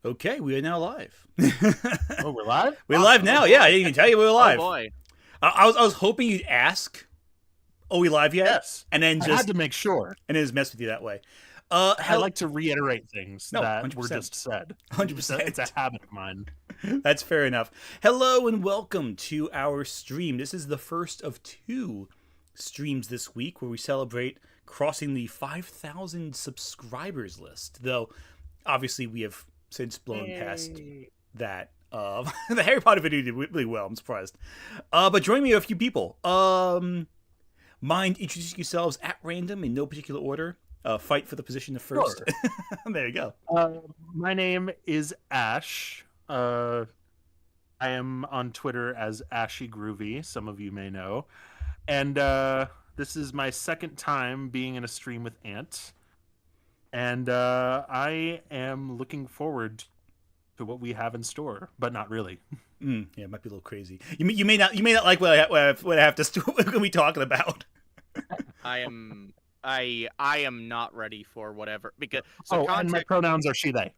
Okay, we are now live. Oh, we're live? We're live now. Yeah, I didn't even tell you we were Oh live. boy. I was hoping you'd ask, "Are we live yet?" Yes. And then I had just to make sure. mess with you that way. I like to reiterate things No, that 100%. were just said. 100%. It's a habit of mine. That's fair enough. Hello and welcome to our stream. This is the first of two streams this week where we celebrate crossing the 5,000 subscribers list. Though, obviously, we have since blown past that. The Harry Potter video did really well. I'm surprised. But joining me are a few people. Mind introducing yourselves at random in no particular order. Fight for the position of first. Sure. There you go. My name is Ash. I am on Twitter as Ashy Groovy, some of you may know. And this is my second time being in a stream with Ant. And I am looking forward to what we have in store, but not really. Yeah, it might be a little crazy. You may not like what I have to what are we talking about. I am not ready for whatever because And my pronouns are she they.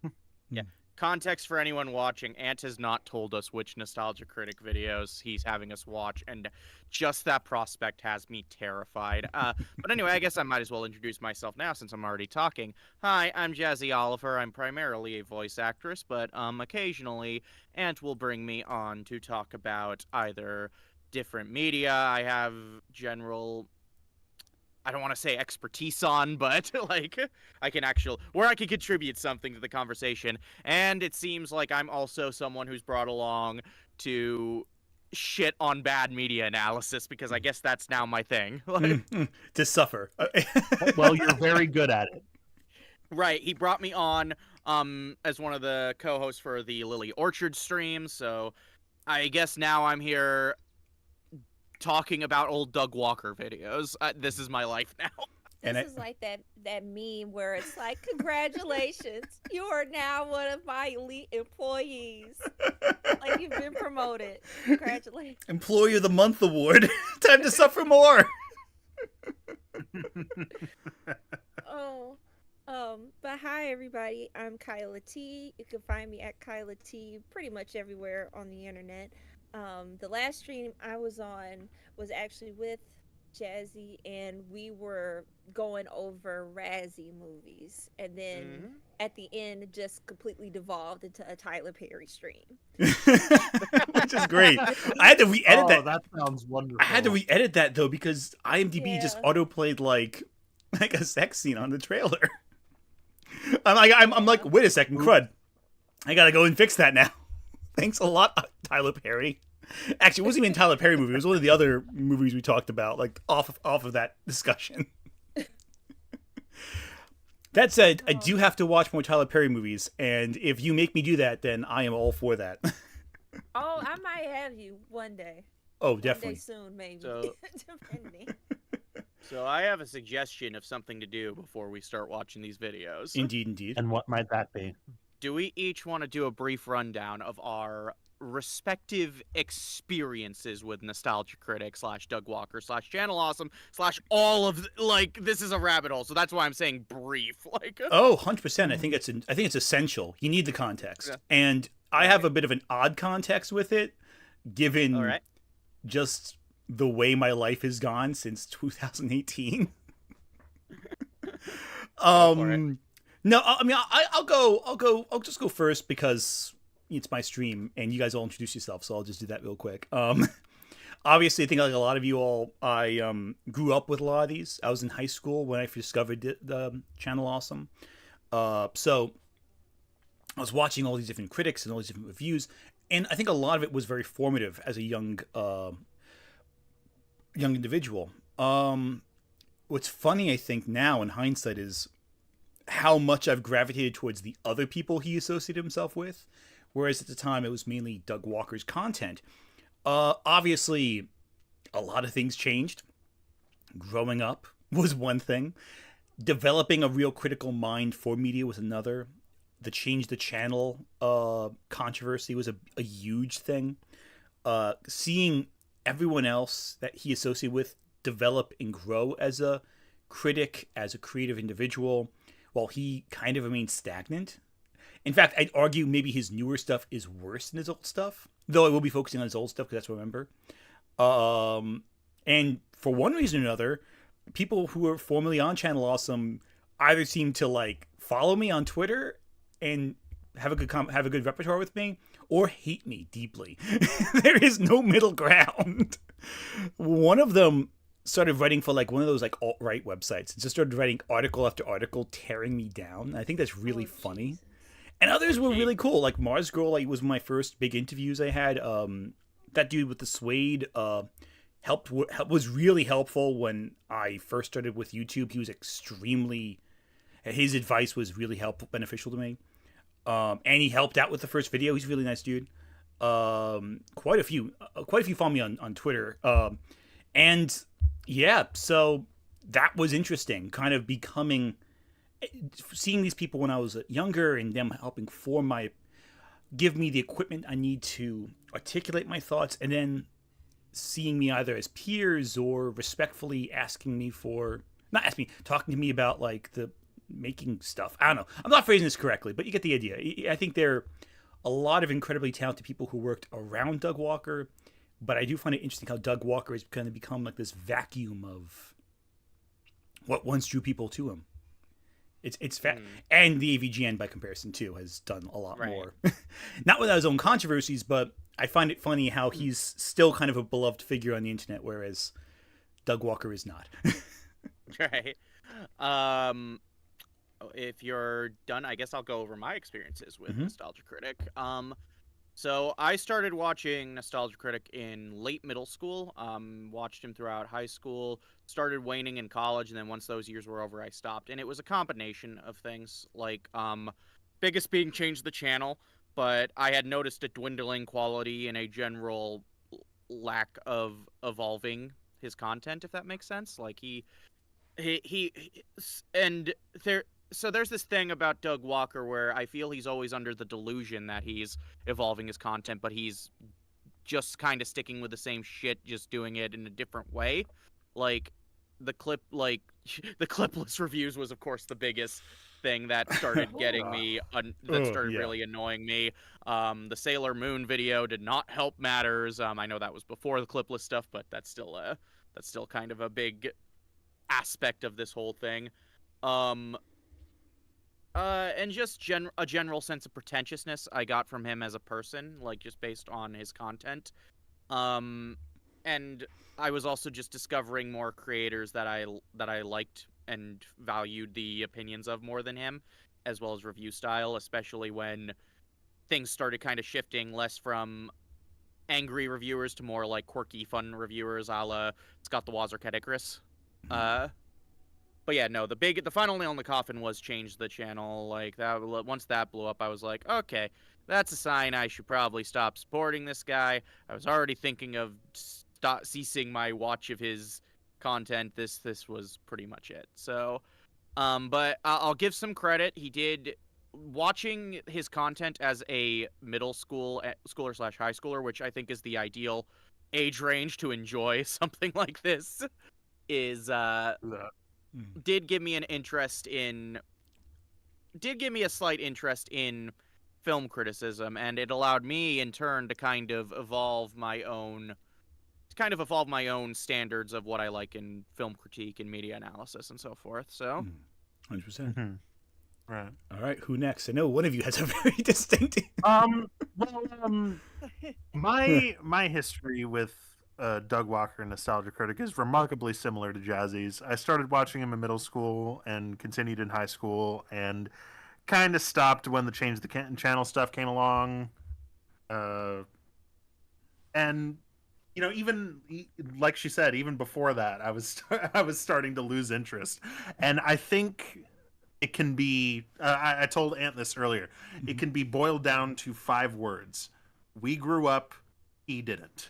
context for anyone watching, Ant has not told us which Nostalgia Critic videos he's having us watch, and just that prospect has me terrified. But anyway, I guess I might as well introduce myself now since I'm already talking. Hi, I'm Jazzy Oliver. I'm primarily a voice actress, but occasionally Ant will bring me on to talk about either different media I have general, I don't want to say expertise on, but like I can contribute something to the conversation. And it seems like I'm also someone who's brought along to shit on bad media analysis because I guess that's now my thing. To suffer. Well, you're very good at it. Right, he brought me on as one of the co-hosts for the Lily Orchard stream, so I guess now I'm here talking about old Doug Walker videos. This is my life now. This is like that meme where it's like, congratulations, you are now one of my elite employees. Like you've been promoted. Congratulations. Employee of the Month award. Time to suffer more. But hi everybody, I'm Kyla T. You can find me at Kyla T pretty much everywhere on the internet. The last stream I was on was actually with Jazzy, and we were going over Razzie movies, and then at the end it just completely devolved into a Tyler Perry stream. Which is great. I had to re-edit that. That sounds wonderful. I had to re-edit that though because IMDb just Yeah. autoplayed like a sex scene on the trailer. I'm like, wait a second, crud. I gotta go and fix that now. Thanks a lot, Tyler Perry. Actually, it wasn't even a Tyler Perry movie. It was one of the other movies we talked about, like off of that discussion. That said, I do have to watch more Tyler Perry movies, and if you make me do that, then I am all for that. Oh, I might have you one day. Oh, One definitely. day soon, maybe. So- Depending. So I have a suggestion of something to do before we start watching these videos. Indeed, indeed. And what might that be? Do we each want to do a brief rundown of our respective experiences with Nostalgia Critic / Doug Walker / Channel Awesome / all of like this is a rabbit hole, so that's why I'm saying brief. Like Oh, 100%. I think it's essential. You need the context. Yeah. And I have a bit of an odd context with it, given all right. just the way my life has gone since 2018. for it. No, I mean I'll just go first because it's my stream and you guys all introduce yourself, so I'll just do that real quick. Obviously, I think like a lot of you all, I grew up with a lot of these. I was in high school when I first discovered the Channel Awesome. So I was watching all these different critics and all these different reviews, and I think a lot of it was very formative as a young individual. What's funny, I think, now in hindsight is how much I've gravitated towards the other people he associated himself with, whereas at the time it was mainly Doug Walker's content. Obviously, a lot of things changed. Growing up was one thing. Developing a real critical mind for media was another. The change the channel controversy was a huge thing. Seeing everyone else that he associated with develop and grow as a critic, as a creative individual, while he kind of remained stagnant. In fact, I'd argue maybe his newer stuff is worse than his old stuff, though I will be focusing on his old stuff because that's what I remember. And for one reason or another, people who are formerly on Channel Awesome either seem to like follow me on Twitter and have a good repertoire with me, or hate me deeply. There is no middle ground. One of them started writing for like one of those like alt-right websites and just started writing article after article tearing me down. I think that's really funny. Jesus. And others were really cool. Like Mars Girl, like was my first big interviews I had. That dude with the suede was really helpful when I first started with YouTube. He was extremely. His advice was really beneficial to me. And he helped out with the first video. He's a really nice dude. Quite a few follow me on Twitter. And yeah, so that was interesting. Kind of seeing these people when I was younger and them helping give me the equipment I need to articulate my thoughts, and then seeing me either as peers or respectfully talking to me about like the making stuff. I don't know. I'm not phrasing this correctly, but you get the idea. I think there are a lot of incredibly talented people who worked around Doug Walker, but I do find it interesting how Doug Walker has kind of become like this vacuum of what once drew people to him. It's fat, and the AVGN by comparison too has done a lot more. Not without his own controversies, but I find it funny how he's still kind of a beloved figure on the internet, whereas Doug Walker is not. Right. If you're done, I guess I'll go over my experiences with Nostalgia Critic. So I started watching Nostalgia Critic in late middle school. Watched him throughout high school. Started waning in college, and then once those years were over, I stopped. And it was a combination of things, like biggest being changed the channel, but I had noticed a dwindling quality and a general lack of evolving his content, if that makes sense. Like he and there. So there's this thing about Doug Walker where I feel he's always under the delusion that he's evolving his content, but he's just kind of sticking with the same shit, just doing it in a different way. Like the clipless reviews was of course the biggest thing that started getting me really annoying me. The Sailor Moon video did not help matters. I know that was before the clipless stuff, but that's still kind of a big aspect of this whole thing. And just a general sense of pretentiousness I got from him as a person, like just based on his content. And I was also just discovering more creators that I liked and valued the opinions of more than him, as well as review style, especially when things started kind of shifting less from angry reviewers to more like quirky, fun reviewers, a la Scott the Wazercat Icarus. But yeah, no, the final nail in the coffin was change the channel. Like that, once that blew up, I was like, okay, that's a sign I should probably stop supporting this guy. I was already thinking of ceasing my watch of his content. This was pretty much it. So, but I'll give some credit. He did watching his content as a middle schooler / high schooler, which I think is the ideal age range to enjoy something like this. Did give me a slight interest in film criticism, and it allowed me in turn to kind of evolve my own standards of what I like in film critique and media analysis and so forth. So 100%. Right. All right, who next? I know one of you has a very distinct my history with Doug Walker, Nostalgia Critic, is remarkably similar to Jazzy's. I started watching him in middle school and continued in high school, and kind of stopped when the change the channel stuff came along. And even like she said, even before that, I was starting to lose interest, and I think it can be. I told Ant this earlier. It can be boiled down to 5 words: we grew up, he didn't.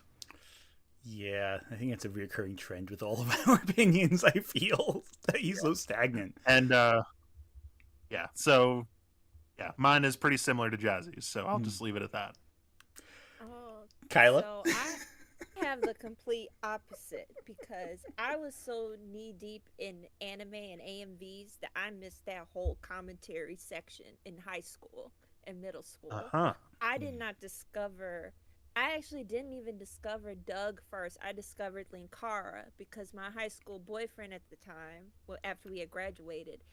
Yeah, I think it's a recurring trend with all of our opinions. I feel that he's so stagnant. And so mine is pretty similar to Jazzy's, so I'll just leave it at that. Oh, Kyla? so I have the complete opposite because I was so knee deep in anime and AMVs that I missed that whole commentary section in high school. in middle school. Uh-huh. I did not discover. I actually didn't even discover Doug first. I discovered Linkara because my high school boyfriend at the time, well, after we had graduated,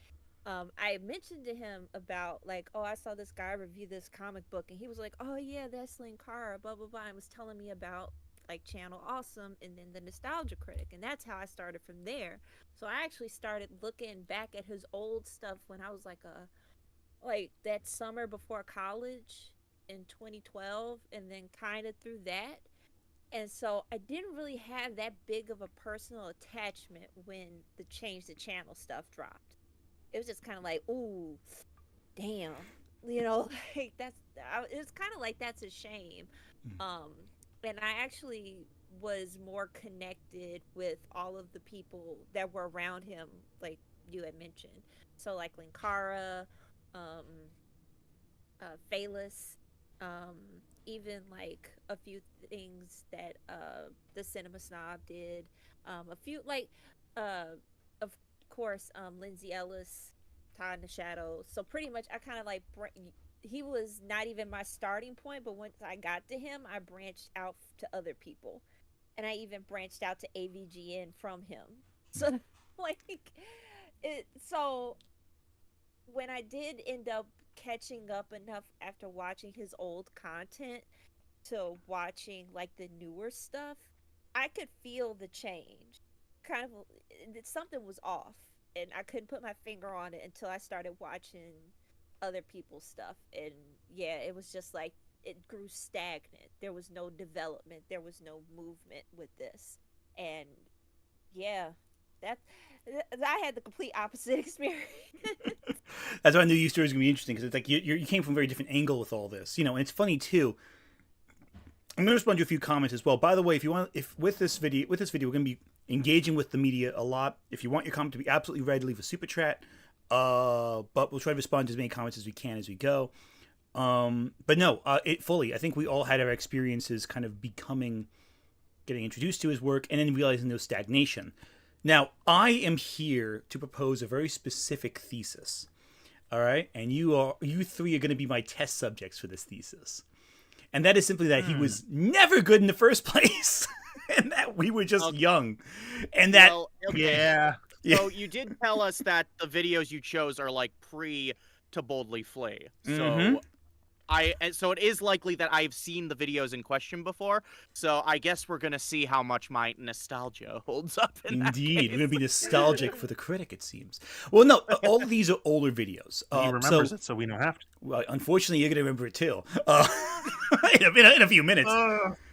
I mentioned to him about like, oh, I saw this guy review this comic book, and he was like, oh yeah, that's Linkara, blah blah blah, and was telling me about like Channel Awesome and then the Nostalgia Critic, and that's how I started from there. So I actually started looking back at his old stuff when I was like that summer before college in 2012, and then kind of through that. And so I didn't really have that big of a personal attachment when the Change the Channel stuff dropped. It was just kind of like, ooh, damn, you know, like it was kind of like that's a shame. Um, and I actually was more connected with all of the people that were around him, like you had mentioned. So like Linkara, um, Phaelus, um, even like a few things that the Cinema Snob did. A few like, of course, Lindsay Ellis, Todd in the Shadows. So pretty much, I kind of like he was not even my starting point, but once I got to him, I branched out to other people, and I even branched out to AVGN from him. So like it. So when I did end up catching up enough after watching his old content to watching like the newer stuff, I could feel the change. Kind of, something was off, and I couldn't put my finger on it until I started watching other people's stuff. And yeah, it was just like it grew stagnant. There was no development, there was no movement with this. And yeah, that I had the complete opposite experience. That's why I knew your story was gonna be interesting, because it's like you came from a very different angle with all this, you know. And it's funny too. I'm gonna respond to a few comments as well. By the way, if with this video, we're gonna be engaging with the media a lot. If you want your comment to be absolutely read, leave a super chat. But we'll try to respond to as many comments as we can as we go. But no, it fully. I think we all had our experiences kind of getting introduced to his work, and then realizing there was stagnation. Now, I am here to propose a very specific thesis. All right, and you three are going to be my test subjects for this thesis, and that is simply that he was never good in the first place, and that we were just young, and that Yeah. So you did tell us that the videos you chose are like pre to Boldly Flee. So so it is likely that I've seen the videos in question before. So I guess we're gonna see how much my nostalgia holds up. Indeed, we're gonna be nostalgic for the critic, it seems. Well, no, all of these are older videos. He remembers it, so we don't have to. Well, unfortunately, you're gonna remember it too. In a few minutes.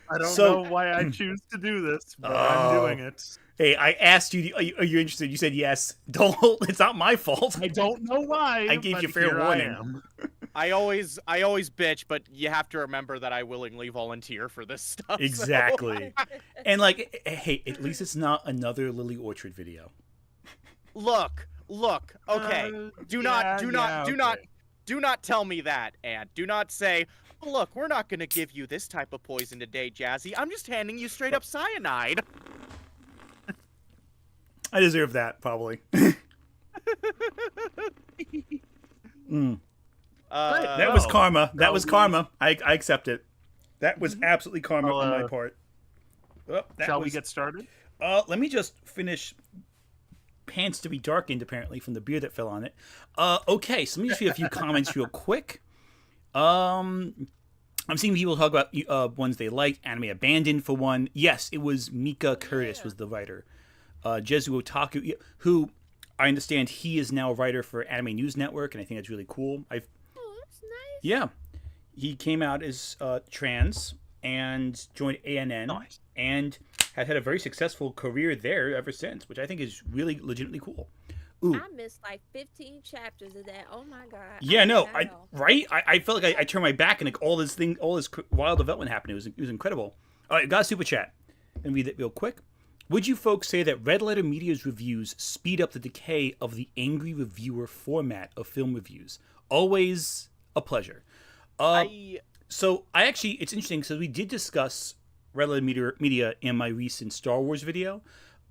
I don't know why I choose to do this, but I'm doing it. Hey, I asked you, are you interested? You said yes. Don't. It's not my fault. I don't know why. I gave you fair warning. I always bitch, but you have to remember that I willingly volunteer for this stuff. Exactly. So. And like, hey, at least it's not another Lily Orchard video. Look. Okay. Do not tell me that, and do not say, oh, look, we're not going to give you this type of poison today, Jazzy. I'm just handing you straight up cyanide. I deserve that, probably. That was karma. That was karma. I accept it. That was absolutely karma on my part. Shall we get started? Let me just finish. Pants to be darkened, apparently, from the beer that fell on it. Okay, so let me just read a few comments real quick. I'm seeing people talk about ones they liked. Anime Abandoned, for one. Yes, it was Mika Curtis was the writer. Jezu Otaku, who I understand he is now a writer for Anime News Network, and I think that's really cool. Oh, that's nice. Yeah, he came out as trans and joined ANN, and had a very successful career there ever since, which I think is really legitimately cool. Ooh. I missed like 15 chapters of that. Oh my god. Yeah, I felt like I turned my back and like all this wild development happened. It was incredible. All right, got a super chat. Let me read it real quick. Would you folks say that Red Letter Media's reviews speed up the decay of the angry reviewer format of film reviews? Always a pleasure. So it's interesting because we did discuss Red Letter Media in my recent Star Wars video.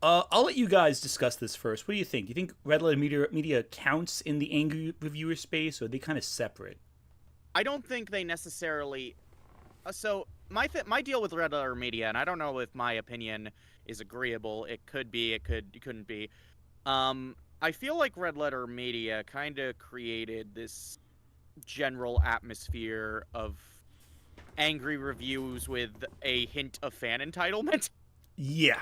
I'll let you guys discuss this first. What do you think? Do you think Red Letter Media counts in the angry reviewer space, or are they kind of separate? I don't think they necessarily. So my deal with Red Letter Media, and I don't know if my opinion is agreeable. It could be. It couldn't be. I feel like Red Letter Media kind of created this general atmosphere of angry reviews with a hint of fan entitlement. Yeah.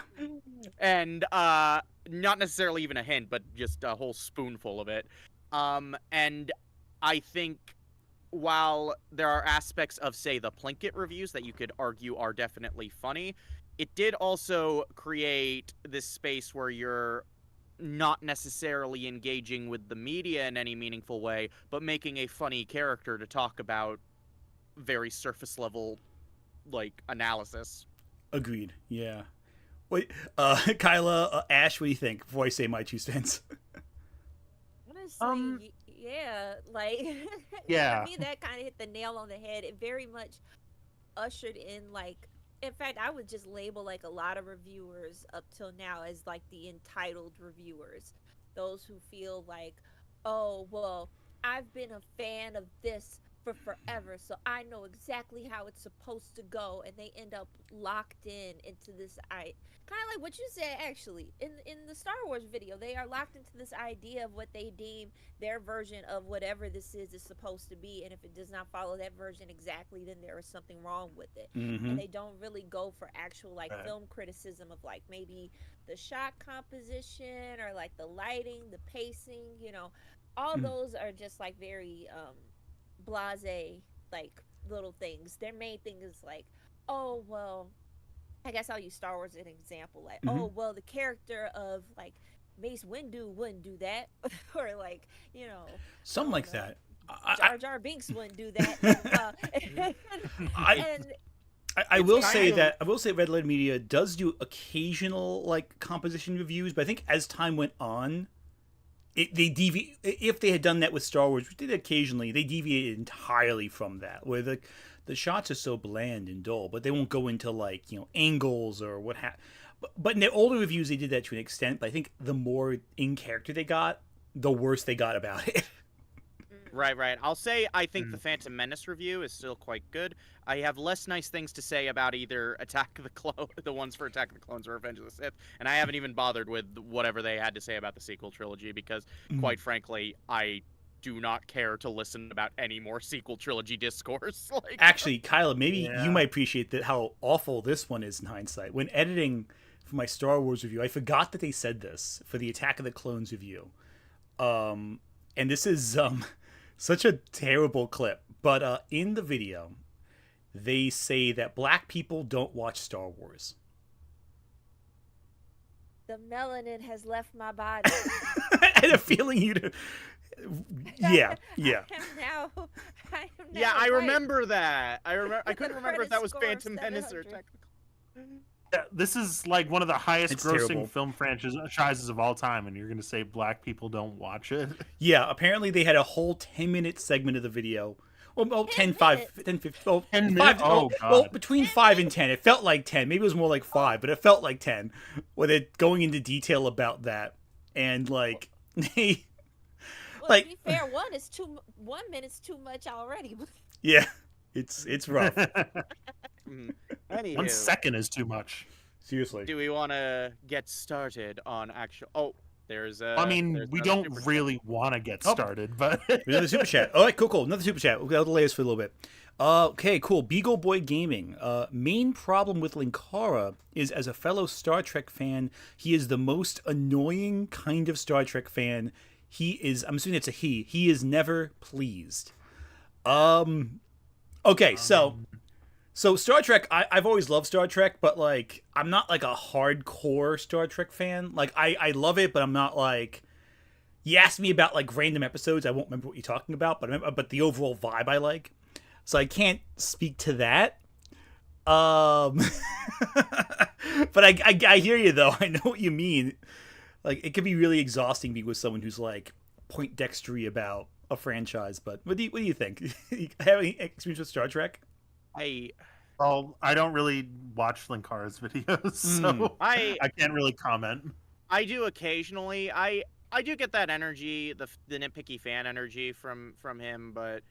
And not necessarily even a hint, but just a whole spoonful of it. And I think while there are aspects of, say, the Plinkett reviews that you could argue are definitely funny, it did also create this space where you're not necessarily engaging with the media in any meaningful way, but making a funny character to talk about very surface level, like, analysis. Agreed. Yeah. Wait, Kyla, Ash, what do you think before I say my 2 cents? Honestly, yeah, like Yeah. for me that kind of hit the nail on the head. It very much ushered in, like, in fact, I would just label like a lot of reviewers up till now as like the entitled reviewers, those who feel like, oh well, I've been a fan of this for forever, so I know exactly how it's supposed to go, and they end up locked in into this kind of like what you said actually in the Star Wars video. They are locked into this idea of what they deem their version of whatever this is supposed to be, and if it does not follow that version exactly, then there is something wrong with it. Mm-hmm. And they don't really go for actual like Right. film criticism of like maybe the shot composition or like the lighting, the pacing, all those are just like very blase, like little things. Their main thing is like, oh well, I guess I'll use Star Wars as an example. Like, oh well, the character of like Mace Windu wouldn't do that, or like Something like know, that. Jar Jar Binks wouldn't do that. And I will say kind that Red Letter Media does do occasional like composition reviews, but I think as time went on, if they had done that with Star Wars, which they did occasionally, they deviated entirely from that, where the shots are so bland and dull, but they won't go into like angles or what have. But in their older reviews, they did that to an extent. But I think the more in character they got, the worse they got about it. Right. I'll say I think the Phantom Menace review is still quite good. I have less nice things to say about either the ones for Attack of the Clones or Revenge of the Sith, and I haven't even bothered with whatever they had to say about the sequel trilogy because, quite frankly, I do not care to listen about any more sequel trilogy discourse. Like, Actually, Kyla, maybe Yeah. you might appreciate how awful this one is in hindsight. When editing for my Star Wars review, I forgot that they said this for the Attack of the Clones review. And this is such a terrible clip. But in the video, they say that black people don't watch Star Wars. the melanin has left my body. I had a feeling you'd. Yeah. I am now yeah, I white. remember that. I couldn't remember if that was Credit score Phantom Menace or 700. Attack of the Clones. Yeah, this is like one of the highest It's grossing terrible. film franchises of all time, and you're going to say black people don't watch it? Yeah, apparently they had a whole 10-minute segment of the video. Well, 10, 5, 10, 15, 10 5, minutes? Oh, well, God. between 5 and 10. It felt like 10. Maybe it was more like 5, but it felt like 10. Where they're going into detail about that. And, like, they... Well, like- to be fair, 1 minute's too much already. Yeah, it's rough. Anywho, 1 second is too much. Seriously. do we want to get started on actual? Oh, there's I mean, there's we another don't super chat. really want to get Oh. started, but Another super chat. All right, cool. Another super chat. We'll delay us for a little bit. Okay, cool. Beagle Boy Gaming. Main problem with Linkara is, as a fellow Star Trek fan, he is the most annoying kind of Star Trek fan. He is, I'm assuming it's a he. He is never pleased. Okay, so Star Trek, I've always loved Star Trek, but like I'm not like a hardcore Star Trek fan. Like I love it, but I'm not like, you ask me about like random episodes, I won't remember what you're talking about, but the overall vibe I like. So I can't speak to that. But I hear you though. I know what you mean. Like it could be really exhausting being with someone who's like Poindextery about a franchise. But what do you think? You have any experience with Star Trek? well, I don't really watch Linkara's videos, so I can't really comment. I do occasionally. I do get that energy, the nitpicky fan energy from him, but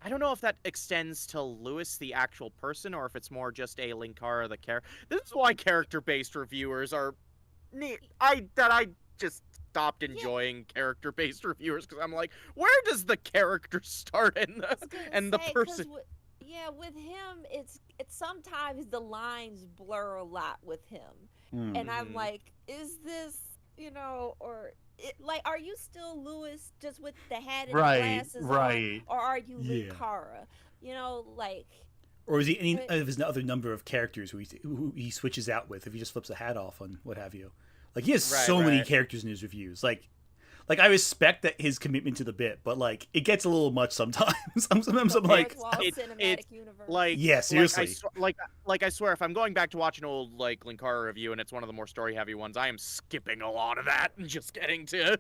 I don't know if that extends to Lewis, the actual person, or if it's more just a Linkara, the character. This is why character-based reviewers are neat. I just stopped enjoying character-based reviewers because I'm like, where does the character start in I this was gonna and the say, 'cause person? yeah, with him, it's sometimes the lines blur a lot with him, and I'm Mhm. like, is this, or like, are you still Lewis just with the hat and the Right, glasses on, right. or are you Yeah. Linkara? Like, Or is he any but of his other number of characters who he switches out with if he just flips a hat off on what have you? Like he has Right, so many right. characters in his reviews. Like I respect that his commitment to the bit, but like it gets a little much sometimes. Sometimes I'm the like, fourth wall It- cinematic it's universe. yeah, seriously. I swear, if I'm going back to watch an old like Linkara review and it's one of the more story-heavy ones, I am skipping a lot of that and just getting to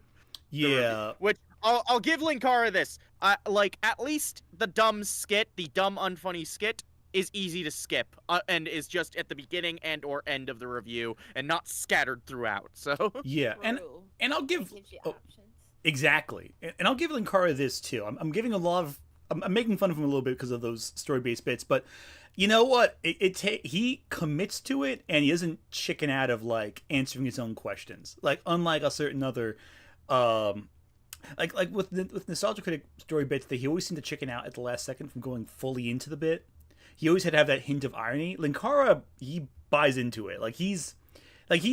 Yeah, which I'll give Linkara this. Like at least the dumb unfunny skit is easy to skip and is just at the beginning and or end of the review and not scattered throughout. So yeah, and True. I'll It give gives you oh, options. exactly, and I'll give Linkara this too. I'm giving a lot of I'm making fun of him a little bit because of those story-based bits, but you know what? He commits to it and he doesn't chicken out of like answering his own questions. Like unlike a certain other um like with Nostalgia Critic story bits, that he always seemed to chicken out at the last second from going fully into the bit. He always had to have that hint of irony. Linkara, he buys into it. Like he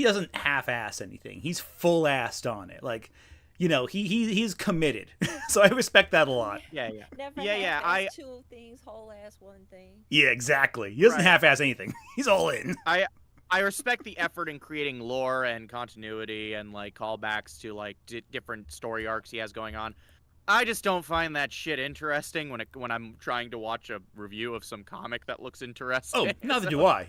doesn't half-ass anything. He's full-assed on it. Like, he's committed. So I respect that a lot. yeah. Never Yeah, half-ass two things, whole ass one thing. Yeah, exactly. He doesn't Right. half-ass anything. He's all in. I respect the effort in creating lore and continuity and like callbacks to like different story arcs he has going on. I just don't find that shit interesting when I'm trying to watch a review of some comic that looks interesting. Oh, neither So- do I.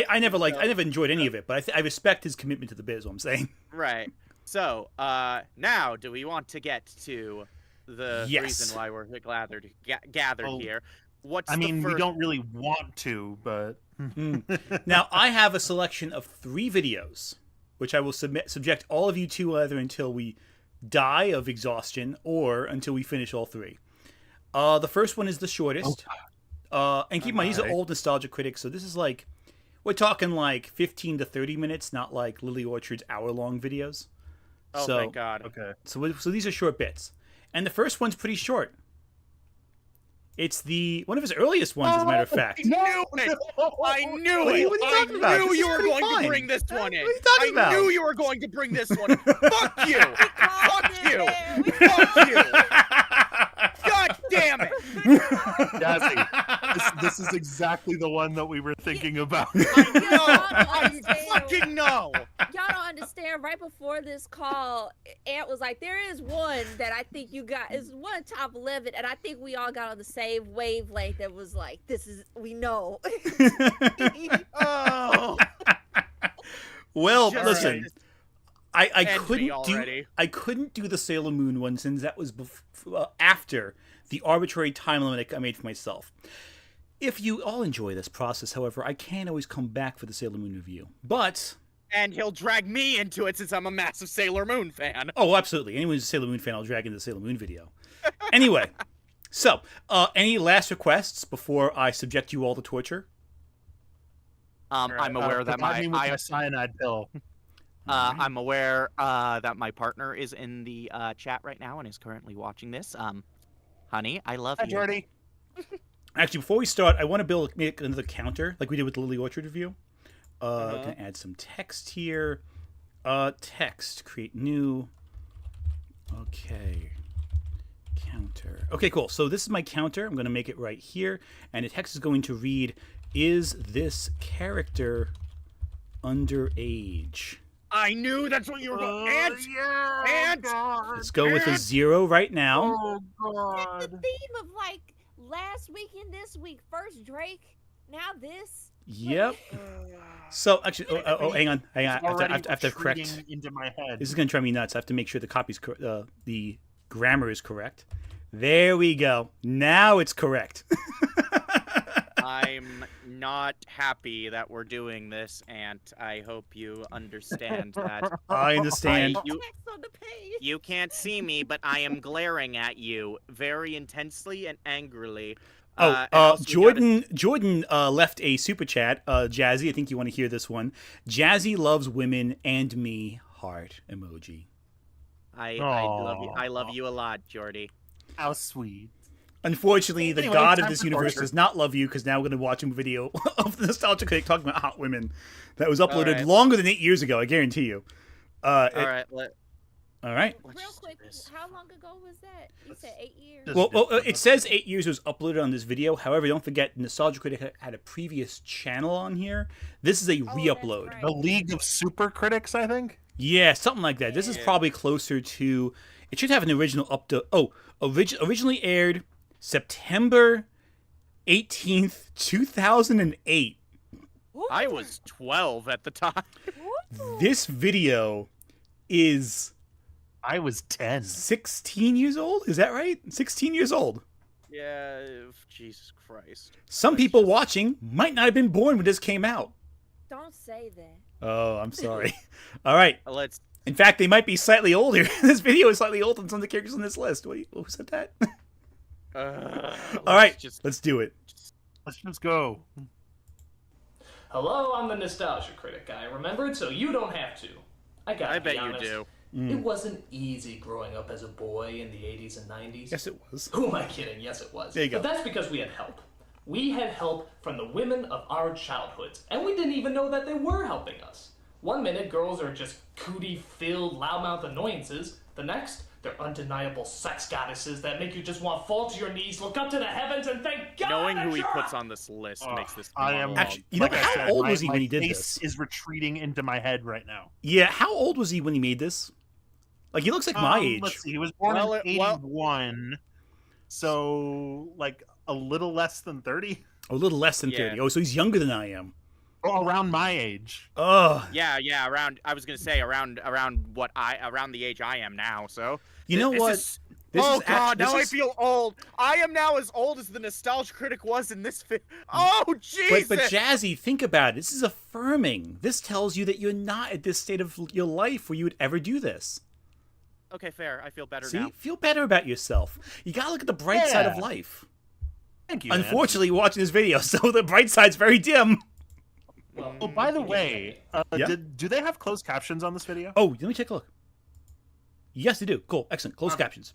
I never enjoyed any of it, but I respect his commitment to the biz. What I'm saying. Right. So, now do we want to get to the Yes. reason why we're gathered Oh, here? What's I the mean, we first... don't really want to, but Now I have a selection of 3 videos, which I will subject all of you to either until we die of exhaustion or until we finish all 3. The first one is the shortest. And keep in mind, these are Okay. old Nostalgia Critics, so this is like, we're talking like 15 to 30 minutes, not like Lily Orchard's hour-long videos. Oh, so, thank God. okay. So these are short bits. And the first one's pretty short. It's one of his earliest ones, as a matter of fact. I knew it! I knew What are it! you talking about? I This knew is you were pretty going fine. to bring this one in. What are you talking about? I knew you were going to bring this one in. Fuck you! Called Fuck it, you! man. We Fuck you! God damn it! Yazzie, this is exactly the one that we were thinking about. I fucking know! Y'all don't understand. Right before this call, Ant was like, "There is one that I think you got. Is one top 11, and I think we all got on the same wavelength. That was like, this is we know." Oh, Well, just- listen, I End me already. I couldn't do the Sailor Moon one since that was after the arbitrary time limit I made for myself. If you all enjoy this process, however, I can always come back for the Sailor Moon review. But And he'll drag me into it since I'm a massive Sailor Moon fan. oh, absolutely, anyone who's a Sailor Moon fan, I'll drag into the Sailor Moon video. Anyway, so any last requests before I subject you all to torture? I'm aware that provide me with my cyanide pill. I'm aware that my partner is in the chat right now and is currently watching this. Honey, I love Hi, you. Jordy. Actually, before we start, I want to make another counter like we did with the Lily Orchard review. Gonna add some text here. Text, create new. Okay. Counter. Okay, cool. So this is my counter. I'm going to make it right here. And the text is going to read, is this character underage? I knew that's what you were going. Ant! yeah, Ant! God. Let's go with a 0 right now. Oh, The God. theme of like last week and this week. First Drake, now this. Yep. So actually, hang on. I have Already to correct. retreating into my head. This is going to drive me nuts. I have to make sure the grammar is correct. There we go. Now it's correct. I'm not happy that we're doing this, Ant. I hope you understand that. I understand. You- Text on the page. You can't see me, but I am glaring at you very intensely and angrily. And also we gotta- Jordan left a super chat. Jazzy, I think you want to hear this one. Jazzy loves women and me. Heart emoji. I love you. Aw. I love you a lot, Jordy. How sweet. Unfortunately, the Anyway, god of time this for universe torture. does not love you because now we're going to watch a video of the Nostalgia Critic talking about hot women that was uploaded Alright. longer than 8 years ago. I guarantee you. All right, All right. let's Real just do quick, this. how long ago was that? You said 8 years. Just- Well, it says 8 years was uploaded on this video. However, don't forget, Nostalgia Critic had a previous channel on here. This is a Oh, re-upload. that's right. The League of Super Critics, I think. Yeah, something like that. This is Yeah. probably closer to. It should have an original up to. Originally aired September 18th, 2008. I was 12 at the time. Woo! This video is I was 10. 16 years old. Is that right? 16 years old. Yeah, Jesus Christ. Some That's people just- watching might not have been born when this came out. Don't say that. Oh, I'm sorry. All right. Let's. In fact, they might be slightly older. This video is slightly older than some of the characters on this list. Wait, who said that? All right, let's do it. Let's just go. Hello, I'm the Nostalgia Critic. I remembered, so you don't have to. I gotta I be bet you honest, do. It wasn't easy growing up as a boy in the 80s and 90s. Yes, it was. Who am I kidding? Yes, it was. There you go. But that's because we had help. We had help from the women of our childhoods, and we didn't even know that they were helping us. One minute, girls are just cootie-filled, loudmouth annoyances. The next, they're undeniable sex goddesses that make you just want to fall to your knees, look up to the heavens, and thank God Knowing that who he you're puts up. on this list makes this. I am monologue- Actually, you know, I how said, old was he my when he did face this? is retreating into my head right now. Yeah, how old was he when he made this? Like, he looks like my age. Let's see. He was born Well, in well- 81, so like a little less than 30. A little less than Yeah. 30. Oh, so he's younger than I am. Oh, around my age. Ugh. Yeah, around. I was gonna say around around the age I am now. So You know this what? is- This oh is God, this now I is- feel old. I am now as old as the Nostalgia Critic was in this film. Oh Jesus! But Jazzy, think about it. This is affirming. This tells you that you're not at this state of your life where you would ever do this. Okay, fair. I feel better See? now. Feel better about yourself. You gotta look at the bright side of Yeah. life. Thank you. man. Unfortunately, you're watching this video, so the bright side's very dim. Well, Oh, by the you way, Yeah? do they have closed captions on this video? Oh, let me take a look. Yes, they do. Cool. Excellent. Closed captions.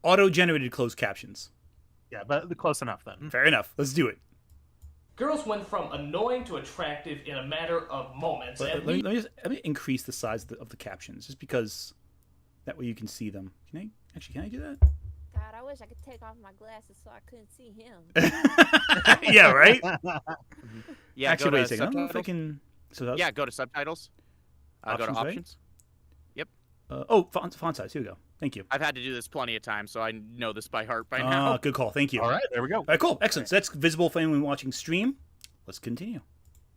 Auto-generated closed captions. Yeah, but close enough then. Fair enough. Let's do it. Girls went from annoying to attractive in a matter of moments, and Let me increase the size of the captions, just because that way you can see them. Can I do that? God, I wish I could take off my glasses so I couldn't see him. Yeah, right? Yeah, Actually, go wait a to second. I don't know if I subtitles. can. So that's, Yeah, go to subtitles. Go to Options, right? options. Font size. Here we go. Thank you. I've had to do this plenty of times, so I know this by heart by now. Good call. Thank you. All right, there we go. All right, cool. Excellent. So that's visible for anyone watching stream. Let's continue.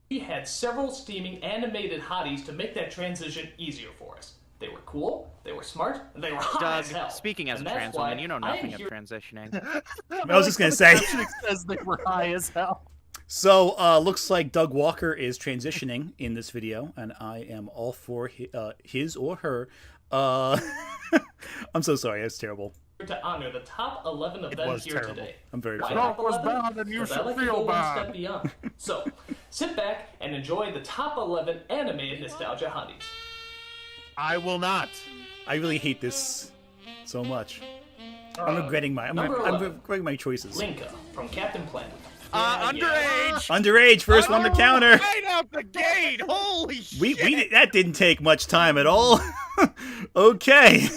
we had several steaming animated hotties to make that transition easier for us. They were cool, they were smart, and they were hot Doug, as hell. speaking as And a that's trans why woman, you know I am nothing of here- transitioning. I was just gonna The say. caption says they were high as hell. So, looks like Doug Walker is transitioning in this video, and I am all for his or her. I'm so sorry. That's terrible. to honor the top 11 of It them was here terrible. today. I'm very Why sorry. top Talk was 11? bad and you Because I should like to feel go one bad. step beyond. So, sit back and enjoy the top 11 animated nostalgia hotties. I will not. I really hate this so much. I'm regretting my Number I'm 11. regretting my choices. Linka from Captain Planet. Underage! Underage, first one to counter. Right out the gate! Holy shit! That didn't take much time at all. Okay,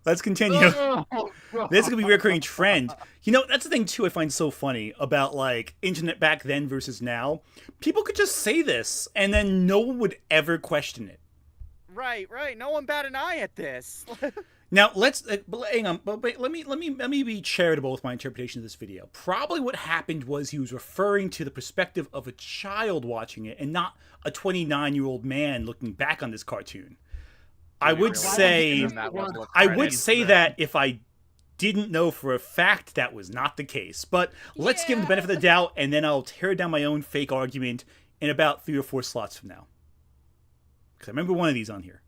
let's continue. This is gonna be a recurring trend. You know, that's the thing too I find so funny about like internet back then versus now. People could just say this and then no one would ever question it. Right. No one bat an eye at this. Now let's hang on. But wait, let me be charitable with my interpretation of this video. Probably what happened was he was referring to the perspective of a child watching it and not a 29-year-old man looking back on this cartoon. I would really say give him that level of I credit. would say that if I didn't know for a fact that was not the case. But let's give him the benefit of the doubt, and then I'll tear down my own fake argument in about 3 or 4 slots from now. Because I remember one of these on here.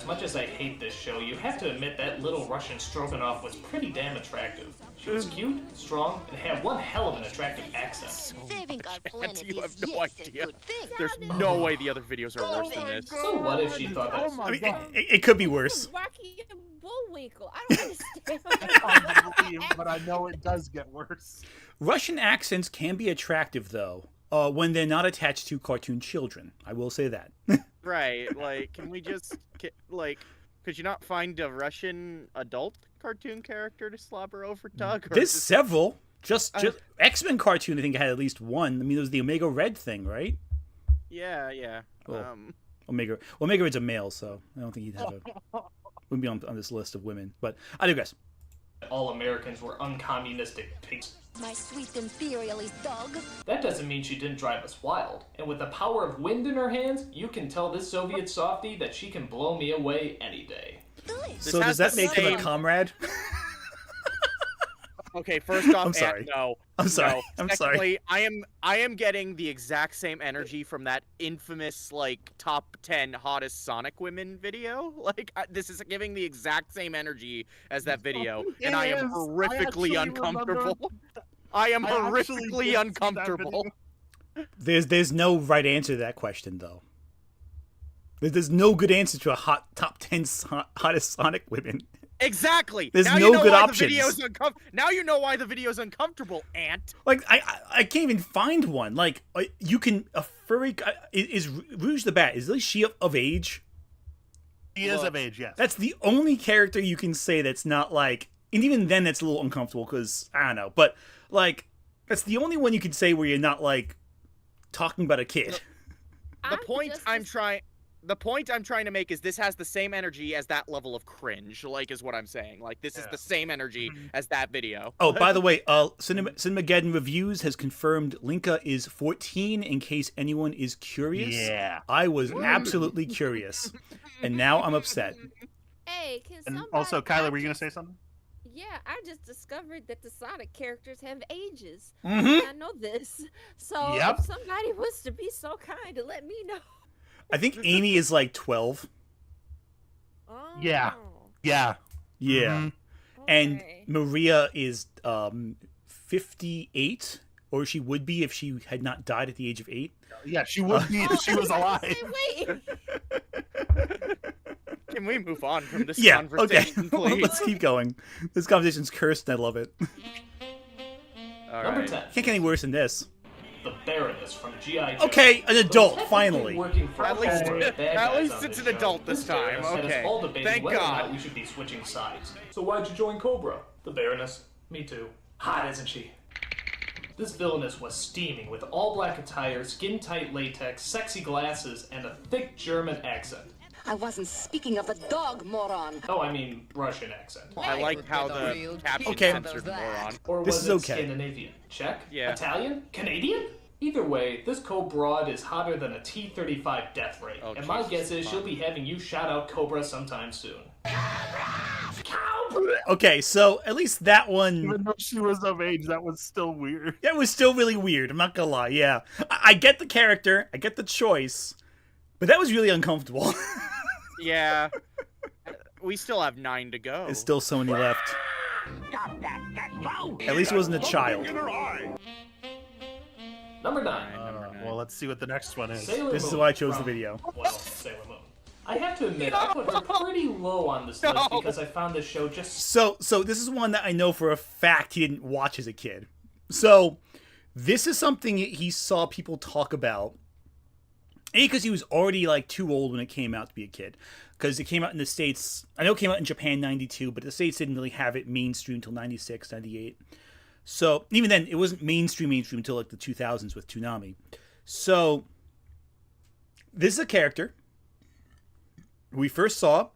As much as I hate this show, you have to admit that little Russian Stroganoff was pretty damn attractive. She was cute, strong, and had one hell of an attractive accent. Saving our planet You have is no yes, a idea. good thing. There's no way the other videos are worse than this. So what if she thought that? I mean, it could be worse. Rocky and Bullwinkle. I don't understand. But I know it does get worse. Russian accents can be attractive, though, when they're not attached to cartoon children. I will say that. Right, like, can we just, could you not find a Russian adult cartoon character to slobber over, Doug? Or There's is this- several. Just X-Men cartoon, I think, had at least one. I mean, there was the Omega Red thing, right? Yeah. Oh. Omega Red's a male, so I don't think he'd have wouldn't be on this list of women. But I digress. All Americans were uncommunistic pigs. My sweet imperialist dog. That doesn't mean she didn't drive us wild. And with the power of wind in her hands, you can tell this Soviet softie that she can blow me away any day. Good. So has does that the make him a same- comrade? Okay, first off, I'm sorry. no. I'm sorry. No. I'm sorry. Secondly, I am getting the exact same energy from that infamous top 10 hottest Sonic women video. This is giving the exact same energy as that video, and I am Yes, I horrifically actually uncomfortable. I am I actually horrifically did see that uncomfortable. video. There's no right answer to that question, though. There's no good answer to a top 10 hottest Sonic women. Exactly. There's now no you know good why options. The video's now you know why the video's uncomfortable, Ant. Like I can't even find one. Like you can a furry is Rouge the Bat. Is she of age? He is Look, of age, yes. That's the only character you can say that's not like. And even then, that's a little uncomfortable because I don't know. But like that's the only one you can say where you're not like talking about a kid. The point I'm trying to make is this has the same energy as that level of cringe, is what I'm saying. This is the same energy as that video. Oh, by the way, Cinemageddon Reviews has confirmed Linka is 14 in case anyone is curious. Yeah. I was absolutely curious. And now I'm upset. Hey, can And somebody... also, Kyler, were you going to say something? Yeah, I just discovered that the Sonic characters have ages. Mm-hmm. I know this. So Yep. if somebody was to be so kind to let me know. I think Amy is like 12. Oh, Yeah. Yeah. Yeah. Mhm. And okay. Maria is 58, or she would be if she had not died at the age of 8. Yeah, she would be if she was alive. Say, wait. Can we move on from this Yeah, okay. conversation, please? Let's keep going. This conversation's cursed and I love it. All Number right. 10. Can't get any worse than this. The Baroness from G.I. Joe. Okay, an Though adult, technically finally. working for At least- all the bad at guys least on it's this an show, adult this time, Baroness had us okay. all debating Thank whether or God. not we should be switching sides. So why'd you join Cobra? The Baroness. Me too. Hot, isn't she? This villainess was steaming with all-black attire, skin-tight latex, sexy glasses, and a thick German accent. I wasn't speaking of the dog, moron. Oh, I mean Russian accent. I like how the caption Okay. censored moron. Or This was is it okay. Scandinavian? Check. Yeah. Italian? Canadian? Either way, this Cobra is hotter than a T-35 death ray. Oh, and my Jesus, guess is fuck. she'll be having you shout out Cobra sometime soon. Okay, so at least that one... Even though she was of age, that was still weird. That was still really weird, I'm not gonna lie, yeah. I get the character, I get the choice, but that was really uncomfortable. Yeah. We still have 9 to go. There's still so many left. At least it wasn't a child. Number 9. Well, let's see what the next one is. Sailor This is Moon why I chose the from- video. Well, Sailor Moon. I have to admit, I put her pretty low on this list because I found this show just So this is one that I know for a fact he didn't watch as a kid. So this is something he saw people talk about. A, because he was already like too old when it came out to be a kid. Because it came out in the States, I know it came out in Japan 92, but the States didn't really have it mainstream until 96, 98. So even then, it wasn't mainstream until like the 2000s with Toonami. So this is a character we first saw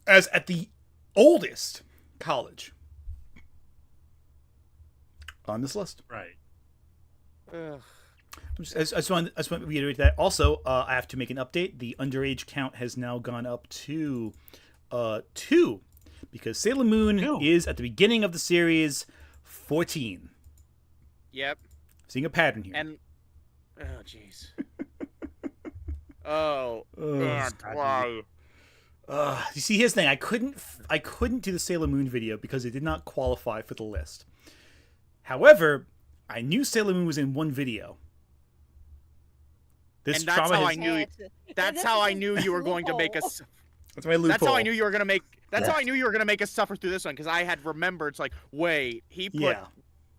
as at the oldest college on this list. Right. Ugh. I just want to reiterate that. Also, I have to make an update. The underage count has now gone up to 2. because Sailor Moon Ew. is at the beginning of the series 14. Yep. Seeing a pattern here. And oh jeez. Oh, Ugh. and why? You see, here's the thing. I couldn't do the Sailor Moon video because it did not qualify for the list. However, I knew Sailor Moon was in one video. This And that's trauma how has, I knew. That's how I knew you were going to make us. that's my loophole. That's how I knew you were gonna make. That's how I knew you were gonna make us suffer through this one because I had remembered. It's like, wait, he put Yeah.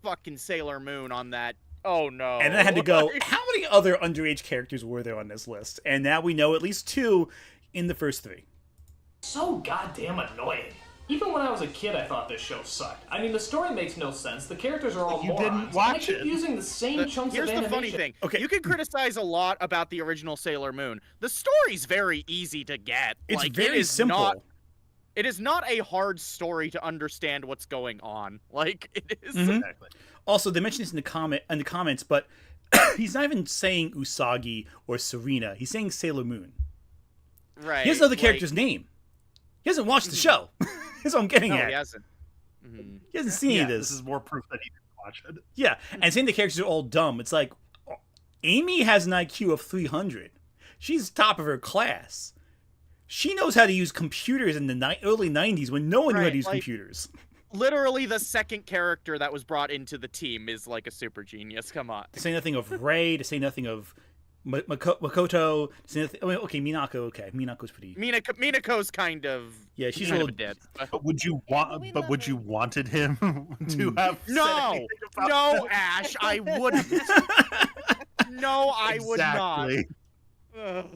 fucking Sailor Moon on that. Oh no. And then I had to go, how many other underage characters were there on this list? And now we know at least 2 in the first 3. So goddamn annoying. Even when I was a kid, I thought this show sucked. I mean, the story makes no sense. The characters are all You morons. didn't watch and I keep it. using the same chunks Here's of the animation. funny thing. Okay. You can criticize a lot about the original Sailor Moon. The story's very easy to get. It's like, very it is simple. Not, it is not a hard story to understand what's going on. Like it is. Mhm. Exactly. Also, they mentioned this in the comments, but he's not even saying Usagi or Serena. He's saying Sailor Moon. Right. He doesn't know the like- character's name. He hasn't watched the show. That's what I'm getting No, at. he hasn't. Mhm. He hasn't seen any Yeah, of this this. is more proof that he didn't watch it. Yeah, and saying the characters are all dumb. It's like, Amy has an IQ of 300. She's top of her class. She knows how to use computers in the early 90s when no one knew how Right, to use like- computers. Literally, the second character that was brought into the team is like a super genius. Come on. To say nothing of Ray, to say nothing of Makoto, to say nothing, I mean, okay, Minako, okay. Minako's pretty... Minako's kind of. Yeah, she's a kind little... of a dick. but- But would you want? We But love would you him. wanted him to have? said No, anything about no, that? Ash, I wouldn't. No, I would not. Exactly. Ugh.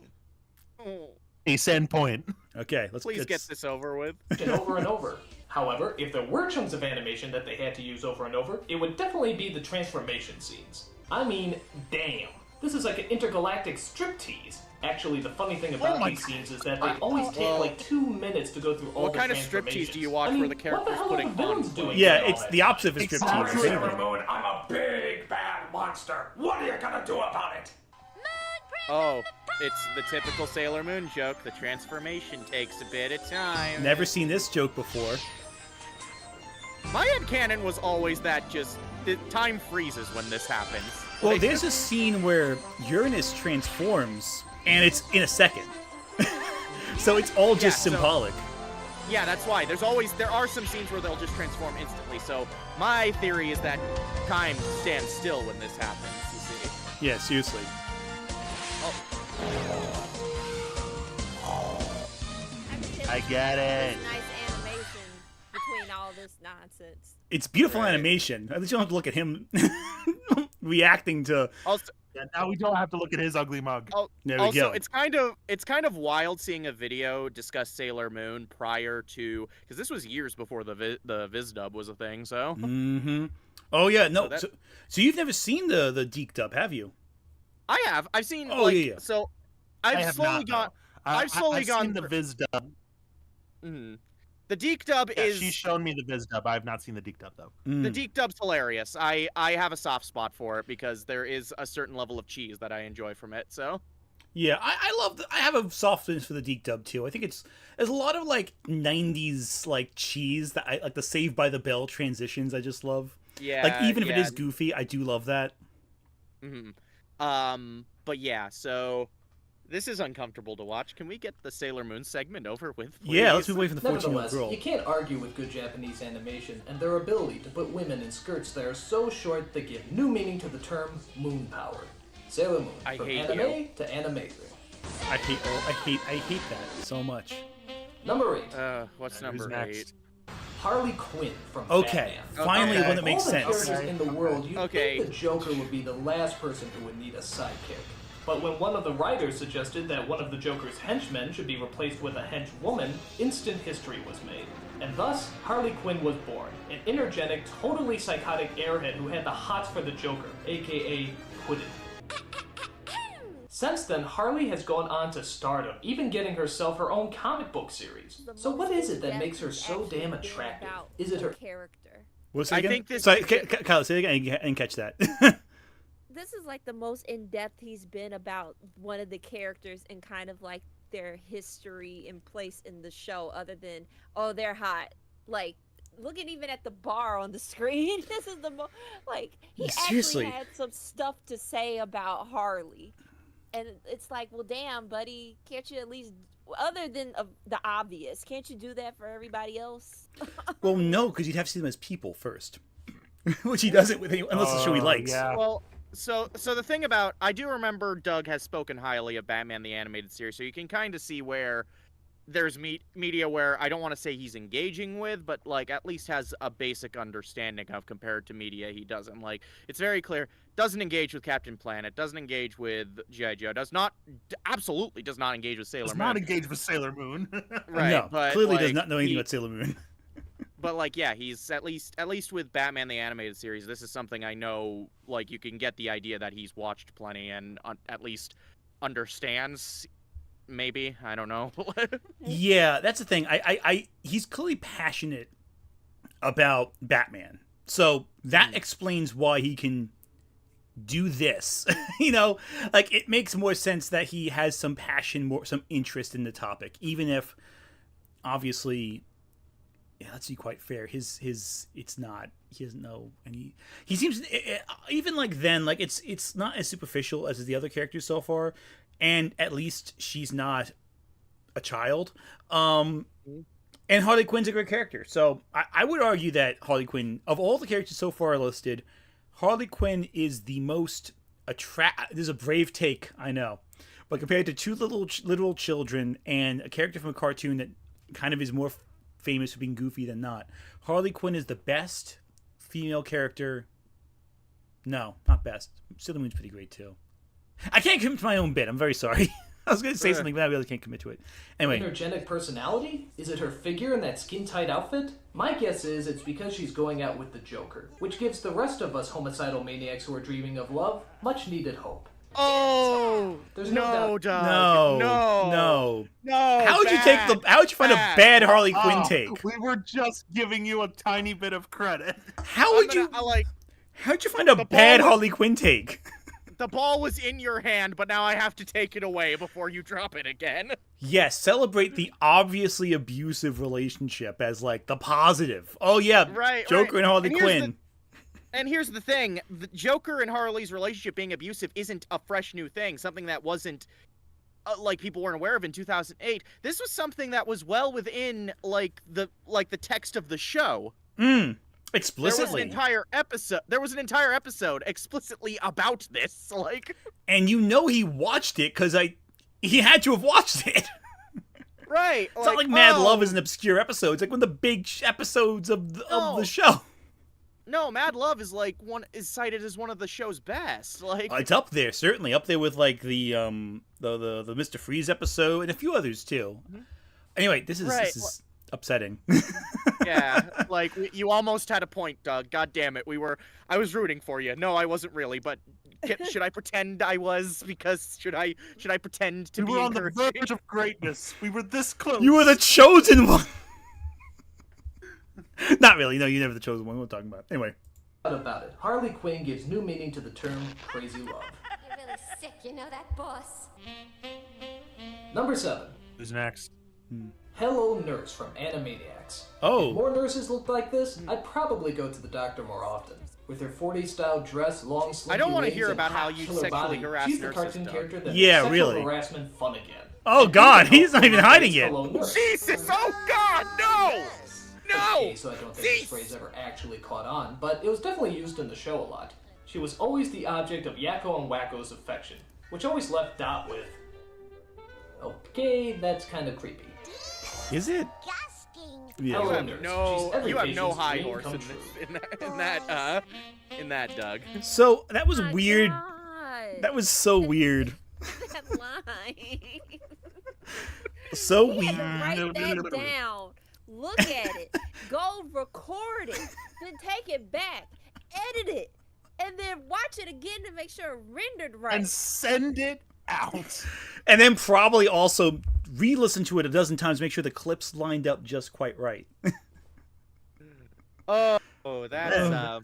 Oh, Case end point. Okay, let's please get this over with. And over and over. However, if there were chunks of animation that they had to use over and over, it would definitely be the transformation scenes. I mean, damn. This is like an intergalactic striptease. Actually, the funny thing about my these scenes is that they always take like 2 minutes to go through all What the kind of striptease do you watch I mean, where the character's what the hell putting are the villains on doing? clothes? Yeah, and all it's that? the opposite of striptease. Exactly. if anything. Moon, I'm a big bad monster. What are you gonna do about it? Oh, it's the typical Sailor Moon joke. The transformation takes a bit of time. Never seen this joke before. My headcanon was always that just the time freezes when this happens. Well, Like, there's a scene where Uranus transforms, and it's in a second. So it's all just Yeah, so- symbolic. yeah, that's why. There are some scenes where they'll just transform instantly. So my theory is that time stands still when this happens. You see. Yeah, seriously. I get it. Nice animation between all this nonsense. It's beautiful Right. animation. At least you don't have to look at him reacting to. Also, Yeah, now we don't have to look at his ugly mug. There we also, go. it's kind of wild seeing a video discuss Sailor Moon prior to because this was years before the Viz dub was a thing. So Mm-hmm. Oh yeah, no. So that- So you've never seen the Deke dub, have you? I have. I've seen. Oh, like, yeah, yeah. So I I've have slowly not, gone. though. I've slowly I've gone seen the through- Viz dub. Mhm. The Deke dub Yeah, is she's shown me the Viz dub. I have not seen the Deke dub though. the Mm. Deke dub's hilarious. I have a soft spot for it because there is a certain level of cheese that I enjoy from it. So Yeah, I love. I have a softness for the Deke dub too. I think there's a lot of like '90s like cheese that I like the Saved by the Bell transitions. I just love. yeah, Like even if it yeah. is goofy, I do love that. Mhm. But yeah, so this is uncomfortable to watch. Can we get the Sailor Moon segment over with? Yeah, let's please? move away from the 14-year-old Nevertheless, girl. you can't argue with good Japanese animation and their ability to put women in skirts that are so short they give new meaning to the term moon power. Sailor Moon, I from hate anime to animating. I hate that so much. Number 8, What's Who's number next? 8? Harley Quinn from Okay, Batman. finally Okay. one that makes All the sense. characters in the world, you'd Okay. think the Joker would be the last person who would need a sidekick. But when one of the writers suggested that one of the Joker's henchmen should be replaced with a henchwoman, instant history was made. And thus, Harley Quinn was born, an energetic, totally psychotic airhead who had the hots for the Joker, aka Puddin'. Since then, Harley has gone on to stardom, even getting herself her own comic book series. The So what most is it that in-depth makes her has so actually damn been attractive? about Is it the her character? What's that I again? think this Sorry, is- Kyle, say it again. I didn't catch that. This is like the most in depth he's been about one of the characters and kind of like their history and place in the show, other than, oh, they're hot, like looking even at the bar on the screen. This is the like he Seriously. actually had some stuff to say about Harley, and it's like, well, damn, buddy, can't you at least, other than the obvious, can't you do that for everybody else? Well, no, because you'd have to see them as people first, which he doesn't with any, unless the show he likes. Yeah. Well, so the thing about, I do remember Doug has spoken highly of Batman the Animated Series, so you can kind of see where there's media where I don't want to say he's engaging with, but like at least has a basic understanding of compared to media he doesn't. Like, it's very clear, doesn't engage with Captain Planet, doesn't engage with G.I. Joe, absolutely does not engage with Sailor Does Moon. not engage with Sailor Moon. Right, No, but clearly does like, not know anything about Sailor Moon. But like, yeah, he's at least with Batman the Animated Series, this is something I know, like, you can get the idea that he's watched plenty and at least understands. Maybe, I don't know. Yeah, that's the thing. He's clearly passionate about Batman, so that explains why he can do this. Like, it makes more sense that he has some passion, some interest in the topic, even if obviously, yeah, let's be quite fair, it's not, he doesn't know, and he seems, even like then, like it's not as superficial as the other characters so far, and at least she's not a child. And Harley Quinn's a great character, so I would argue that Harley Quinn, of all the characters so far listed, Harley Quinn is the most this is a brave take, I know, but compared to two little children and a character from a cartoon that kind of is more famous for being goofy than not, Harley Quinn is the best female character. No, not best. Sailor Moon's pretty great too. I can't commit to my own bit. I'm very sorry. I was going to say something, but I really can't commit to it. Anyway. Energetic personality? Is it her figure in that skin-tight outfit? My guess is it's because she's going out with the Joker, which gives the rest of us homicidal maniacs who are dreaming of love much-needed hope. Oh, There's no, Doug. No. How'd you find a bad Harley Quinn take? We were just giving you a tiny bit of credit. How'd you find a bad Harley Quinn take? The ball was in your hand, but now I have to take it away before you drop it again. Yes, celebrate the obviously abusive relationship as like the positive. Oh yeah, Right, Joker and Harley Quinn. And here's the thing, the Joker and Harley's relationship being abusive isn't a fresh new thing, something that wasn't, like, people weren't aware of in 2008. This was something that was well within, the text of the show. Explicitly. There was an entire episode explicitly about this, like. And he watched it because he had to have watched it. Right. It's not like Mad Love is an obscure episode. It's like one of the big episodes of the show. No, Mad Love is cited as one of the show's best. Like, it's up there, certainly up there with like the Mr. Freeze episode and a few others too. Anyway, this is upsetting. Yeah, like you almost had a point, Doug. God damn it, I was rooting for you. No, I wasn't really, but should I pretend I was? Because should I pretend to be? We were on the verge of greatness. We were this close. You were the chosen one. Not really. No, you're never the chosen one. We're talking about. Anyway. About it, Harley Quinn gives new meaning to the term crazy love. You're really sick, you know that, boss? Number 7. Who's next? Hello Nurse from Animaniacs. Oh. If more nurses looked like this, I'd probably go to the doctor more often. With her 40s style dress, long slinky I don't want to legs, hear and about how hot you killer sexually body, harass she's the nurses, cartoon Doug. character that Yeah, makes really. sexual harassment fun again. Oh God, he's not even hiding it. Hello Nurse. Jesus! Oh God, no! No! Okay, so I don't think this phrase ever actually caught on, but it was definitely used in the show a lot. She was always the object of Yakko and Wacko's affection, which always left Dot with, okay, that's kind of creepy. Is it? Yeah. Hello, You Nurse. have She's every no patient's high dream horse come in true. that, Doug. So that was weird. God. That was so weird. That line. So He had weird. to write that down. Look at it. Go record it. Then take it back. Edit it. And then watch it again to make sure it rendered right. And send it out. And then probably also re-listen to it a dozen times, make sure the clips lined up just quite right. Oh, that's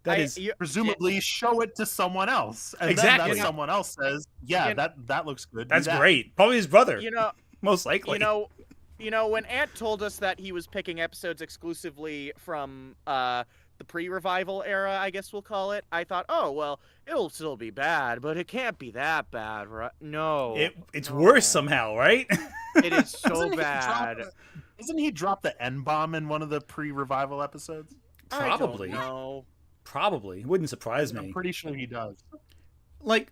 That is Presumably show it to someone else. And Exactly. then that someone else says, yeah, that looks good. Do that's that. great. Probably his brother. you know Most likely. you know You know, when Ant told us that he was picking episodes exclusively from the pre-revival era, I guess we'll call it, I thought, oh, well, it'll still be bad, but it can't be that bad, right? No. It's no. worse somehow, right? It is so Doesn't he bad. Doesn't he drop the N-bomb in one of the pre-revival episodes? Probably. No. Probably. It wouldn't surprise I'm me. pretty sure he does. Like,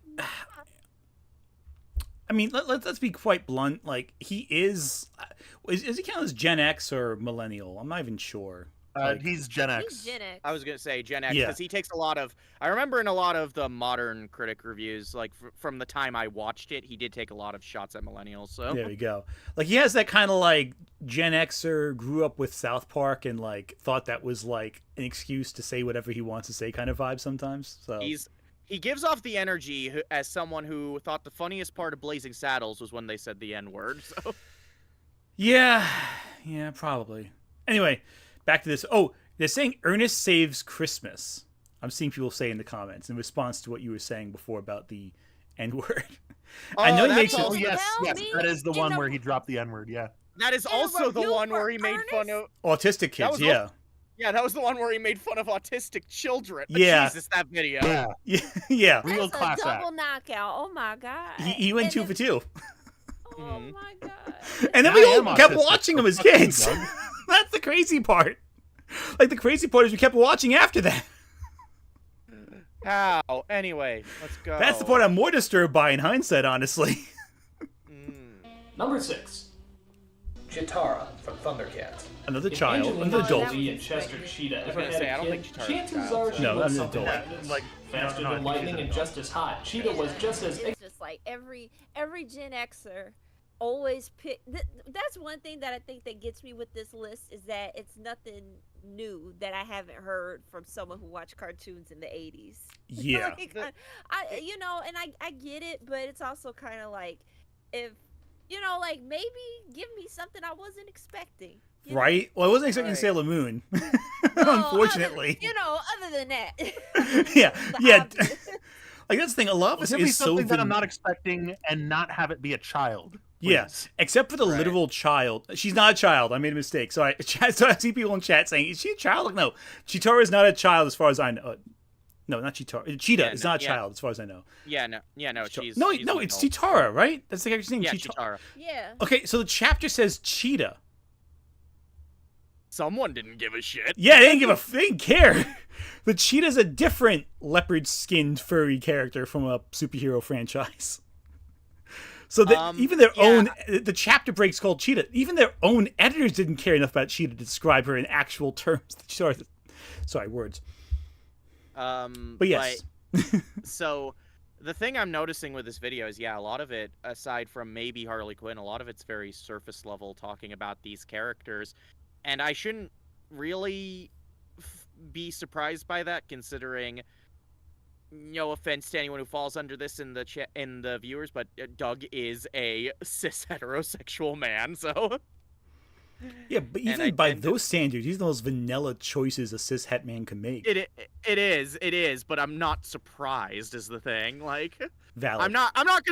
I mean, let's be quite blunt. Like, he is he count as Gen X or millennial? I'm not even sure. Like, He's Gen X. He's Gen X. I was gonna say Gen X Yeah. because he takes a lot of. I remember in a lot of the modern critic reviews, like from the time I watched it, he did take a lot of shots at millennials. So there we go. Like, he has that kind of like Gen Xer, grew up with South Park and like thought that was like an excuse to say whatever he wants to say kind of vibe sometimes. So he gives off the energy as someone who thought the funniest part of Blazing Saddles was when they said the N word. So yeah, probably. Anyway, back to this. Oh, they're saying Ernest saves Christmas. I'm seeing people say in the comments in response to what you were saying before about the N-word. I know he that's makes it. also- Oh, yes, Tell yes. me That is the in one a- where he dropped the N-word, yeah. that is In a also the review one for where he made fun Ernest? of. Autistic kids, was yeah. Yeah, that was the one where he made fun of autistic children. Yeah. Jesus, that video. Yeah. Yeah. Real That's class a act. double knockout. Oh my god. He went And 2 then- for 2. Oh Mhm. my god. And then I we am all kept autistic, watching so him as fuck you, kids. Doug. That's the crazy part. Like, the crazy part is we kept watching after that. How? Anyway, let's go. That's the part I'm more disturbed by in hindsight, honestly. Number 6. Chitara from Thundercats. Another If child, Angelina another adult. Jolie and Chester Cheetah ever gonna had say, I a don't kid, think Chitara's a chances child, are so- she No, was I'm an something adult. like this. Like, Faster no, I than think she's lightning an and adult. just as hot. Cheetah was just as It's just like every Gen Xer always pick. That's one thing that I think that gets me with this list is that it's nothing new that I haven't heard from someone who watched cartoons in the 80s. Yeah. Like, I you know, and I get it, but it's also kind of like if you know, like maybe give me something I wasn't expecting. you know? Right? Well, I wasn't expecting Right. Sailor Moon. Well, Unfortunately. other than that. Yeah, The yeah. obvious. Like, that's the thing. A lot of us Give me is so something that I'm van- not expecting and not have it be a child. Yeah, please. except for the Right. literal child. She's not a child. I made a mistake. So I see people in chat saying, "Is she a child?" Like, no, Chitara is not a child as far as I know. No, not Chitara. Cheetah Yeah, is no, not a yeah. child as far as I know. Yeah, no, she's no, she's no, an it's adult. Chitara, right? That's the character's name. Yeah, Chitara. Chitara. Yeah. Okay, so the chapter says cheetah. Someone didn't give a shit. Yeah, they didn't care. The cheetah's a different leopard-skinned furry character from a superhero franchise. So that even their yeah. own, the chapter breaks called Cheetah. Even their own editors didn't care enough about Cheetah to describe her in actual terms. Sorry, words. But yes, So the thing I'm noticing with this video is, yeah, a lot of it, aside from maybe Harley Quinn, a lot of it's very surface level talking about these characters. And I shouldn't really be surprised by that, considering, no offense to anyone who falls under this in the viewers, but Doug is a cis heterosexual man, so yeah, but and I even by tend to- those standards, these are the most vanilla choices a cis het man can make. it is, but I'm not surprised is the thing. Like, Valid. I'm not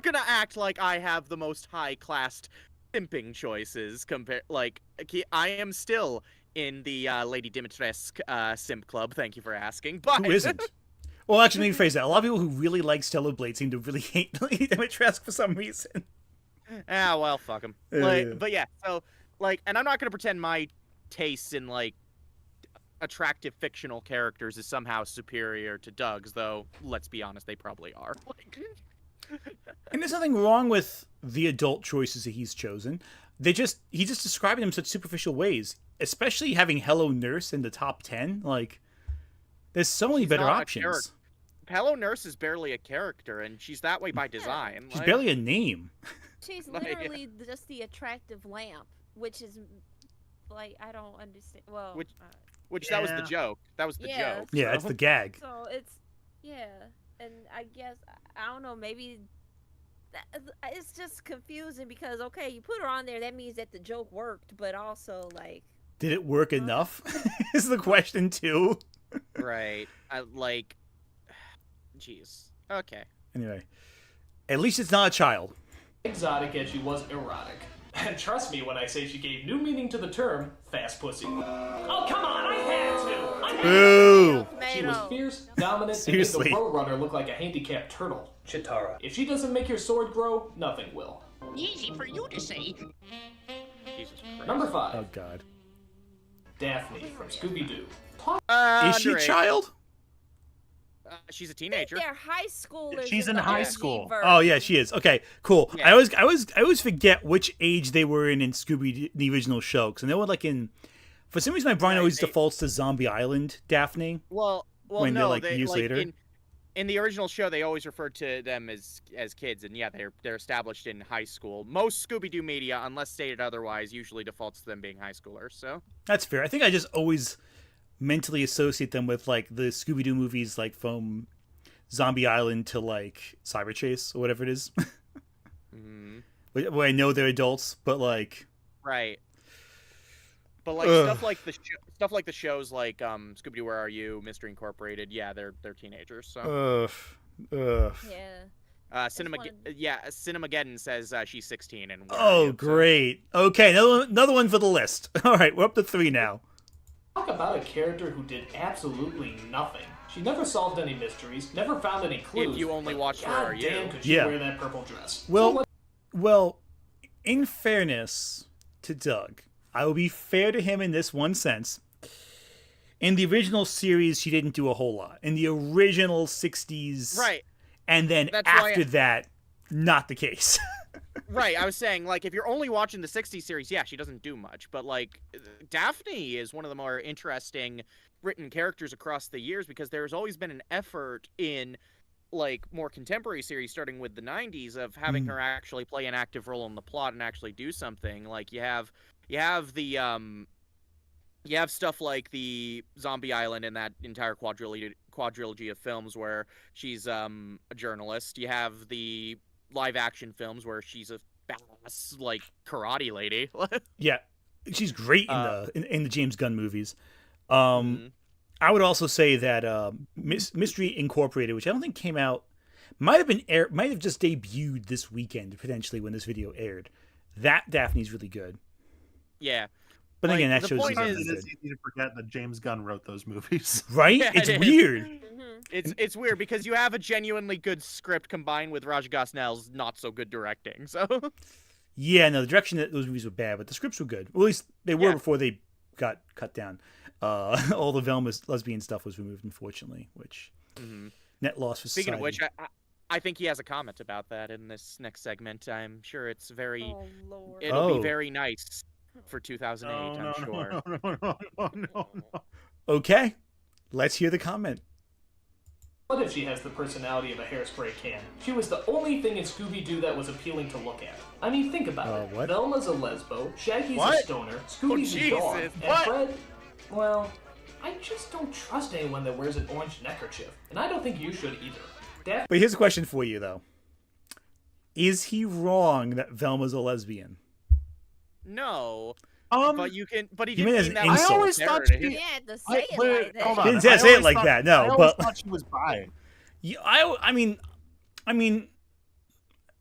gonna act like I have the most high class simping choices I am still in the Lady Dimitrescu simp club. Thank you for asking. But Who isn't? Well, actually, let me phrase that. A lot of people who really like Stellar Blade seem to really hate Lady Dimitrescu for some reason. ah, well, fuck him. Yeah. But yeah, so and I'm not gonna pretend my tastes in attractive fictional characters is somehow superior to Doug's, though. Let's be honest, they probably are. And there's nothing wrong with the adult choices that he's chosen. He's just describing them in such superficial ways, especially having Hello Nurse in the top 10. Like, there's so many She's better not a options. character. Hello Nurse is barely a character, and she's that way by design. She's barely a name. She's Like- literally just the attractive lamp, which is like I don't understand. Well, Which that was the Yeah. joke. That was the Yeah. joke. Yeah, so. that's the gag. so it's and I guess I don't know. Maybe it's just confusing because okay, you put her on there, that means that the joke worked, but also like Did it work enough? Is the question too. Right. Jeez. Okay. Anyway, at least it's not a child. Exotic as she was erotic. And trust me when I say she gave new meaning to the term fast pussy. Oh, come on, I had to! I had to! Boo! She was fierce, dominant, Seriously. and made the Roadrunner look like a handicapped turtle. Chitara. If she doesn't make your sword grow, nothing will. Easy for you to say. Jesus Christ. Number 5, Oh God. Daphne from Scooby-Doo. Is she a Underage. child? She's a teenager. They're high schoolers. She's in the high OG school. version. Oh yeah, she is. Okay, cool. Yeah. I always forget which age they were in Scooby the original show, because they were like in. For some reason, my brain Right, always they- defaults to Zombie Island Daphne. Well, When they're, no, like, they, years later? In the original show, they always referred to them as kids, and yeah, they're established in high school. Most Scooby-Doo media, unless stated otherwise, usually defaults to them being high schoolers. So That's fair. I think I just always mentally associate them with like the Scooby Doo movies, like from Zombie Island to like Cyber Chase or whatever it is, where I know they're adults, but like. right. But like Ugh. stuff like the shows like Scooby-Doo Where Are You, Mystery Incorporated, yeah, they're teenagers. So Ugh. Yeah. Cinemageddon says she's 16 and Where Are Oh, You, so- great. Okay, another one for the list. All right, we're up to 3 now. Talk about a character who did absolutely nothing. She never solved any mysteries, never found any clues. If you only but watched Where Are You. goddamn could she Yeah. wear that purple dress. Well, in fairness to Doug, I will be fair to him in this one sense. In the original series, she didn't do a whole lot. In the original 60s, Right. and then That's why after that, not the case. Right, I was saying, like, if you're only watching the 60s series, yeah, she doesn't do much. But, like, Daphne is one of the more interesting written characters across the years because there's always been an effort in, like, more contemporary series, starting with the 90s, of having her actually play an active role in the plot and actually do something. Like, you have the, you have stuff like the Zombie Island and that entire quadrilogy of films where she's a journalist. You have the live action films where she's a badass like karate lady. Yeah, she's great in the James Gunn movies. Mhm. I would also say that Mystery Incorporated, which I don't think came out, might have just debuted this weekend potentially when this video aired. That Daphne's really good. Yeah. But Like, again, that the shows point she's Sometimes really it is good. easy to forget that James Gunn wrote those movies. Right? Yeah, It's it is. weird. It's weird because you have a genuinely good script combined with Raj Gosnell's not so good directing. So Yeah, no, the direction that those movies were bad, but the scripts were good. Well, at least they were Yeah. before they got cut down. All the Velma's lesbian stuff was removed, unfortunately, which net loss for speaking society. of which, I think he has a comment about that in this next segment. I'm sure it's very Oh Lord. it'll Oh. be very nice for 2008. Oh, I'm no, sure. no. Okay, let's hear the comment. What if she has the personality of a hairspray can? She was the only thing in Scooby-Doo that was appealing to look at. I mean, think about it. What? Velma's a lesbo, Shaggy's a What? stoner, Scooby's a dog, Jesus, and what? Fred, well, I just don't trust anyone that wears an orange neckerchief, and I don't think you should either. But here's a question for you, though. Is he wrong that Velma's a lesbian? No, Um, but you can. But he You mean didn't as mean an that. insult. I always thought Narrative. she. You had to say I, it wait, like that. hold on. Didn't say I it always like thought- that, no, I always but- thought she was bi. Yeah, I mean,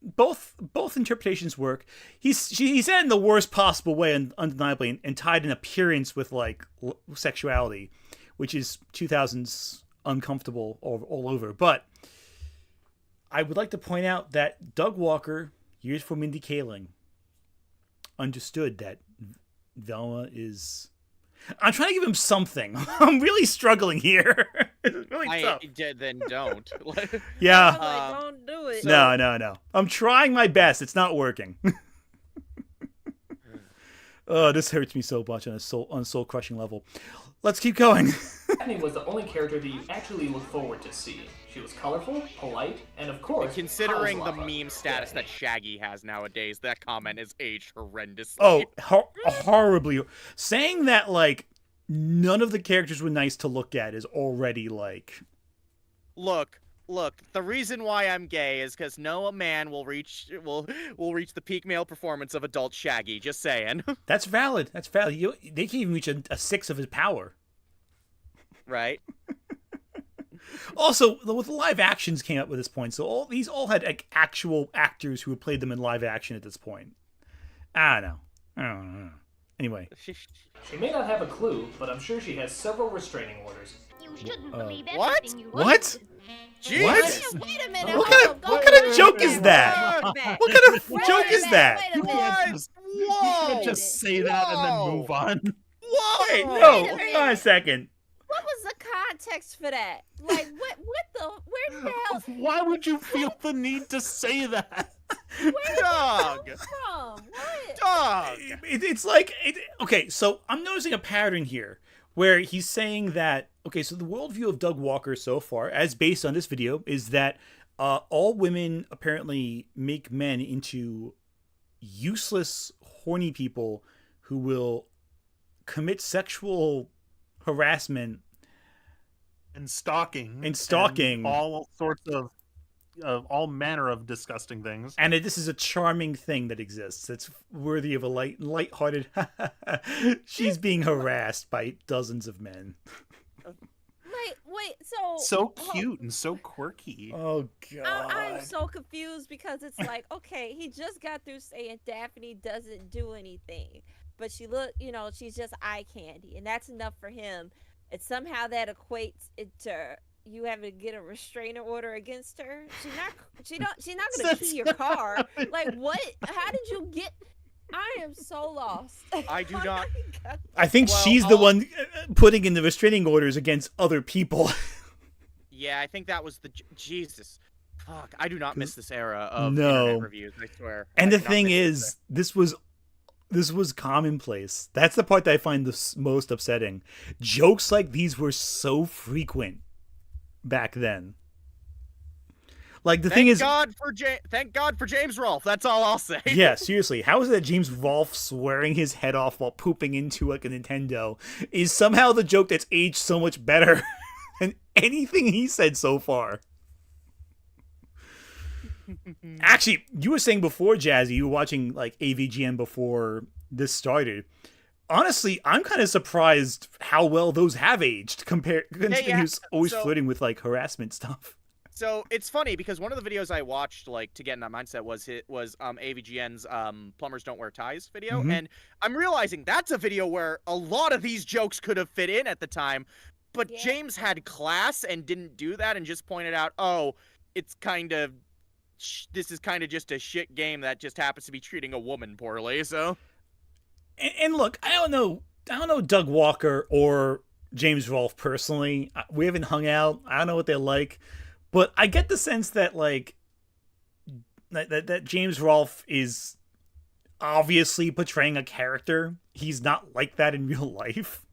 both interpretations work. He said it in the worst possible way, and undeniably, and tied an appearance with like sexuality, which is 2000s uncomfortable all over. But I would like to point out that Doug Walker, years before Mindy Kaling, understood that Velma is. I'm trying to give him something. I'm really struggling here. It's really tough. Then don't. Yeah. I'm like, don't do it. No. I'm trying my best. It's not working. Oh, this hurts me so much on a soul crushing level. Let's keep going. Daphne was the only character that you actually look forward to seeing. She was colorful, polite, and of course, Considering hot as the lava. meme status that Shaggy has nowadays, that comment is aged horrendously. Oh, horribly. Saying that like none of the characters were nice to look at is already like. Look. The reason why I'm gay is because no man will reach the peak male performance of adult Shaggy. Just saying, That's valid. They can't even reach a 6 of his power. right? Also, with the live actions came up with this point, so these all had like actual actors who had played them in live action at this point. I don't know. I don't know. Anyway. She may not have a clue, but I'm sure she has several restraining orders. You shouldn't believe what? everything you What? Jesus. What? Wait a minute. What kind of joke is that? What kind of joke is that? Wait a minute. You can't just say that and then move on. Whoa! Wait, Wait no, a hang on a minute. second. What was the context for that? Like, where the hell Why would you feel the need to say that? Dog! from? What? Dog! It's like, okay, so I'm noticing a pattern here where he's saying that, okay, so the worldview of Doug Walker so far, as based on this video, is that all women apparently make men into useless, horny people who will commit sexual harassment And stalking. And all sorts of all manner of disgusting things. and that this is a charming thing that exists. It's worthy of a light-hearted. She's being harassed by dozens of men. Wait, So cute and so quirky. Oh God! I'm so confused because it's like, okay, he just got through saying Daphne doesn't do anything, but she's just eye candy, and that's enough for him. And somehow that equates it to you having to get a restraining order against her. She's not gonna key your car. Like what? How did you get? I am so lost. I do not. I think Well, she's the one putting in the restraining orders against other people. Yeah, I think that was the Jesus. Fuck, I do not miss this era of No. internet reviews. I swear. And I the do not thing miss this is, this was commonplace. That's the part that I find most upsetting. Jokes like these were so frequent back then. Like the thing is, thank God for James Rolfe. That's all I'll say. yeah, seriously, how is it that James Rolfe swearing his head off while pooping into like a Nintendo is somehow the joke that's aged so much better than anything he said so far? Actually, you were saying before, Jazzy, you were watching like AVGN before this started. Honestly, I'm kind of surprised how well those have aged compared. Considering he was always flirting with like harassment stuff. So it's funny because one of the videos I watched, like, to get in that mindset was AVGN's "Plumbers Don't Wear Ties" video, and I'm realizing that's a video where a lot of these jokes could have fit in at the time, but James had class and didn't do that and just pointed out, oh, it's kind of this is kind of just a shit game that just happens to be treating a woman poorly. So, and look, I don't know Doug Walker or James Rolfe personally. We haven't hung out. I don't know what they're like. But I get the sense that like that James Rolfe is obviously portraying a character. He's not like that in real life.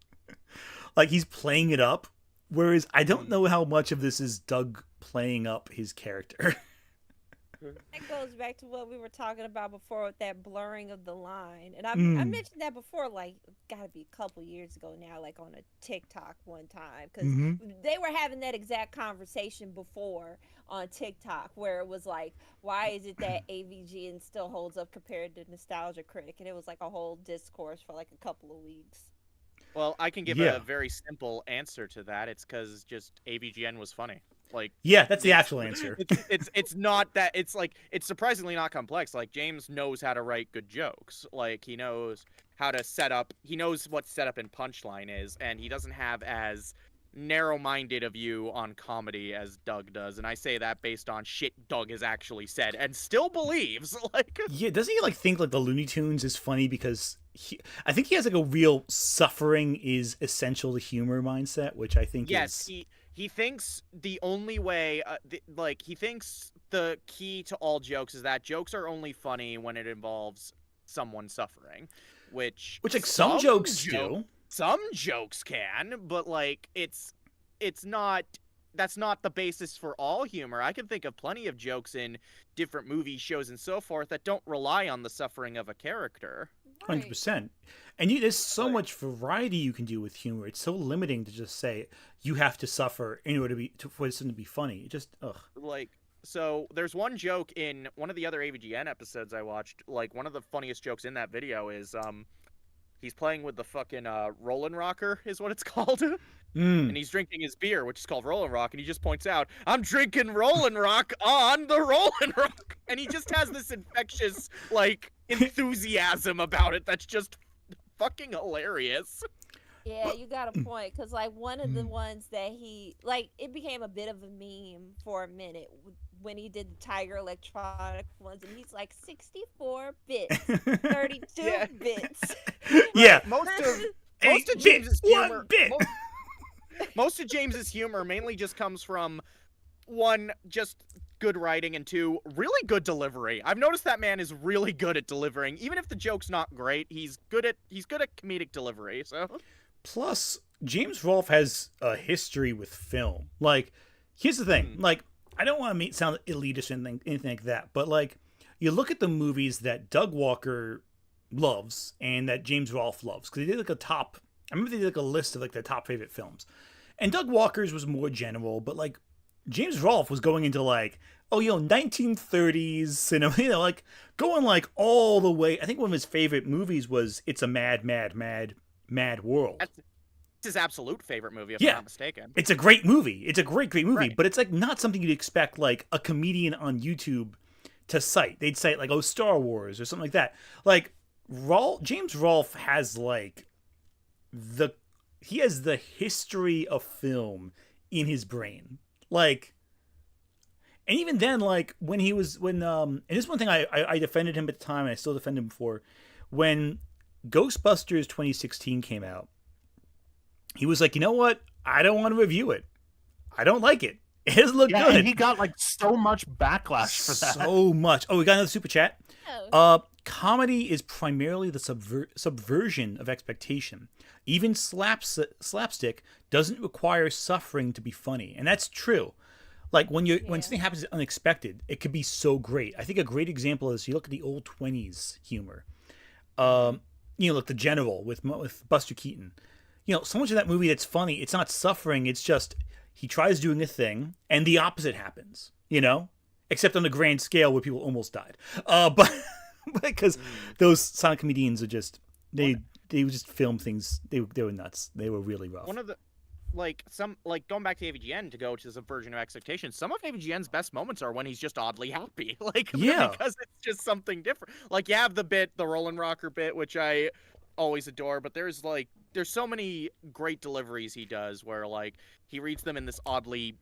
Like he's playing it up. Whereas I don't know how much of this is Doug playing up his character. That goes back to what we were talking about before with that blurring of the line. And I mentioned that before, like, gotta be a couple years ago now, like on a TikTok one time. Because they were having that exact conversation before on TikTok where it was like, why is it that AVGN still holds up compared to Nostalgia Critic? And it was like a whole discourse for like a couple of weeks. well, I can give a very simple answer to that. It's because just AVGN was funny. Like, yeah, that's the actual answer. It's not that it's like it's surprisingly not complex. Like James knows how to write good jokes. Like he knows how to set up. He knows what setup and punchline is, and he doesn't have as narrow-minded a view on comedy as Doug does. And I say that based on shit Doug has actually said and still believes. Like, yeah, doesn't he like think like the Looney Tunes is funny because I think he has like a real suffering is essential to humor mindset, which I think is. He thinks the only way, he thinks the key to all jokes is that jokes are only funny when it involves someone suffering, which like some jokes do. Some jokes can, but like it's not. That's not the basis for all humor. I can think of plenty of jokes in different movies, shows, and so forth that don't rely on the suffering of a character. 100%. And there's so much variety you can do with humor. It's so limiting to just say you have to suffer in order for something to be funny. It just Like, so there's one joke in one of the other AVGN episodes I watched. Like, one of the funniest jokes in that video is he's playing with the fucking Rollin' Rocker is what it's called. And he's drinking his beer, which is called Rollin' Rock, and he just points out, I'm drinking Rollin' Rock on the Rollin' Rock. and he just has this infectious, like, enthusiasm about it that's just fucking hilarious. Yeah, you got a point. Because, like, one of the ones that he, like, it became a bit of a meme for a minute when he did the Tiger Electronic ones, and he's like 64 bits, 32 Yeah. bits. Yeah. Most of Eight James's bit, humor, 1 bit. most of James's humor mainly just comes from, one, just good writing, and two, really good delivery. I've noticed that man is really good at delivering. Even if the joke's not great, he's good at comedic delivery. So Plus, James Rolfe has a history with film. Like, here's the thing. Like, I don't want to sound elitist or anything like that, but, like, you look at the movies that Doug Walker loves and that James Rolfe loves, because they did, like, I remember they did, like, a list of, like, their top favorite films. And Doug Walker's was more general, but, like, James Rolfe was going into, like, 1930s cinema, like, going, like, all the way. I think one of his favorite movies was It's a Mad, Mad, Mad, Mad World. that's his absolute favorite movie, if Yeah. I'm not mistaken. It's a great movie. It's a great movie, Right. but it's, like, not something you'd expect, like, a comedian on YouTube to cite. They'd cite, like, Star Wars or something like that. Like, James Rolfe has, like, he has the history of film in his brain. Like, and even then, like, and this is one thing I defended him at the time, and I still defend him for, when Ghostbusters 2016 came out, he was like, you know what? I don't want to review it. I don't like it. It doesn't look Yeah, good. and he got like so much backlash for that. So much. Oh, we got another super chat. Oh. Comedy is primarily the subversion of expectation. Even slapstick doesn't require suffering to be funny, and that's true. Like, when something happens unexpected, it could be so great. I think a great example is you look at the old 20s humor. Like The General with Buster Keaton. So much of that movie that's funny, it's not suffering, it's just he tries doing a thing and the opposite happens, except on a grand scale where people almost died. But because those silent comedians are just, they would just film things, they were nuts. They were really rough. One of the, going back to AVGN to go to the version of expectations, some of AVGN's best moments are when he's just oddly happy. Yeah. Because it's just something different. Like, you have the Roland Rocker bit, which I always adore, but there's so many great deliveries he does where, like, he reads them in this oddly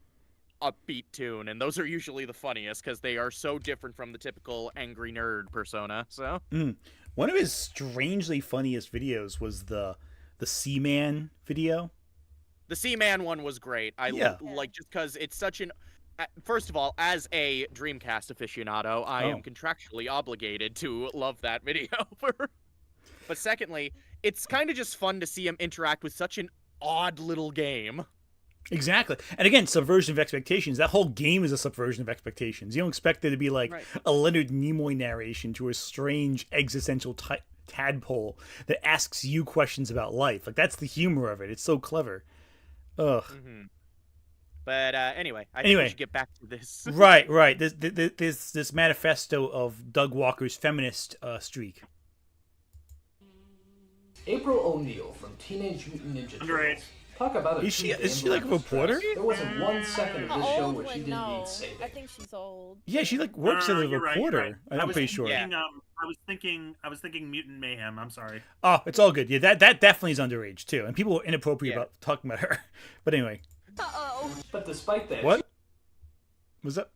upbeat tune, and those are usually the funniest because they are so different from the typical angry nerd persona. So one of his strangely funniest videos was the Seaman video. The Seaman one was great. Like, just because it's such an, first of all, as a Dreamcast aficionado, I am contractually obligated to love that video. But secondly, it's kind of just fun to see him interact with such an odd little game. Exactly. And again, subversion of expectations. That whole game is a subversion of expectations. You don't expect there to be, like, a Leonard Nimoy narration to a strange existential tadpole that asks you questions about life. Like, that's the humor of it. It's so clever. Ugh. Mm-hmm. But anyway, I think we should get back to this. Right. This manifesto of Doug Walker's feminist streak. April O'Neil from Teenage Mutant Ninja Turtles. Talk about a Is she like a reporter? There wasn't one second of this show where she didn't no. need saving. I think she's old. Yeah, she works as a you're reporter. Right, you're right. I'm pretty sure. Yeah. I was thinking Mutant Mayhem. I'm sorry. Oh, it's all good. Yeah, that definitely is underage too, and people were inappropriate about talking about her. But anyway. But despite that, What? Was that?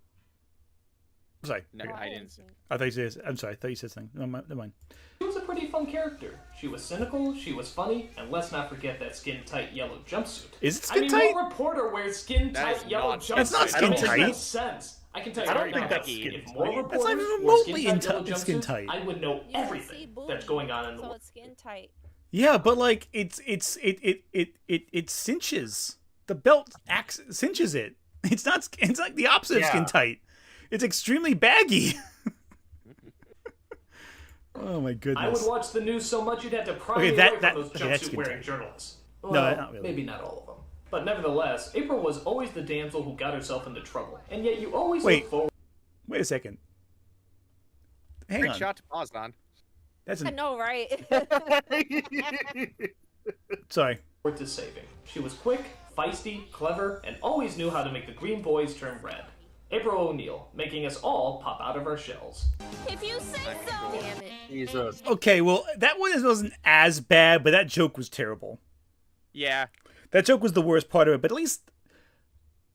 I'm sorry. No, I didn't see. I thought you said. I'm sorry. I thought you said something. No, never mind. she was a pretty fun character. She was cynical, she was funny, and let's not forget that skin-tight yellow jumpsuit. Is it skin I mean, tight? what reporter wears skin-tight is yellow not- jumpsuit? That's not That makes skin-tight. no sense. I can tell you I don't right think now, that's if more That's not reporters even wore remotely skin-tight yellow skin jumpsuits, tight. I would know You can see everything boobs, that's going on in the so world. it's skin tight. Yeah, but like it cinches. The belt cinches it. It's not. It's like the opposite of skin tight. It's extremely baggy. Oh my goodness. I would watch the news so much you'd have to pry me away from those that's jumpsuit-wearing skin-tight. journalists. No, Well, not really. maybe not all of them. But nevertheless, April was always the damsel who got herself into trouble. And yet you always Wait. look forward Wait a second. Hang Great on. shot to pause on. That's I know, right? sorry. to saving. She was quick, feisty, clever, and always knew how to make the green boys turn red. April O'Neil, making us all pop out of our shells. If you say so. Damn it. Jesus. Okay, well, that one wasn't as bad, but that joke was terrible. Yeah. That joke was the worst part of it, but at least...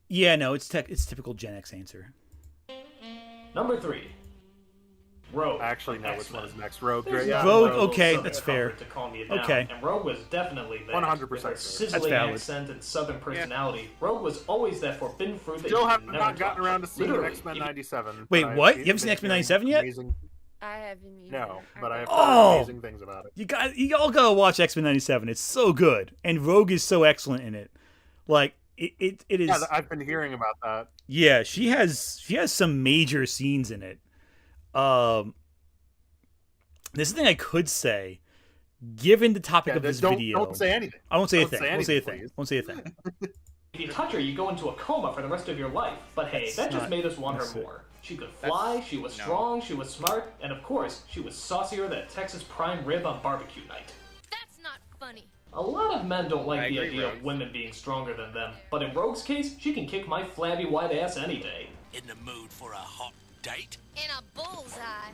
Yeah, no, it's typical Gen X answer. Number 3. Rogue. I actually know which X-Men. one is next. Rogue. There's Yeah, no Rogue, Rogue okay, Southern that's fair. comfort to calm you down, Okay. And Rogue was definitely that. 100% With her fair. sizzling valid. accent and southern personality, Rogue was always that forbidden fruit that Still you have can never not gotten touch. around to seeing Literally, X-Men even- 97. Wait, but I've what? seen- You haven't seen been X-Men hearing 97 yet? amazing- I haven't either. No, but I have Oh! heard amazing things about it. You all gotta watch X-Men 97. It's so good. And Rogue is so excellent in it. Like, it is... Yeah, I've been hearing about that. Yeah, she has some major scenes in it. There's something I could say, given the topic Yeah, of this don't, video. Don't say anything. I won't say a Don't thing. say I won't say a anything, thing. please. Won't say a thing. If you touch her, you go into a coma for the rest of your life. But hey, That's that just not- made us want that's her it. more. She could fly, she was strong, she was smart, and of course, she was saucier than Texas prime rib on barbecue night. That's not funny. A lot of men don't like I the agree, idea Rogue. of women being stronger than them, but in Rogue's case, she can kick my flabby white ass any day. In the mood for a hot date? In a bullseye.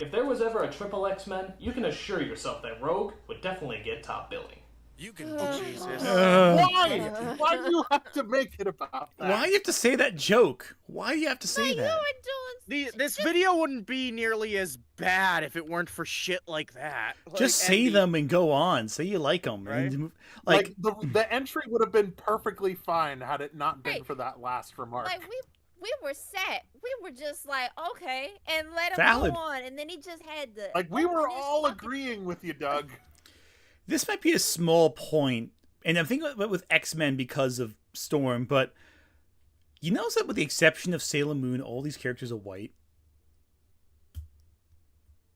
If there was ever a triple X-Men, you can assure yourself that Rogue would definitely get top billing. You can Jesus. Why? Why do you have to make it about that? Why do you have to say that joke? Why do you have to say Like, you that? were doing... This video wouldn't be nearly as bad if it weren't for shit like that. Like, Just say and the- them and go on. Say you like them. Right? Like the entry would have been perfectly fine had it not been Right. for that last remark. Like, we were set. We were just like, okay, and let him Valid. go on. And then he just had the... Like we were this all fucking- agreeing with you, Doug. This might be a small point, and I'm thinking about with X-Men because of Storm, but you notice that with the exception of Sailor Moon, all these characters are white?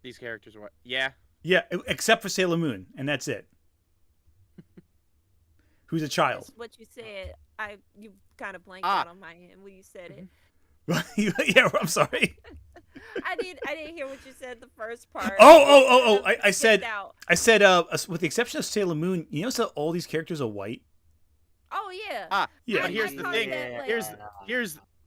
These characters are what? Yeah. Yeah, except for Sailor Moon, and that's it. Who's a child. That's what you said. You kind of blanked Ah. out on my end when you said it. Yeah, I'm sorry. I didn't hear what you said the first part. I said, Skipped out. with the exception of Sailor Moon, you notice that all these characters are white? Oh yeah. Yeah. But here's I the caught thing. that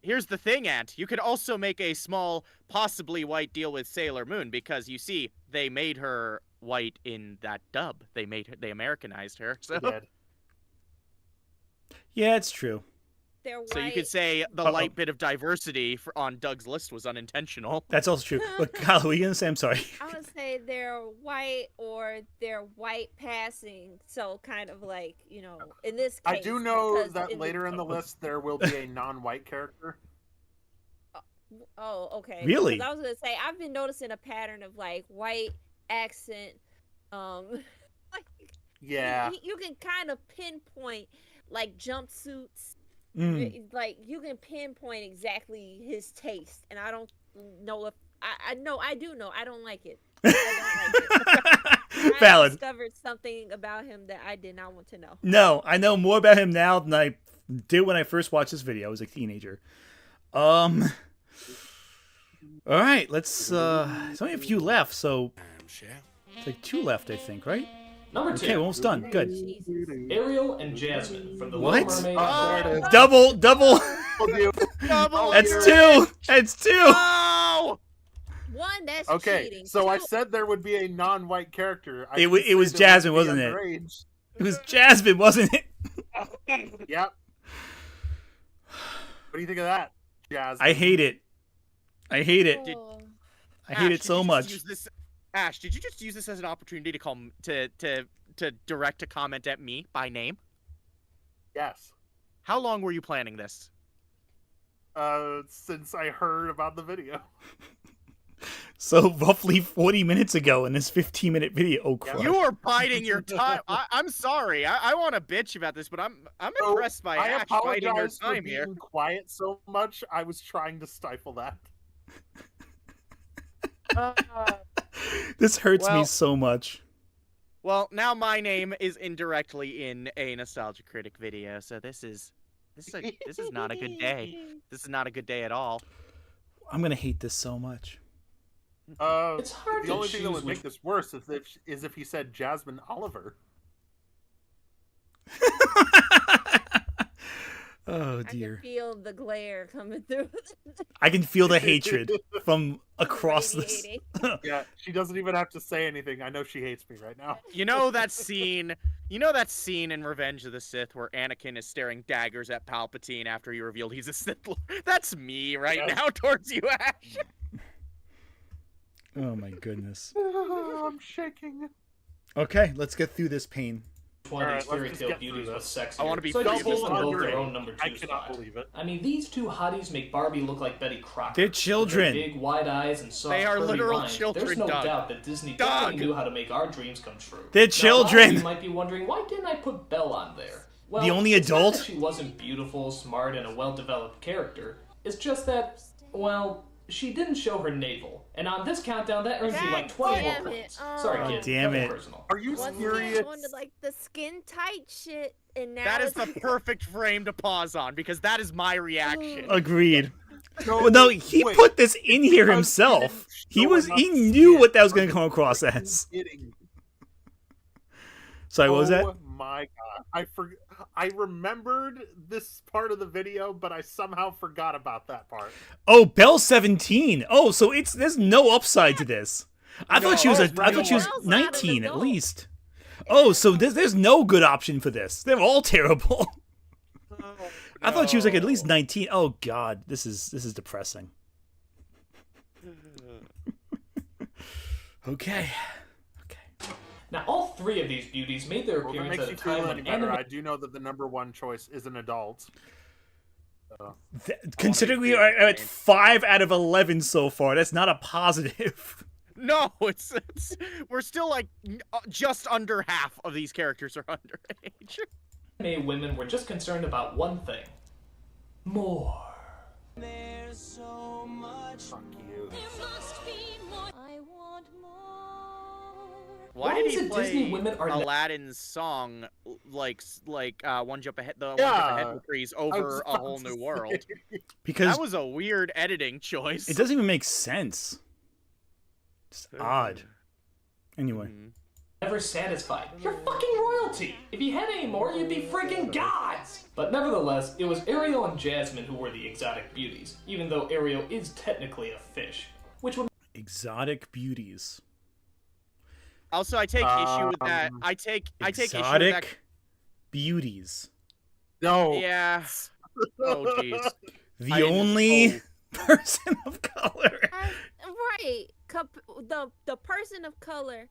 Here's the thing, Ant. You could also make a small, possibly white deal with Sailor Moon because you see they made her white in that dub. They Americanized her. So, They did. Yeah, it's true. They're white. so you could say the light bit of diversity on Doug's list was unintentional. That's also true. But Kyle, what are you going to say? I'm sorry. I would say they're white or they're white passing. So kind of like, in this case. I do know because that later in the list there will be a non-white character. Oh, okay. Really? Because I was gonna say I've been noticing a pattern of like white accent. Like Yeah. you can kind of pinpoint like jumpsuits. Mm. Like you can pinpoint exactly his taste, and I don't know if I know I do know I don't like it. I don't like it. I Valid. discovered something about him that I did not want to know. No, I know more about him now than I did when I first watched this video. I was a teenager. All right, let's. There's only a few left, so it's like 2 left, I think, right? Number 2. Okay, we're almost done. Good. Ariel and Jasmine from The What? Little Mermaid. Oh, there it is. Double. Double That's it! 2. That's 2. Oh! One, that's Okay, cheating. so I Two, said there would be a non-white character. I It wa- didn't it was say there Jasmine, would be wasn't it? underage. It was Jasmine, wasn't it? Yep. What do you think of that, Jasmine? I hate it. I hate it. oh, I hate Ash, it so did you just much. use this- Ash, did you just use this as an opportunity to call to direct a comment at me by name? Yes. How long were you planning this? Since I heard about the video. So roughly 40 minutes ago in this 15-minute video. Oh, crap. You are biding your time. I'm sorry. I want to bitch about this, but I'm So, impressed by I Ash biding her apologize for time being here. quiet so much. I was trying to stifle that. This hurts me Well- so much. Well, now my name is indirectly in a Nostalgia Critic video, so this is not a good day. This is not a good day at all. I'm going to hate this so much. It's hard The to only thing that choose would which- make this worse is if he said Jasmine Oliver. Oh I can dear. feel the glare coming through. I can feel the hatred from across this. Radiating. Yeah, she doesn't even have to say anything. I know she hates me right now. You know that scene. You know that scene in Revenge of the Sith where Anakin is staring daggers at Palpatine after he revealed he's a Sith Lord? That's me right now towards you, Ash. Oh my goodness. I'm shaking. Okay, let's get through this pain. One of Alright, these let's fairy just tale get through beauties was this. sexier. I wanna be so I just double give them both their underrated. own number 2 I cannot spot. believe it. I mean, these two hotties make Barbie look like Betty Crocker. They're With children. their big wide eyes and soft They are curly literal lines. children, There's no Doug. doubt that Disney Doug. definitely knew how to make our dreams come true. They're Now, children. you might be wondering, why didn't I put Belle on there? Well, The only it's not adult? that she wasn't beautiful, smart, and a well-developed character. It's just that, well, she didn't show her navel. And on this countdown, that earns you like God 20 more damn it. points. Oh. Sorry, God kid. damn nothing it. personal. Are you Once serious? again, going to like the skin tight shit, and now That is it's the perfect frame to pause on because that is my reaction. Agreed. No, Well, no, he wait. put this in here Because himself. he He didn't show he enough knew skin. what that was going to come across as. Kidding. Sorry, what was that? Oh my god! I remembered this part of the video, but I somehow forgot about that part. Oh, Belle's 17. Oh, so there's no upside to this. I thought she was No, I thought she was Belle's not an 19 at adult. least. Oh, so there's no good option for this. They're all terrible. I thought she was like at least 19. Oh god, this is depressing. Okay. Now, all three of these beauties made their Well, if it appearance makes at you a feel time any when better, anime I do know that the number one choice is an adult. Considering we be are at insane. 5 out of 11 so far, that's not a positive. No, it's we're still like just under half of these characters are underage. anime women were just concerned about one thing. More. Fuck you. I want more. Why Why did is he it play Disney women are Aladdin's song like One Jump Ahead, the One Yeah, Jump Ahead increase I was over a about whole to new say. world? Because That was a weird editing choice. it doesn't even make sense. It's odd. Anyway. Mhm. never satisfied. You're fucking royalty! If you had any more, you'd be freaking gods! But nevertheless, it was Ariel and Jasmine who were the exotic beauties, even though Ariel is technically a fish. Which would Exotic beauties. Also, I take issue with that. I take issue with that. Exotic beauties. No. Yeah. Oh jeez. The I am- only person of color. right. The person of color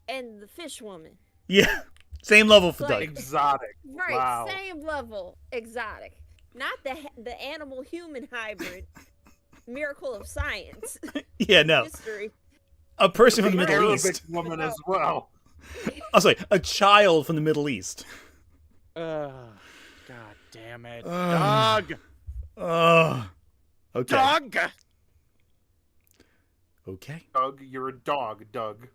and the fish woman. Yeah. Same level for Like- Doug. Exotic. Right. Wow. Same level. Exotic. Not the animal human hybrid. Miracle of science. Yeah, no. History. A person from the The Middle Arabic East. woman as well. Oh, sorry. A child from the Middle East. God damn it, Ugh. Doug. Okay. Doug. Okay. Doug, you're a dog, Doug.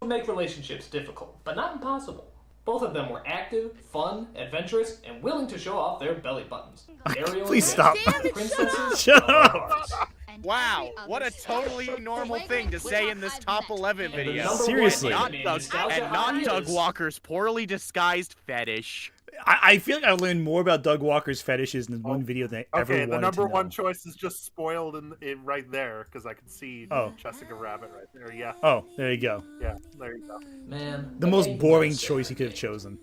make relationships difficult, but not impossible. Both of them were active, fun, adventurous, and willing to show off their belly buttons. Ariel Please and stop. Damn it, princesses Shut of our up. hearts. Wow, what a totally normal thing to say in this top 11 And the video. number one Seriously. Not anime Doug, nostalgia and not hottie Doug is- Walker's poorly disguised fetish. I feel like I learned more about Doug Walker's fetishes in one video than I ever Okay, wanted the number to know. one choice is just spoiled in right there because I can see Oh. Jessica Rabbit right there. Yeah, Oh, there you go. yeah, there you go. Man, The what most ain't boring that choice he sad? could have chosen.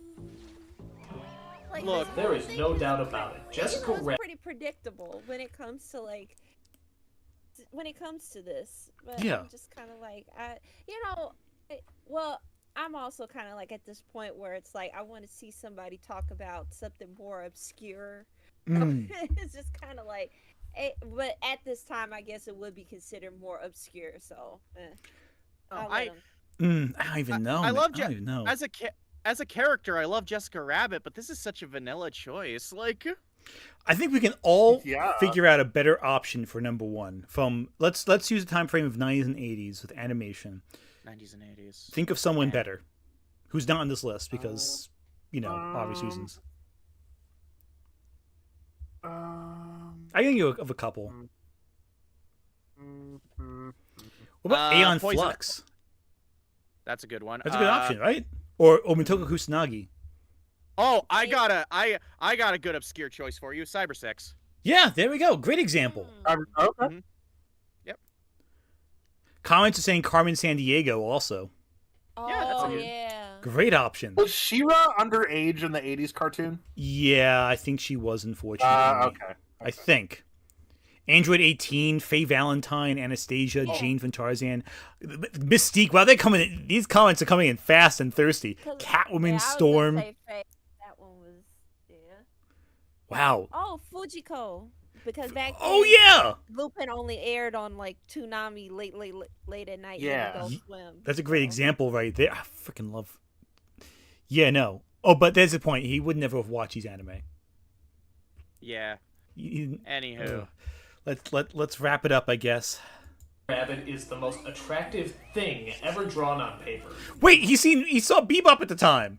Like, Look, There is no doubt about it. Jessica was Rabbit. pretty predictable when it comes to like when it comes to this. But Yeah. I'm just kind of like well, I'm also kind of like at this point where it's like I want to see somebody talk about something more obscure. Mm. It's just kind of like, but at this time, I guess it would be considered more obscure. So, I'll let 'em. I don't even know. I man. love I don't even know. as a character, I love Jessica Rabbit, but this is such a vanilla choice. Like, I think we can all Yeah. figure out a better option for number one. From let's use the time frame of 90s and 80s with animation. 90s and 80s. Think of someone better, who's not on this list because obvious reasons. I can think of a couple. What about Aeon Poison- Flux? That's a good one. That's a good option, right? Or Motoko Kusanagi. Oh, I got a good obscure choice for you. Cyber 6. Yeah, there we go. Great example. Okay. Yep. Comments are saying Carmen San Diego also. Yeah, that's Oh a good- yeah. Great option. Was She-Ra underage in the 80s cartoon? Yeah, I think she was, unfortunately. Okay. I think. Android 18, Faye Valentine, Anastasia, Yeah. Jane from Tarzan, Mystique. Wow, they're coming in. These comments are coming in fast and thirsty. 'Cause- Catwoman, yeah, I was gonna Storm. say Faye. That one was Wow. Oh, Fujiko. Because back then, Oh, yeah. Lupin only aired on like Toonami late at night. Yeah. Adult Swim. That's a great so- example right there. I freaking love. Yeah, no. Oh, but there's the point. He would never have watched these anime. Yeah. He- Anywho. let's wrap it up, I guess. Rabbit is the most attractive thing ever drawn on paper. Wait, he saw Bebop at the time.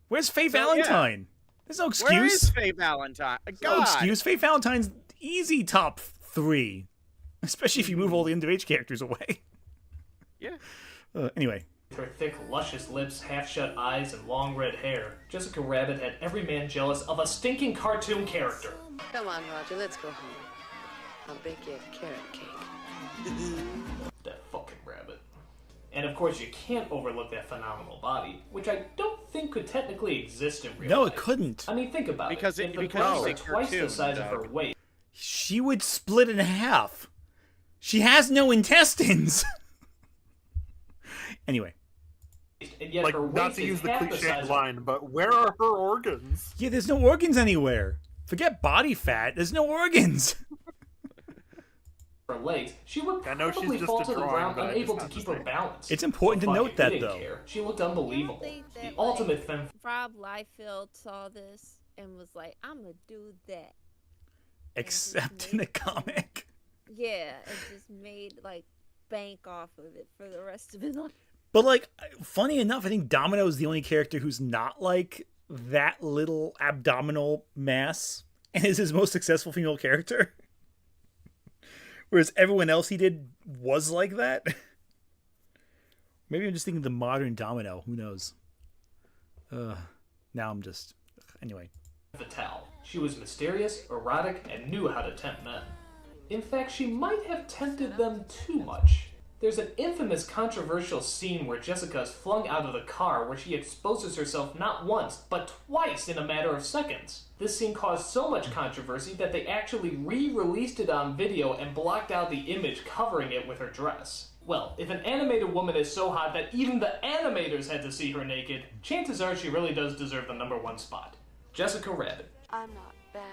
Where's Faye So, yeah. Valentine? There's no excuse. Where is Faye Valentine? God. No excuse. Faye Valentine's easy top 3, especially if you move all the underage characters away. Yeah. Anyway, With her thick, luscious lips, half-shut eyes, and long red hair, Jessica Rabbit had every man jealous of a stinking cartoon character. Come on, Roger, let's go home. I'll bake you a carrot cake. That fucking rabbit. And of course, you can't overlook that phenomenal body, which I don't think could technically exist in real no, life. it couldn't. I mean, think about Because it. it- If the because brains it's are a twice the cartoon, size of her Doug. weight. She would split in half. She has no intestines. Anyway, And yet Like, her not waist to is use the half the cliche size of line, but where are her organs? yeah, there's no organs anywhere. Forget body fat. There's no organs. her legs. She would I know she's probably just fall a to the drawing, ground but I unable just to have to keep her say. balance. It's important to But fuck note it, that, we didn't though. care. She looked I don't unbelievable. think The that, ultimate like, femme. Rob Liefeld saw this and was like, "I'm gonna do that." Except in a comic. Yeah, and just made like bank off of it for the rest of his life. But, like, funny enough, I think Domino is the only character who's not, like, that little abdominal mass and is his most successful female character. Whereas everyone else he did was like that. Maybe I'm just thinking the modern Domino. Who knows? Now I'm just... Anyway. Fatale. She was mysterious, erotic, and knew how to tempt men. In fact, she might have tempted them too much. There's an infamous controversial scene where Jessica is flung out of the car where she exposes herself not once, but twice in a matter of seconds. This scene caused so much controversy that they actually re-released it on video and blocked out the image covering it with her dress. Well, if an animated woman is so hot that even the animators had to see her naked, chances are she really does deserve the #1 spot. Jessica Rabbit. I'm not bad.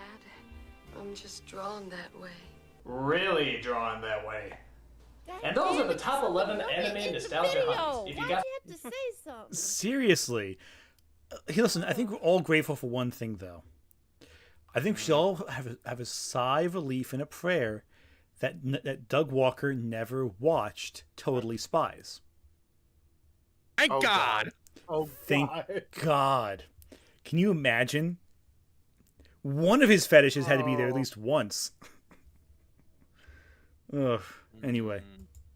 I'm just drawn that way. Really drawn that way. And those are the top 11 anime nostalgia hunts. If you got you have to say something? Seriously. Hey, listen, I think we're all grateful for one thing, though. I think we should all have a sigh of relief and a prayer that Doug Walker never watched Totally Spies. Thank Oh, God. Oh, Thank God. God. Can you imagine? One of his fetishes had to be there at least once. Ugh. Anyway.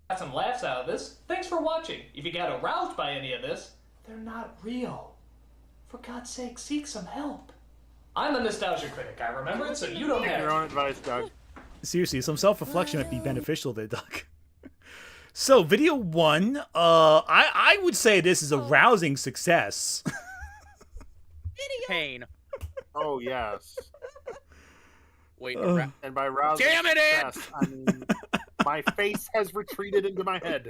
got some laughs out of this, thanks for watching. If you got aroused by any of this, they're not real. For God's sake, seek some help. I'm a Nostalgia Critic, I remember it, so you don't Take have your to. own advice, Doug. Seriously, some self-reflection might be beneficial there, Doug. So, video 1, I would say this is a rousing success. Pain. Oh, yes. Wait, And by rousing Damn it, Ant! success, I mean, my face has retreated into my head.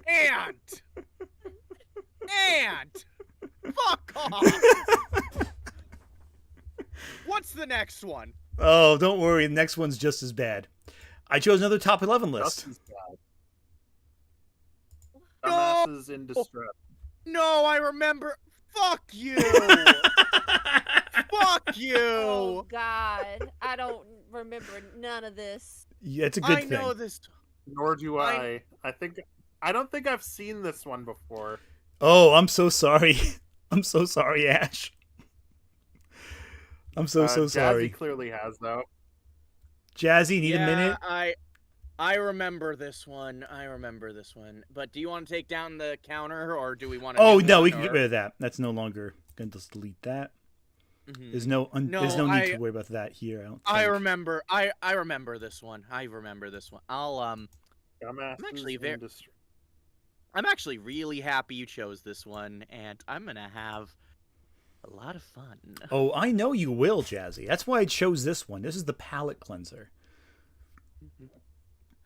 Ant! Ant! Fuck off! What's the next one? Oh, don't worry, the next one's just as bad. I chose another top 11 list. Justin's bad. No! Dumbasses in distress. No, I remember. Fuck you! Fuck you! Oh God, I don't remember none of this. Yeah, it's a good I thing. know this. Nor do I. I don't think I've seen this one before. Oh, I'm so sorry. I'm so sorry, Ash. I'm so Jazzy sorry. clearly has, though. Jazzy, need a minute? I remember this one. I remember this one. But do you want to take down the counter, or do we want to? Oh, no, we can get rid of that. That's no longer Gonna just delete that. Mhm. There's no No, need to worry about that here. I don't think. I remember. I remember this one. I remember this one. Dumbasses actually in distress. I'm actually really happy you chose this one, and I'm gonna have a lot of fun. Oh, I know you will, Jazzy. That's why I chose this one. This is the palate cleanser.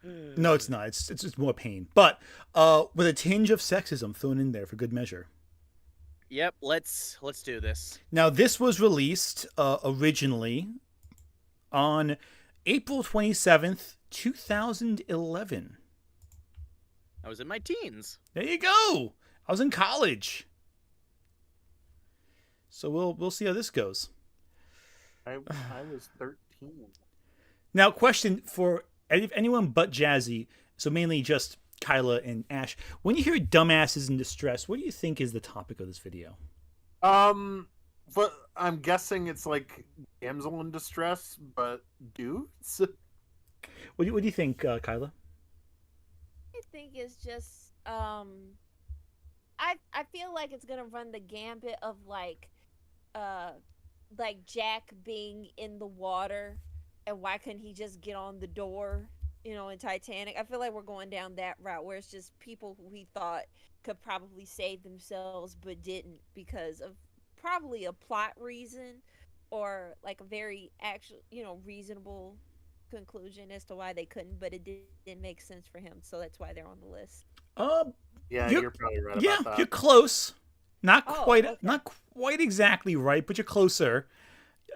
No, it's not. It's just more pain, but with a tinge of sexism thrown in there for good measure. Yep, let's do this. Now, this was released originally on April 27th, 2011. I was in my teens. There you go. I was in college. So we'll see how this goes. I was 13. Now, question for anyone but Jazzy, so mainly just Kyla and Ash. When you hear dumbasses in distress, what do you think is the topic of this video? But I'm guessing it's like damsel in distress, but dudes. What do you think, Kyla? I think it's just I feel like it's gonna run the gambit of like Jack being in the water, and why couldn't he just get on the door, you know, in Titanic? I feel like we're going down that route where it's just people who we thought could probably save themselves but didn't because of probably a plot reason or like a very actual, you know, reasonable conclusion as to why they couldn't, but it didn't make sense for him, so that's why they're on the list. Yeah, you're probably right about that. You're close. Not quite, okay. not quite exactly right, but you're closer.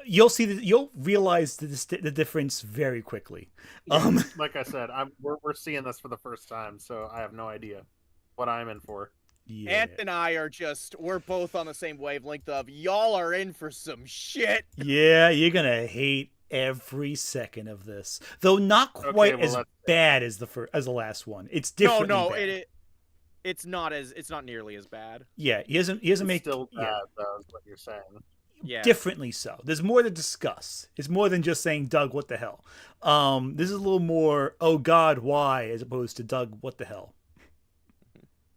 You'll see that. You'll realize the difference very quickly. Like I said, we're seeing this for the first time, so I have no idea what I'm in for. Yeah. Ant and I are we're both on the same wavelength of y'all are in for some shit. Yeah, you're gonna hate every second of this, though not quite as bad as the last one. It's different. It's not nearly as bad. Yeah, he doesn't make still bad, though, is what you're saying. Yeah, differently so. There's more to discuss. It's more than just saying, Doug, what the hell? This is a little more, oh God, why, as opposed to Doug, what the hell?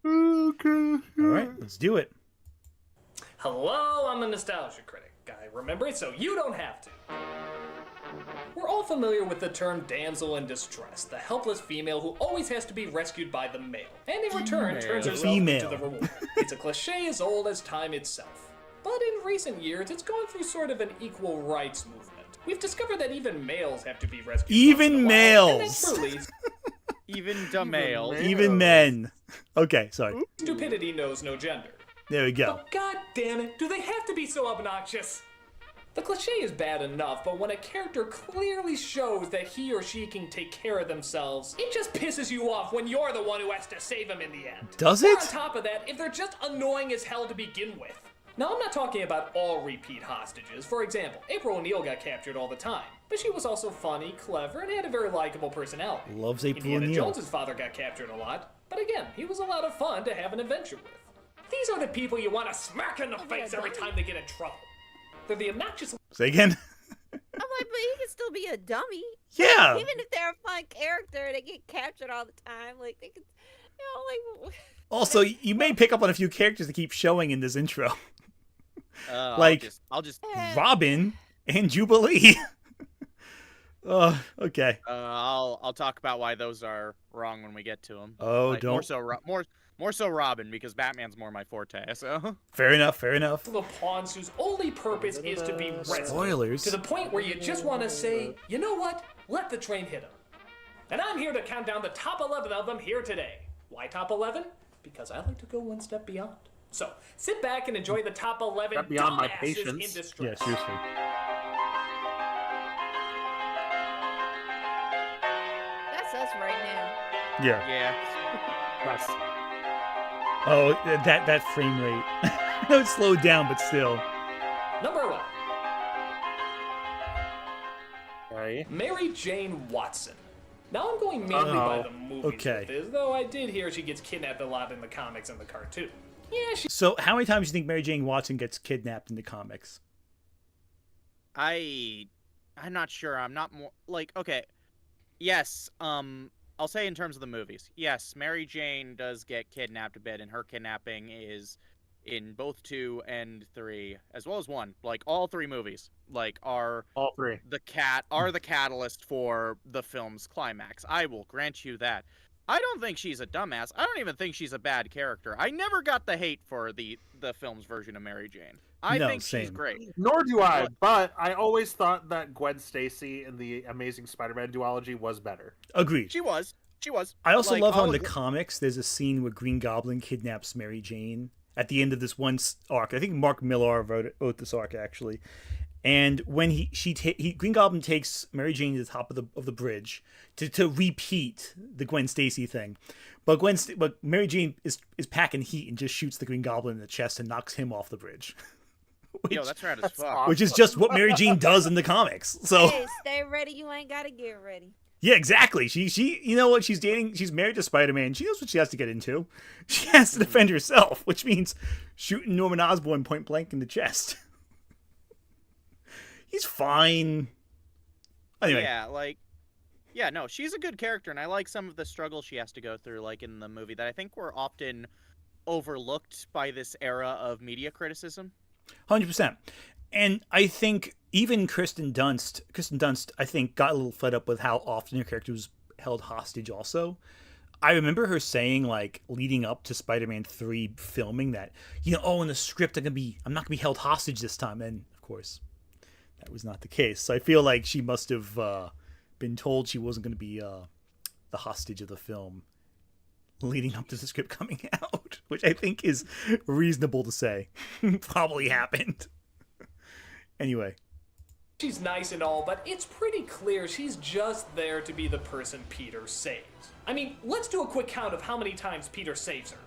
Okay. All right, let's do it. Hello, I'm a Nostalgia Critic. I remember it so you don't have to. We're all familiar with the term damsel in distress, the helpless female who always has to be rescued by the male, and in return turns herself into the reward. It's a cliche as old as time itself. But in recent years, it's gone through sort of an equal rights movement. We've discovered that even males have to be rescued. Even males! And that's truly even the males. Even men. Okay, sorry. Stupidity knows no gender. There we go. But god damn it, do they have to be so obnoxious? The cliche is bad enough, but when a character clearly shows that he or she can take care of themselves, it just pisses you off when you're the one who has to save them in the end. Does Or it? on top of that, if they're just annoying as hell to begin with. Now, I'm not talking about all repeat hostages. For example, April O'Neil got captured all the time, but she was also funny, clever, and had a very likable personality. Loves April Indiana O'Neil. Jones's father got captured a lot, but again, he was a lot of fun to have an adventure with. These are the people you want to smack in the face every time they get in trouble. They're the obnoxious... Say again? I'm like, but he can still be a dummy. Yeah. Even if they're a fun character, they get captured all the time. Like, they could, you know, like... Also, you may pick up on a few characters that keep showing in this intro. I'll just Robin and Jubilee. Oh, okay. I'll talk about why those are wrong when we get to them. Oh, like, don't. More so Robin, because Batman's more my forte. So Fair enough. Fair enough. The pawns whose only purpose is to be rescued. Spoilers. To the point where you just want to say, you know what? Let the train hit them. And I'm here to count down the top 11 of them here today. Why top 11? Because I like to go one step beyond. So, sit back and enjoy the top 11 beyond my dumbasses patience. in distress. Yeah, seriously. That's us right now. Yeah. yeah. Nice. Oh, that frame rate. I know it slowed down, but still. Number 11. Okay. Mary Jane Watson. Now I'm going mainly by the movies Okay. with this, though I did hear she gets kidnapped a lot in the comics and the cartoon. Yeah, she... So, how many times do you think Mary Jane Watson gets kidnapped in the comics? I'm not sure. I'm not more like okay. Yes, I'll say in terms of the movies. Yes, Mary Jane does get kidnapped a bit, and her kidnapping is in both 2 and 3, as well as 1, like all 3 movies, like are All three. the catalyst for the film's climax. I will grant you that. I don't think she's a dumbass. I don't even think she's a bad character. I never got the hate for the film's version of Mary Jane. I No, think she's same. great. Nor do I, but I always thought that Gwen Stacy in the Amazing Spider-Man duology was better. Agreed. She was. I also Like, love how in I'll the agree- comics there's a scene where Green Goblin kidnaps Mary Jane at the end of this one arc. I think Mark Millar wrote this arc actually. And when Green Goblin takes Mary Jane to the top of the bridge to repeat the Gwen Stacy thing, but Mary Jane is packing heat and just shoots the Green Goblin in the chest and knocks him off the bridge. Yo, that's rad as fuck. Which is just what Mary Jane does in the comics. So Hey, stay ready. You ain't gotta get ready. yeah, exactly. She you know what? She's married to Spider-Man. She knows what she has to get into. She has to defend herself, which means shooting Norman Osborn point blank in the chest. He's fine. Anyway. Yeah, no, she's a good character, and I like some of the struggles she has to go through, like in the movie, that I think were often overlooked by this era of media criticism. 100%. And I think even Kristen Dunst, I think, got a little fed up with how often her character was held hostage also. I remember her saying, like, leading up to Spider-Man 3 filming that, in the script I'm not gonna be held hostage this time. And of course, that was not the case. So I feel like she must have been told she wasn't gonna be the hostage of the film leading up to the script coming out, which I think is reasonable to say. Probably happened. Anyway. She's nice and all, but it's pretty clear she's just there to be the person Peter saves. I mean, let's do a quick count of how many times Peter saves her.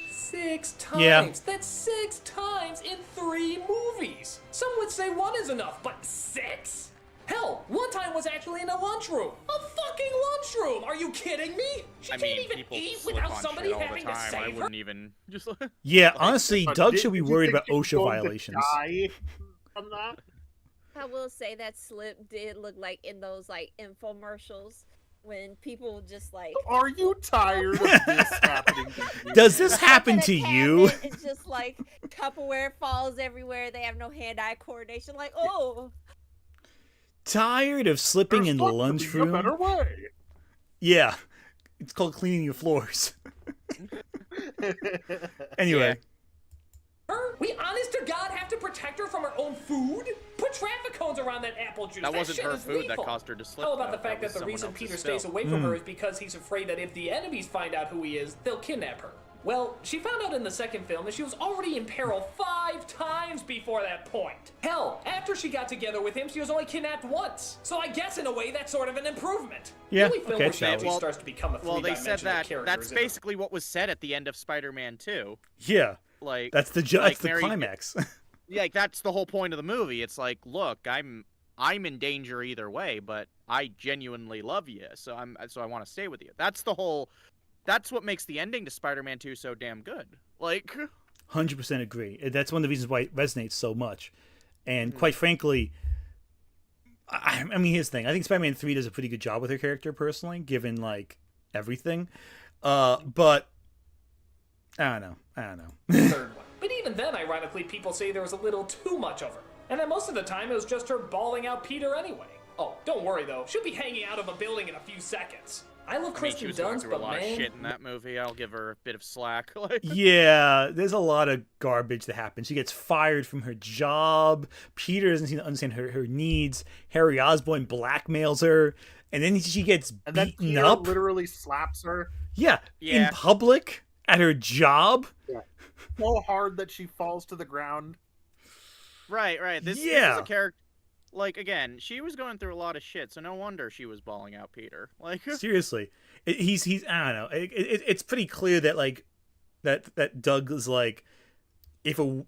6 times. Yeah. That's 6 times in 3 movies. Some would say 1 is enough, but 6? Hell, one time was actually in a lunchroom. A fucking lunchroom! Are you kidding me? She can't even people eat slip without on somebody shit all having the to time. I save her. wouldn't even just. Yeah, honestly, Doug should be Did you worried think about she was OSHA going to violations. die from that? I will say that slip did look like in those like infomercials when people just like. Are you tired of this happening to you? Does this happen open to a you? cabinet, It's just like Tupperware falls everywhere. They have no hand-eye coordination. Like, oh, Tired of slipping in the There's got to be a better lunchroom? way. Yeah. It's called cleaning your floors. Anyway. Her? We honest to God have to protect her from her own food? Put traffic cones around that apple juice. That wasn't shit her is food that lethal. caused her to slip. How about though. the fact that was the someone reason else's Peter spill. stays away from her is because he's afraid that if the enemies find out who he is, they'll kidnap her? Well, she found out in the second film that she was already in peril 5 times before that point. Hell, after she got together with him, she was only kidnapped once. So I guess in a way that's sort of an improvement. Yeah, The only film okay, where she shall actually we? starts to become a Well, they three-dimensional said that. character That's is in her. basically what was said at the end of Spider-Man 2. Yeah. Like That's the like that's the Mary- climax. Yeah, like that's the whole point of the movie. It's like, look, I'm in danger either way, but I genuinely love you, so I want to stay with you. That's what makes the ending to Spider-Man 2 so damn good. Like 100% agree. That's one of the reasons why it resonates so much. And quite frankly, I mean, here's the thing. I think Spider-Man 3 does a pretty good job with her character, personally, given, like, everything. But, I don't know. Third one. But even then, ironically, people say there was a little too much of her. And that most of the time it was just her bawling out Peter anyway. Oh, don't worry though, she'll be hanging out of a building in a few seconds. I love I mean, she Kristen was going Dunst, through a but lot of man, shit in that movie. I'll give her a bit of slack. Like, Yeah, there's a lot of garbage that happens. She gets fired from her job. Peter doesn't seem to understand her needs. Harry Osborn blackmails her. And then she gets And then beaten Peter up. literally slaps her Yeah, Yeah. in public, at her job. so hard that she falls to the ground. right. This is Yeah. a character. Like again, she was going through a lot of shit, so no wonder she was bawling out Peter. Like, Seriously, he's I don't know. It's pretty clear that like that Doug is like, I don't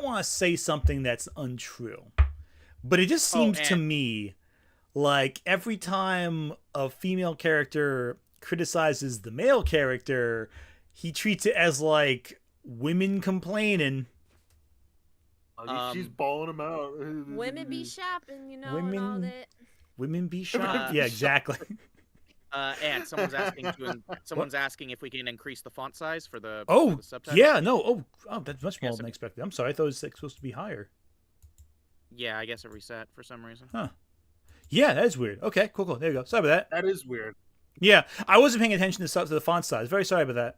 want to say something that's untrue, but it just seems to and- me like every time a female character criticizes the male character, he treats it as like women complaining. She's balling him out. women be shopping, and all Women- that. Women be shot. Yeah, exactly. And someone's asking if we can increase the font size for the Oh, subtitles. yeah, no. Oh, that's much more Yeah, than I expected. I'm sorry. I thought it was supposed to be higher. Yeah, I guess it reset for some reason. Huh. Yeah, that is weird. Okay, cool. There you go. Sorry about that. That is weird. Yeah, I wasn't paying attention to the font size. Very sorry about that.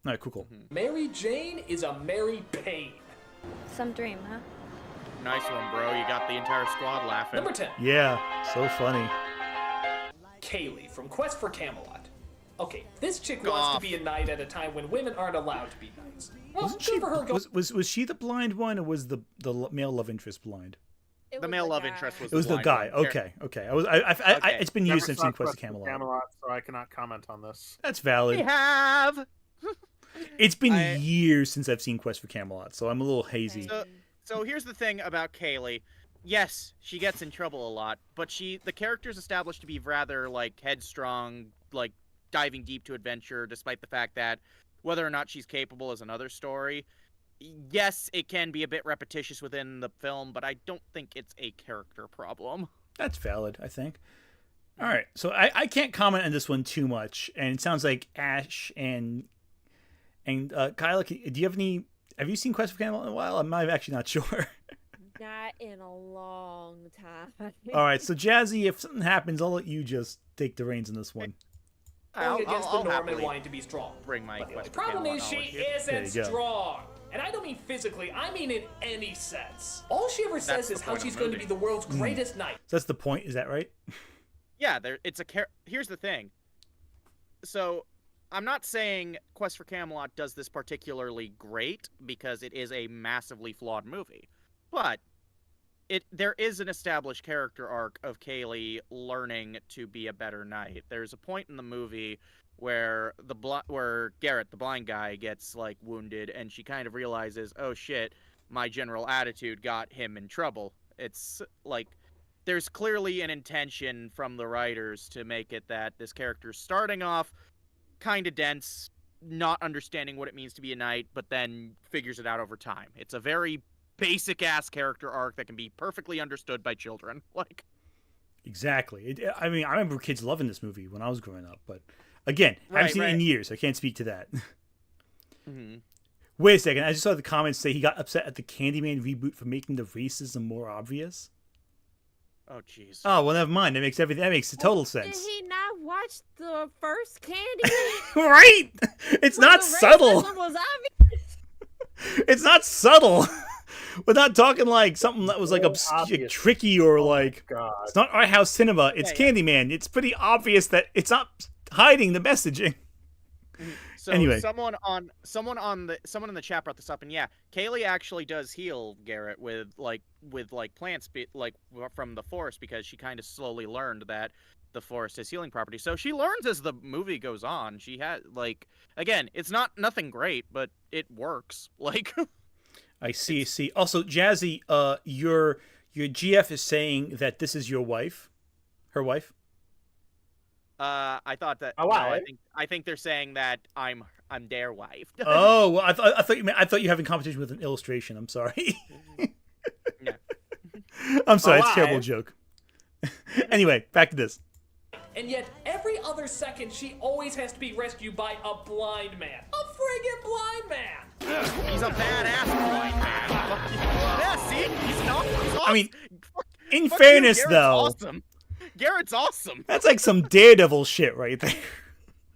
All right, cool. Mary Jane is a Mary Payne. Some dream, huh? Nice one, bro. You got the entire squad laughing. Number 10, Yeah, so funny. Kaylee from Quest for Camelot. Okay, this chick Go wants off. to be a knight at a time when women aren't allowed to be knights. Well, Wasn't good she? for her. Was she the blind one, or was the male love interest blind? It The was male the love guy. interest was It was the blind guy. one. Okay. Okay. It's been Never years since I've saw seen Quest of of Camelot. so I cannot comment on this. That's We valid. have. It's been I- years since I've seen Quest for Camelot, so I'm a little hazy. So here's the thing about Kaylee. Yes, she gets in trouble a lot, but the character's established to be rather like headstrong, like diving deep to adventure, despite the fact that whether or not she's capable is another story. Yes, it can be a bit repetitious within the film, but I don't think it's a character problem. That's valid, I think. All right, so I can't comment on this one too much, and it sounds like Ash and Kyle, do you have any? Have you seen Quest for Camelot in a while? I'm actually not sure. Not in a long time. All right, so Jazzy, if something happens, I'll let you just take the reins on this one. Going against the norm and happily wanting to be strong. bring my But the only Quest for problem Camelot is she knowledge here. There isn't you go. strong. And I don't mean physically, I mean in any sense. All she ever says the is how point of she's the going to movie. be the world's greatest knight. So that's the point, is that right? Yeah, here's the thing. So, I'm not saying Quest for Camelot does this particularly great because it is a massively flawed movie, but there is an established character arc of Kaylee learning to be a better knight. There's a point in the movie where where Garrett, the blind guy, gets like wounded, and she kind of realizes, oh shit, my general attitude got him in trouble. It's like there's clearly an intention from the writers to make it that this character's starting off kind of dense, not understanding what it means to be a knight, but then figures it out over time. It's a very basic ass character arc that can be perfectly understood by children. Like, Exactly. I mean, I remember kids loving this movie when I was growing up, but again, I haven't Right, seen it in right. years. I can't speak to that. mm-hmm. Wait a second. I just saw the comments say he got upset at the Candyman reboot for making the racism more obvious. Oh jeez. Oh, well, never mind. That makes total Did sense. he not watch the first Candyman? Right? It's Where not the subtle. racism was obvious? It's not subtle. We're not talking like something that was like Obvious. tricky or like. God. It's not art house cinema. It's Yeah, yeah. Candyman. It's pretty obvious that it's not hiding the messaging. So Anyway. someone in the chat brought this up, and yeah, Kaylee actually does heal Garrett with plants from the forest, because she kind of slowly learned that the forest has healing properties. So she learns as the movie goes on. She had again, it's nothing great, but it works. Like I see. Also, Jazzy, your GF is saying that this is your wife, her wife. I thought that Oh, wow. no, I think they're saying that I'm their wife. Oh, well, I thought you were having competition with an illustration. I'm sorry. Yeah. I'm sorry. It's a Alive. terrible joke. Anyway, back to this. And yet, every other second, she always has to be rescued by a blind man. A friggin' blind man! He's a badass blind man. Yeah, see, he's awesome. I mean, in Fuck fairness, you, Garrett's though, awesome. Garrett's awesome. that's like some Daredevil shit right there.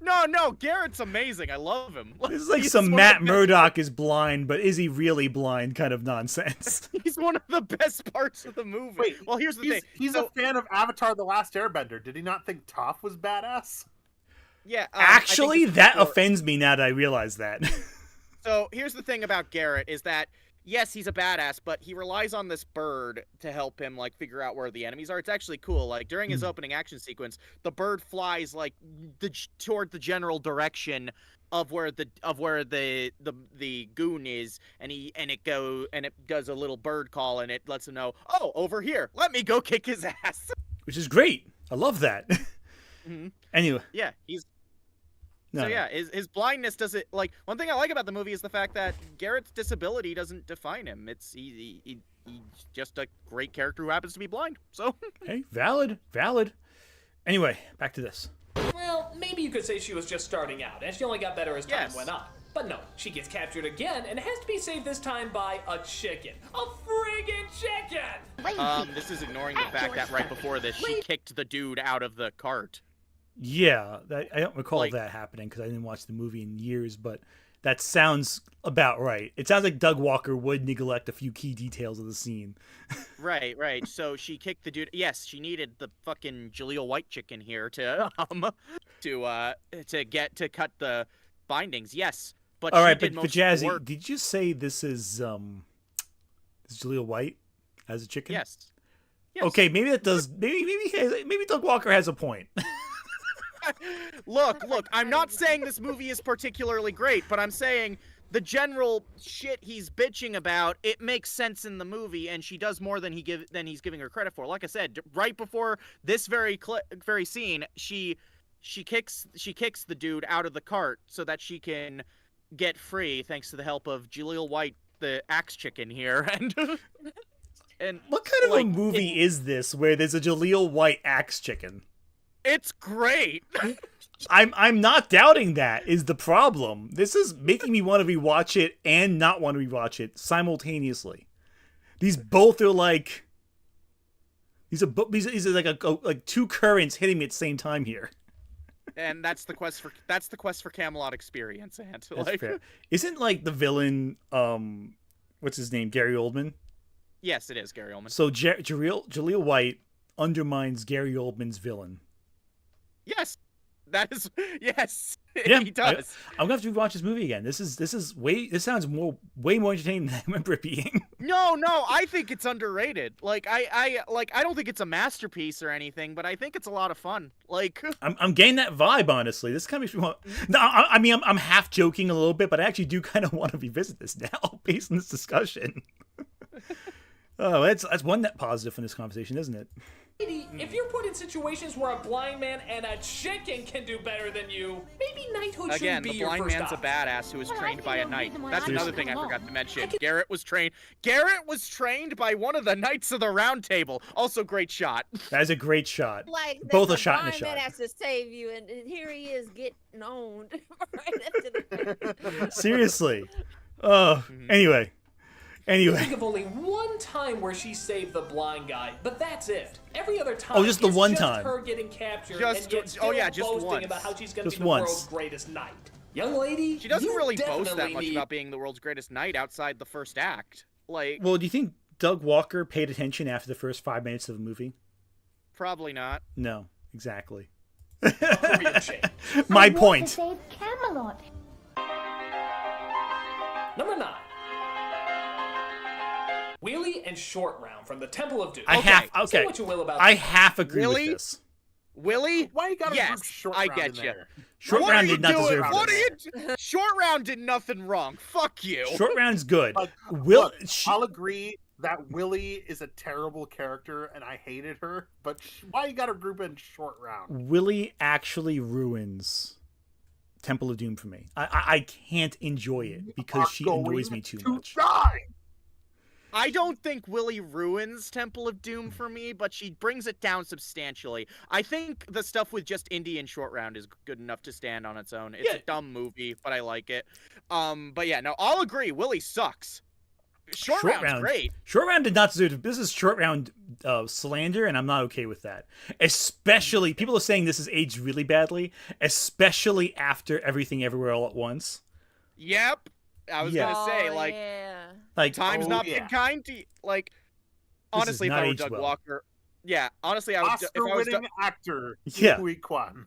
No, Garrett's amazing. I love him. This is like He's some one of Matt the best- Murdock is blind, but is he really blind kind of nonsense. He's one of the best parts of the movie. Wait, well, here's the thing. He's So, a fan of Avatar: The Last Airbender. Did he not think Toph was badass? yeah. Actually, I think that before- offends me now that I realize that. So here's the thing about Garrett is that yes, he's a badass, but he relies on this bird to help him figure out where the enemies are. It's actually cool. Like during his opening action sequence, the bird flies toward the general direction of where the goon is, and it does a little bird call, and it lets him know, oh, over here. Let me go kick his ass. Which is great. I love that. Mhm. Anyway. Yeah, he's. No, So no. yeah, his blindness doesn't one thing I like about the movie is the fact that Garrett's disability doesn't define him. It's he's just a great character who happens to be blind. So Hey, valid. Anyway, back to this. Well, maybe you could say she was just starting out, and she only got better as time Yes. went on. But no, she gets captured again and has to be saved this time by a chicken. A friggin' chicken! This is ignoring the fact that right before this, she kicked the dude out of the cart. Yeah, I don't recall Like- that happening because I didn't watch the movie in years, but that sounds about right. It sounds like Doug Walker would neglect a few key details of the scene. Right. So she kicked the dude. Yes, she needed the fucking Jaleel White chicken here to cut the bindings. Yes, but All she right, did but most of the Jazzy, work. did you say this is Jaleel White as a chicken? Yes. Okay, maybe that does. Maybe Doug Walker has a point. Look. I'm not saying this movie is particularly great, but I'm saying the general shit he's bitching about, it makes sense in the movie, and she does more than he's giving her credit for. Like I said, right before this very scene, she kicks the dude out of the cart so that she can get free, thanks to the help of Jaleel White, the axe chicken here, and What kind of like, a movie is this where there's a Jaleel White axe chicken? it's great. I'm not doubting that is the problem. This is making me want to rewatch it and not want to rewatch it simultaneously. These both are like these are like two currents hitting me at the same time here. And that's the quest for Camelot experience, Ant. That's fair. Isn't like the villain what's his name, Gary Oldman? Yes, it is Gary Oldman. So Jaleel White undermines Gary Oldman's villain. Yes, that is yes. Yeah, he does. I'm gonna have to rewatch this movie again. This sounds way more entertaining than I remember it being. No, I think it's underrated. Like I don't think it's a masterpiece or anything, but I think it's a lot of fun. Like I'm getting that vibe, honestly. This kind of makes me want. No, I mean I'm half joking a little bit, but I actually do kind of want to revisit this now based on this discussion. Oh, that's one net positive from this conversation, isn't it? If you're put in situations where a blind man and a chicken can do better than you, maybe knighthood again, shouldn't be the your blind first man's a option. badass who was trained by a knight. That's another thing I forgot to mention. can- Garrett was trained by one of the knights of the Round Table. Also, great shot. That is a great shot. Like that Both the a shot and a blind shot. man has to save you, and here he is getting owned right after the Seriously. Oh, anyway. I think of only one time where she saved the blind guy, but that's it. Every other time, Oh, just the it's one just time. her getting captured Just- and yet still oh, yeah, just boasting once. about how she's going to Just be the once. world's greatest knight. Young lady, She doesn't you really boast that definitely much need- about being the world's greatest knight outside the first act. Like, Well, do you think Doug Walker paid attention after the first 5 minutes of the movie? probably not. No, exactly. Career change. My point. Save Camelot. Number 9. Wheelie and Short Round from the Temple of Doom. I Say what you will about I half agree Really? with this. Willie? Why you gotta Yes, group short I round get in you. there? Short What round are you did not doing? deserve What this. are you? Short round did nothing wrong. Fuck you. Short round's good. Like, Will look, I'll agree that Willie is a terrible character and I hated her, but why you gotta group in short round? Willie actually ruins Temple of Doom for me. I can't enjoy it because she annoys me too much. Die! I don't think Willie ruins Temple of Doom for me, but she brings it down substantially. I think the stuff with just Indy and Short Round is good enough to stand on its own. It's Yeah. a dumb movie, but I like it. But yeah, no, I'll agree. Willie sucks. Short Round's great. Short round did not deserve. This is short round slander, and I'm not okay with that. Especially people are saying this is aged really badly, especially after Everything Everywhere All at Once. Yep. I was Yeah. gonna say, Oh, like, yeah. Like time's not yeah. been kind to like. Honestly, if not I were aged Doug well. Walker, yeah. Honestly, I would. If I was Oscar-winning actor, Yeah. Hui Kwan.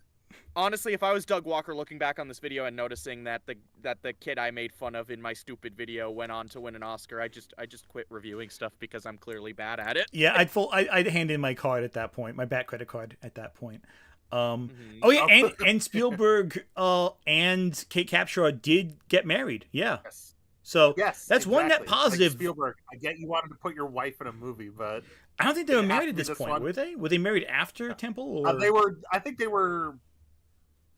honestly, if I was Doug Walker, looking back on this video and noticing that the kid I made fun of in my stupid video went on to win an Oscar, I just quit reviewing stuff because I'm clearly bad at it. Yeah, I'd hand in my card at that point, my back credit card at that point. Mm-hmm. Oh yeah, and Spielberg and Kate Capshaw did get married. Yeah. Yes. So Yes, that's one net exactly. positive. Like Spielberg, I get you wanted to put your wife in a movie, but I don't think they were It has married to at be this this point, one. were they? Were they married after Temple? Or they were. I think they were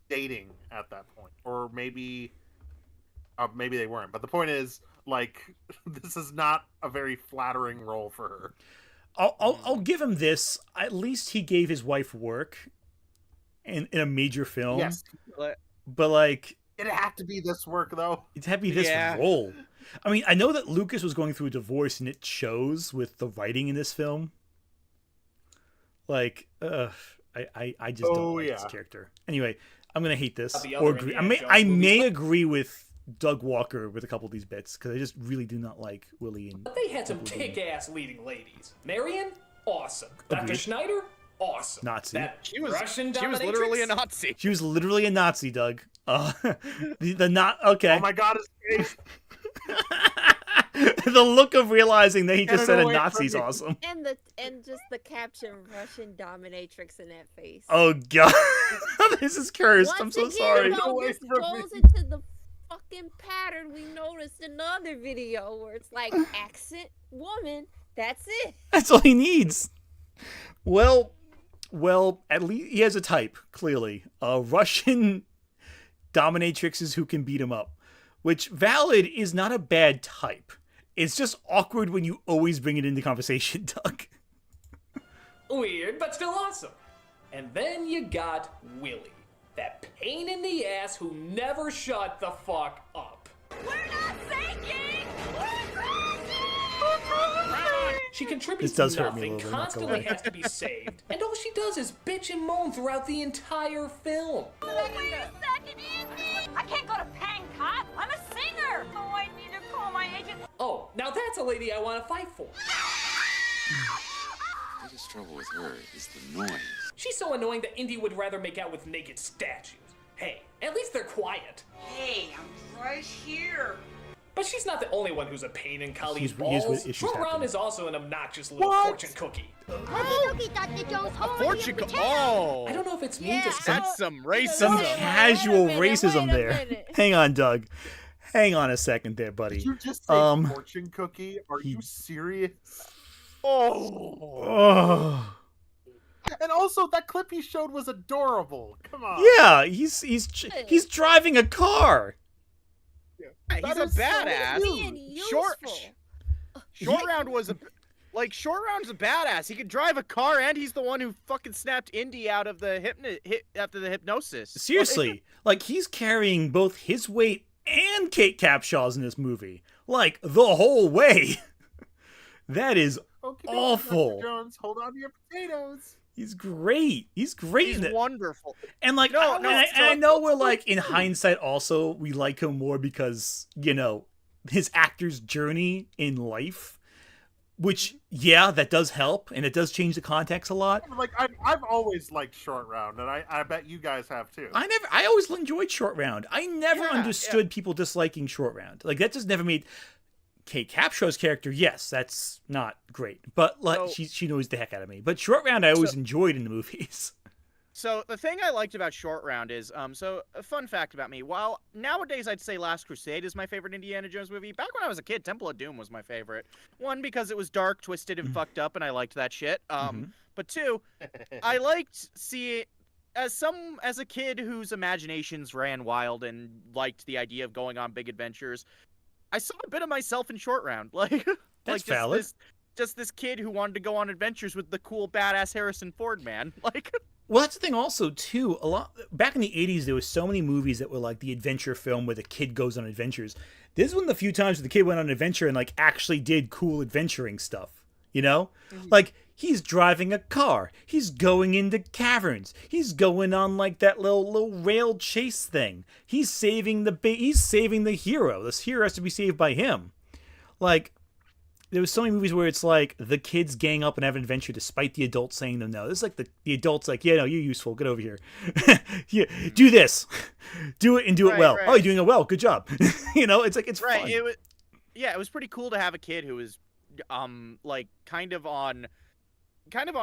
dating at that point, or maybe they weren't. But the point is, like, this is not a very flattering role for her. I'll give him this. At least he gave his wife work, in a major film. Yes, But like, it'd have to be this work though. it'd have to be this Yeah. role. I mean, I know that Lucas was going through a divorce, and it shows with the writing in this film. Like, I just don't like this character. Anyway, I'm gonna hate this The or other agree. Indiana I Jones may movies. agree with Doug Walker with a couple of these bits because I just really do not like Willie and. But they had some kick-ass leading ladies. Marion, awesome. Dr. Agreed. Schneider, awesome. Nazi. That She was Russian she was literally a dominatrix? Nazi. She was literally a Nazi, Doug. The not okay. Oh my god, his face. The look of realizing that he Get just it said a away from Nazi's me. awesome. And just the caption Russian dominatrix in that face. Oh god, this is cursed. Once I'm so again, sorry. Get though, away this from goes me. into the fucking pattern we noticed in the other video where it's like accent woman. That's it. That's all he needs. Well, at least he has a type. Clearly, Russian dominatrixes who can beat him up, which valid is not a bad type. It's just awkward when you always bring it into conversation, Doug. Weird, but still awesome. And then you got Willie, that pain in the ass who never shut the fuck up. We're not sinking! We're She contributes This does hurt me a nothing, little bit, not gonna constantly lie. has to be saved, and all she does is bitch and moan throughout the entire film. Wait a second, Andy! I can't go to Bangkok! I'm a singer! Oh, I need to call my agent. Oh, now that's a lady I want to fight for. The biggest trouble with her is the noise. She's so annoying that Indy would rather make out with naked statues. Hey, at least they're quiet. Hey, I'm right here. But she's not the only one who's a pain in Kali's He's balls. with issues Short Round happening. is also an obnoxious little What? fortune cookie. Fortune. Oh, I don't know if it's mean Yeah, to say. that's some Some racism. Wait a casual minute, racism wait a there. minute. Hang on, Doug. Hang on a second there, buddy. Did you just say fortune cookie? Are you serious? Oh. Oh. And also, that clip he showed was adorable. Come on. Yeah, he's driving a car. He's That a is so badass. cute. Being Short useful. Round was Short Round's a badass. He could drive a car, and he's the one who fucking snapped Indy out of the after the hypnosis. Seriously, like he's carrying both his weight and Kate Capshaw's in this movie, like the whole way. That is Okay, awful. Dr. Jones, hold on to your potatoes. He's great. He's great. He's in it. wonderful. And like, No, and no, I, so- and I know we're like in hindsight, also we like him more because his actor's journey in life, which that does help and it does change the context a lot. Like I've always liked Short Round, and I bet you guys have too. I always enjoyed Short Round. I never Yeah, understood people disliking Short Round. Like that just never made Kate Capshaw's character. Yes, that's not great, but like So- she knows the heck out of me. But Short Round, I always enjoyed in the movies. So the thing I liked about Short Round is, so a fun fact about me. While nowadays I'd say Last Crusade is my favorite Indiana Jones movie, back when I was a kid, Temple of Doom was my favorite. One, because it was dark, twisted, and fucked up, and I liked that shit. But two, I liked seeing as a kid whose imaginations ran wild and liked the idea of going on big adventures. I saw a bit of myself in Short Round, That's valid. Just this kid who wanted to go on adventures with the cool badass Harrison Ford man, Well, that's the thing also, too. A lot back in the 80s, there was so many movies that were like the adventure film where the kid goes on adventures. This is one of the few times where the kid went on an adventure and like actually did cool adventuring stuff, Like, he's driving a car. He's going into caverns. He's going on like that little rail chase thing. He's saving he's saving the hero. This hero has to be saved by him. Like, there was so many movies where it's like the kids gang up and have an adventure despite the adults saying them no. This is like the adults like, yeah, no, you're useful. Get over here. Yeah, do this. Do it and do it well. right. Oh, you're doing it well. Good job. It's like it's right. fun. It was pretty cool to have a kid who was like kind of on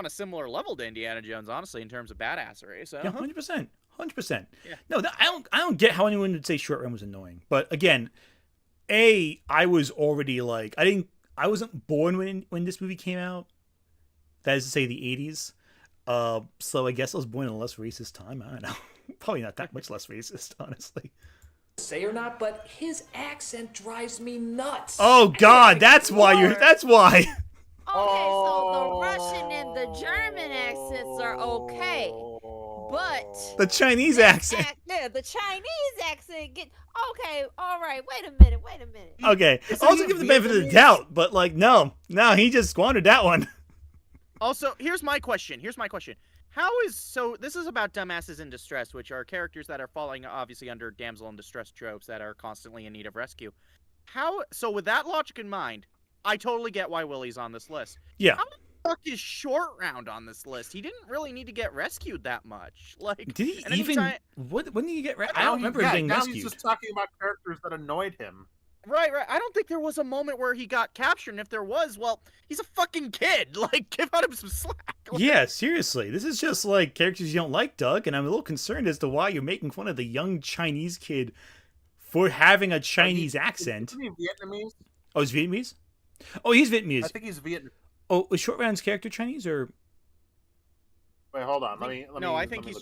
a similar level to Indiana Jones, honestly, in terms of badassery. So Yeah, 100%. Yeah. No, I don't get how anyone would say Short Round was annoying. But again, I was already like I wasn't born when this movie came out. That is to say, the 80s. So I guess I was born in a less racist time. I don't know. Probably not that much less racist, honestly. Say or not, but his accent drives me nuts. Oh God, that's why. That's why. Okay, so the Russian and the German accents are okay. but The Chinese that accent. yeah, the Chinese accent get okay. All right, wait a minute. Okay, Isn't also he give him the benefit of the Vietnamese? doubt, but like, no, he just squandered that one. Also, here's my question. This is about dumbasses in distress, which are characters that are falling obviously under damsel in distress tropes that are constantly in need of rescue. So with that logic in mind, I totally get why Willie's on this list. Yeah. How the fuck is Short Round on this list? He didn't really need to get rescued that much. Like, Did he and even? anytime- When did he get? I Now don't remember him getting now rescued. he's just talking about characters that annoyed him. Right. I don't think there was a moment where he got captured, and if there was, well, he's a fucking kid. Like, give out him some slack. Like, Yeah, seriously, this is just like characters you don't like, Doug, and I'm a little concerned as to why you're making fun of the young Chinese kid for having a Chinese accent. Isn't he Vietnamese? Oh, he's Vietnamese? Oh, he's Vietnamese. I think he's Vietnamese. Oh, is Short Round's character Chinese or? Wait, hold on. I think he's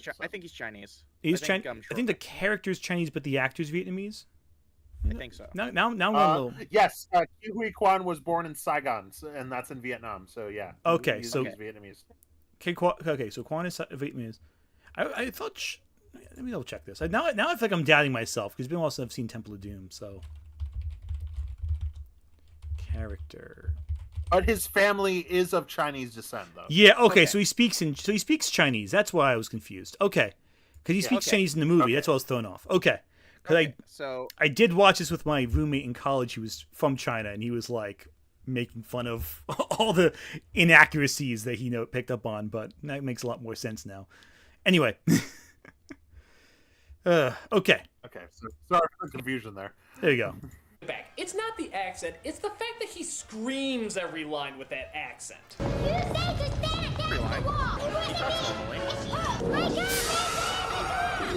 Chinese. He's I think, Chinese. I think the character's Chinese, but the actor's Vietnamese. I think so. Now, I'm a little. Yes, Huy Quan was born in Saigon, and that's in Vietnam. So yeah. Okay, he's so Vietnamese. Okay, so Quan is Vietnamese. I thought. Let me double check this. Now I feel like I'm doubting myself because it's been a while since I've seen Temple of Doom. So character. But his family is of Chinese descent, though. Yeah. Okay. So he speaks Chinese. That's why I was confused. Okay. Because he speaks Chinese in the movie. That's why I was thrown off. Okay. Because I did watch this with my roommate in college who was from China, and he was like making fun of all the inaccuracies that he picked up on, but that makes a lot more sense now. Anyway. Okay. Okay. So sorry for the confusion there. There you go. Back. It's not the accent, it's the fact that he screams every line with that accent. Every line. He talks normally.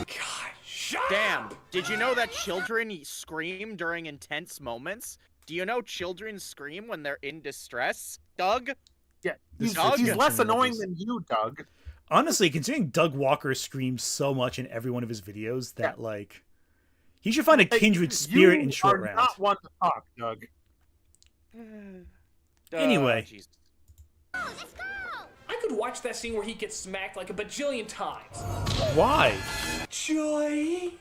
God, shut Damn. up! Did you know that children scream during intense moments? Do you know children scream when they're in distress? Doug? Yeah, he's Doug? less annoying than you, Doug. Honestly, considering Doug Walker screams so much in every one of his videos that like he should find a kindred spirit in Short Round. You are not one to talk, Doug. Anyway. Jesus. I could watch that scene where he gets smacked like a bajillion times. Why? Joy.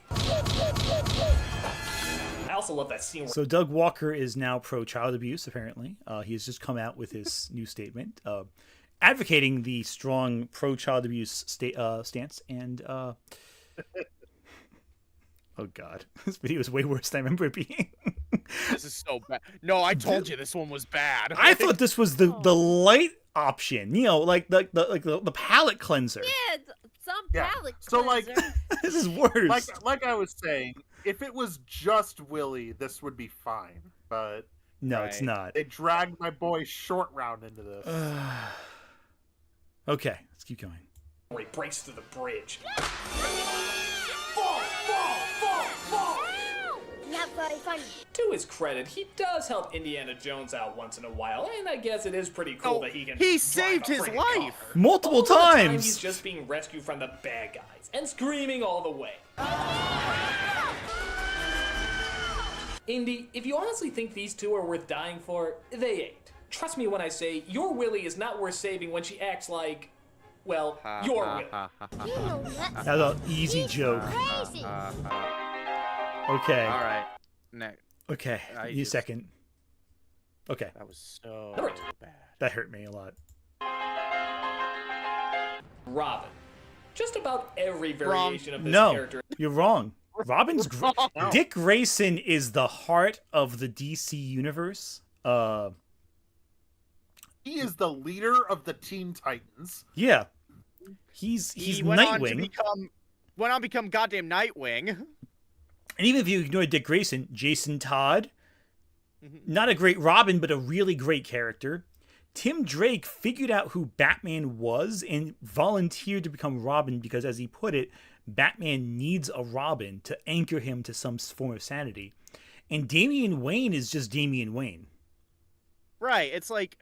I also love that scene where So Doug Walker is now pro child abuse. Apparently, he has just come out with his new statement, advocating the strong pro child abuse stance. And oh god, this video is way worse than I remember it being. This is so bad. No, I told you this one was bad. I thought this was the light option. Like the palate cleanser. Yeah, some palate So cleanser. This is worse. Like I was saying, if it was just Willie, this would be fine. But no, it's not. they dragged my boy Short Round into this. Okay, let's keep going. he breaks through the bridge. Not very funny. To his credit, he does help Indiana Jones out once in a while, and I guess it is pretty cool that he can. He drive saved a his friggin' life car. Multiple All the time times. he's just being rescued from the bad guys and screaming all the way. Indy, if you honestly think these two are worth dying for, they ain't. Trust me when I say your Willie is not worth saving when she acts like, well, your Willie. You know that. That was an easy joke. Crazy. Okay. All right. Next. Okay. I Give me a just- second. Okay. That was so Alright. bad. That hurt me a lot. Robin. Just about every variation of this No, character. you're wrong. Robin's No. Dick Grayson is the heart of the DC universe. He is the leader of the Teen Titans. Yeah. He's He went on to Nightwing. become goddamn Nightwing. And even if you ignore Dick Grayson, Jason Todd, not a great Robin, but a really great character. Tim Drake figured out who Batman was and volunteered to become Robin because, as he put it, Batman needs a Robin to anchor him to some form of sanity. And Damian Wayne is just Damian Wayne. Right. It's like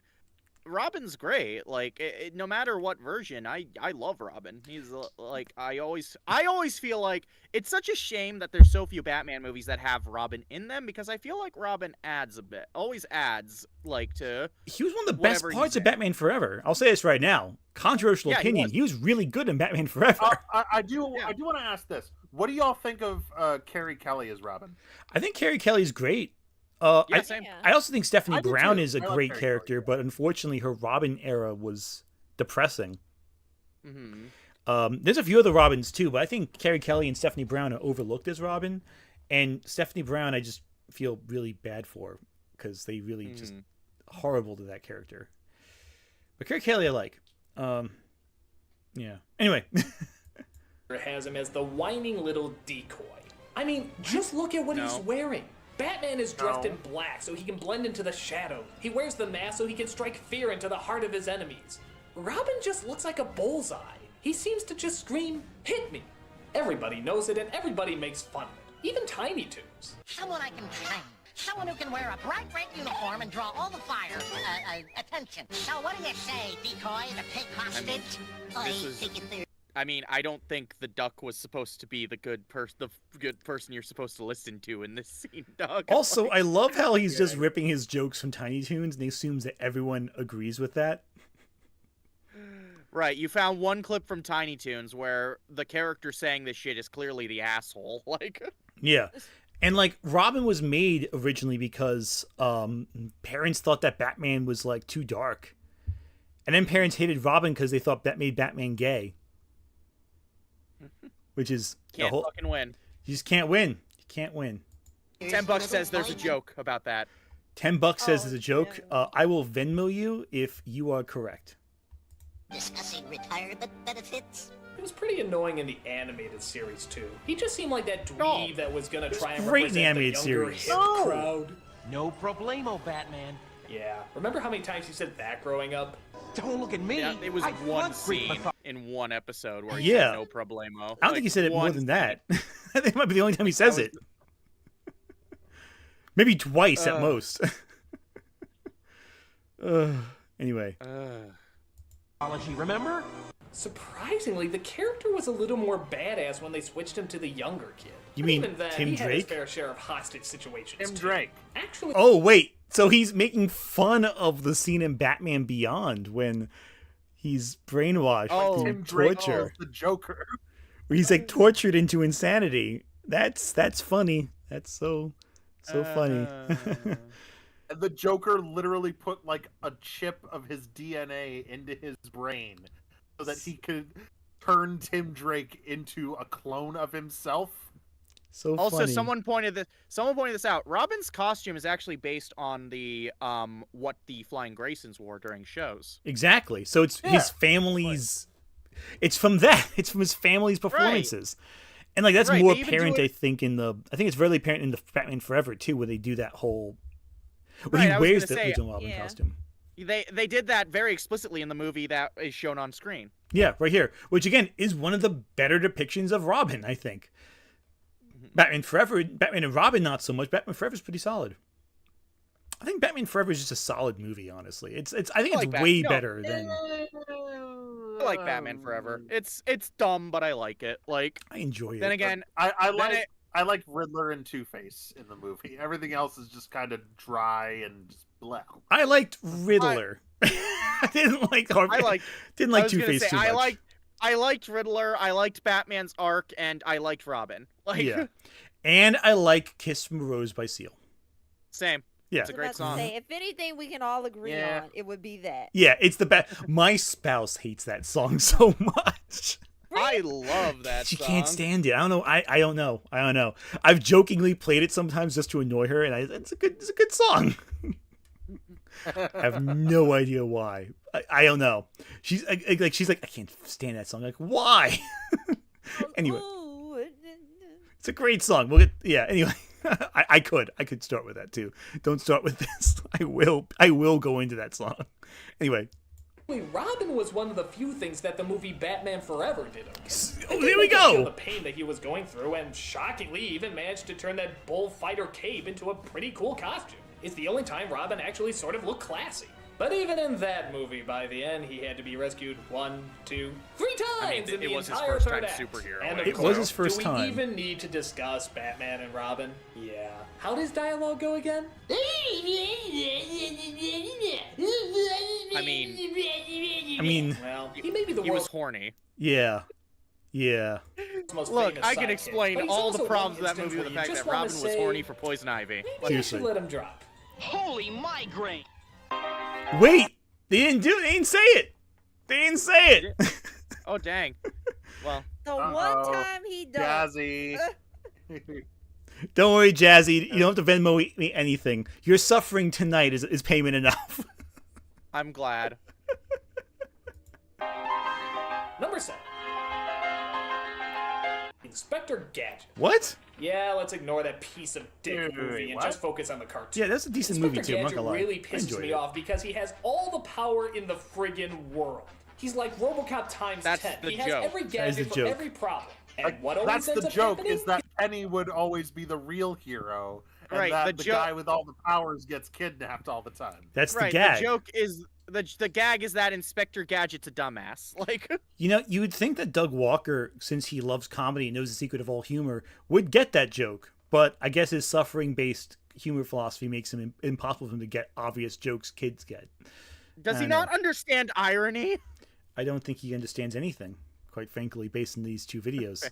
Robin's great. Like, no matter what version, I love Robin. He's like, I always feel like it's such a shame that there's so few Batman movies that have Robin in them, because I feel like Robin always adds, like, to. He was one of the best whatever parts he's of Batman Forever. I'll say this right now. Controversial Yeah, he opinion. was. He was really good in Batman Forever. I do want to ask this. What do y'all think of Carrie Kelly as Robin? I think Carrie Kelly's great. Yeah, same. I also think Stephanie I do Brown too. is a I like great Carrie character, but unfortunately her Robin era was depressing. Mm-hmm. There's a few other Robins too, but I think Carrie Kelly and Stephanie Brown are overlooked as Robin. And Stephanie Brown, I just feel really bad for because they really just horrible to that character. But Carrie Kelly I like. Yeah. Anyway. Has him as the whining little decoy. I mean, just look at what he's wearing. Batman is dressed in black so he can blend into the shadow. He wears the mask so he can strike fear into the heart of his enemies. Robin just looks like a bullseye. He seems to just scream, "Hit me!" Everybody knows it and everybody makes fun of it. Even Tiny Toons. Someone I can train. Someone who can wear a bright red uniform and draw all the fire attention. So what do you say, decoy, the pig hostage? I mean, I don't think the duck was supposed to be the good person you're supposed to listen to in this scene, Doug. Also, I love how he's just ripping his jokes from Tiny Toons and he assumes that everyone agrees with that. Right, you found one clip from Tiny Toons where the character saying this shit is clearly the asshole. Like, yeah. And like Robin was made originally because parents thought that Batman was like too dark. And then parents hated Robin because they thought that made Batman gay. Which is can't fucking win. You just can't win. You can't win. $10 says there's a joke about that. $10 says there's a joke. I will Venmo you if you are correct. Discussing retirement benefits. It was pretty annoying in the animated series too. He just seemed like that dweeb that was gonna try and great in the represent animated the younger series. hip crowd. No problemo, Batman. Yeah. Remember how many times you said that growing up? Don't look at me. Yeah, it was I one love Greek scene in one episode where he Yeah. said no problemo. I don't think he said it more than that. I think it might be the only time he says it. Maybe twice at most. Anyway. Remember? Surprisingly, the character was a little more badass when they switched him to the younger kid. You But mean even then, Tim he had his Drake? fair share of hostage situations. Tim too. Drake. Actually, Oh, wait. So he's making fun of the scene in Batman Beyond when he's brainwashed through Tim Drake torture. is the Joker. Where he's like tortured into insanity. That's funny. That's so funny. And the Joker literally put like a chip of his DNA into his brain so that he could turn Tim Drake into a clone of himself. So also, funny. someone pointed this out. Robin's costume is actually based on the what the Flying Graysons wore during shows. Exactly. So it's his family's. It's from that. It's from his family's performances, and like that's more they even apparent. do it- I think I think it's really apparent in the Batman Forever too, where they do that whole. Where Right, I he was wears gonna the say, original Robin costume. They did that very explicitly in the movie that is shown on screen. Yeah, right here, which again is one of the better depictions of Robin. I think. Batman Forever, Batman and Robin, not so much. Batman Forever is pretty solid. I think Batman Forever is just a solid movie. Honestly, it's. I think it's way better than. I like Batman Forever. It's dumb, but I like it. Like, I enjoy it. Then again, I like Riddler and Two-Face in the movie. Everything else is just kind of dry and just blah. I liked Riddler. I didn't like Two-Face too much. I liked Riddler. I liked Batman's arc, and I liked Robin. Like, yeah, and I like "Kiss from a Rose" by Seal. Same. Yeah, it's a great song. If anything we can all agree on, it would be that. Yeah, it's the best. My spouse hates that song so much. I love that She song. can't stand it. I don't know. I don't know. I don't know. I've jokingly played it sometimes just to annoy her, and it's a good song. I have no idea why. I don't know. She's like I can't stand that song. Like, why? Anyway, it's a great song. Anyway, I could start with that too. Don't start with this. I will go into that song. Anyway. Robin was one of the few things that the movie Batman Forever did. Oh, there we go. Feel the pain that he was going through, and shockingly, even managed to turn that bullfighter cape into a pretty cool costume. It's the only time Robin actually sort of looked classy. But even in that movie, by the end, he had to be rescued 1, 2, 3 times in it the was his entire first third time act. superhero. And It was his first do time. we even need to discuss Batman and Robin? Yeah. How does dialogue go again? I mean, well, he may be the he world's was horny. Yeah. Yeah. most Look, famous I can sidekick, explain but he's all the also problems of one that movie with instance the where fact you that just wanna Robin was say, horny for Poison Ivy. Maybe I Seriously. should let him drop. Holy migraine! Wait! They didn't say it! They didn't say it! Oh, dang. Well, The one time he does. Jazzy. Don't worry, Jazzy. You don't have to Venmo me anything. Your suffering tonight is payment enough. I'm glad. Number 7. Inspector Gadget. What? Yeah, let's ignore that piece of dick movie and what? just focus on the cartoon. Yeah, that's a decent movie too. I'm not Gadget gonna lie. really I pisses enjoyed me it. off because he has all the power in the friggin' world. He's like RoboCop times That's 10. the He has joke. every That is gadget the for joke. every problem. And Like, what always that's ends the up joke, happening? is that Penny would always be the real hero, and Right, that the the guy with all the powers gets kidnapped all the time. That's the Right, gag. the joke is the gag is that Inspector Gadget's a dumbass. Like, You know, you would think that Doug Walker, since he loves comedy and knows the secret of all humor, would get that joke. But I guess his suffering-based humor philosophy makes him impossible for him to get obvious jokes kids get. does he I know. not understand irony? I don't think he understands anything, quite frankly, based on these two videos.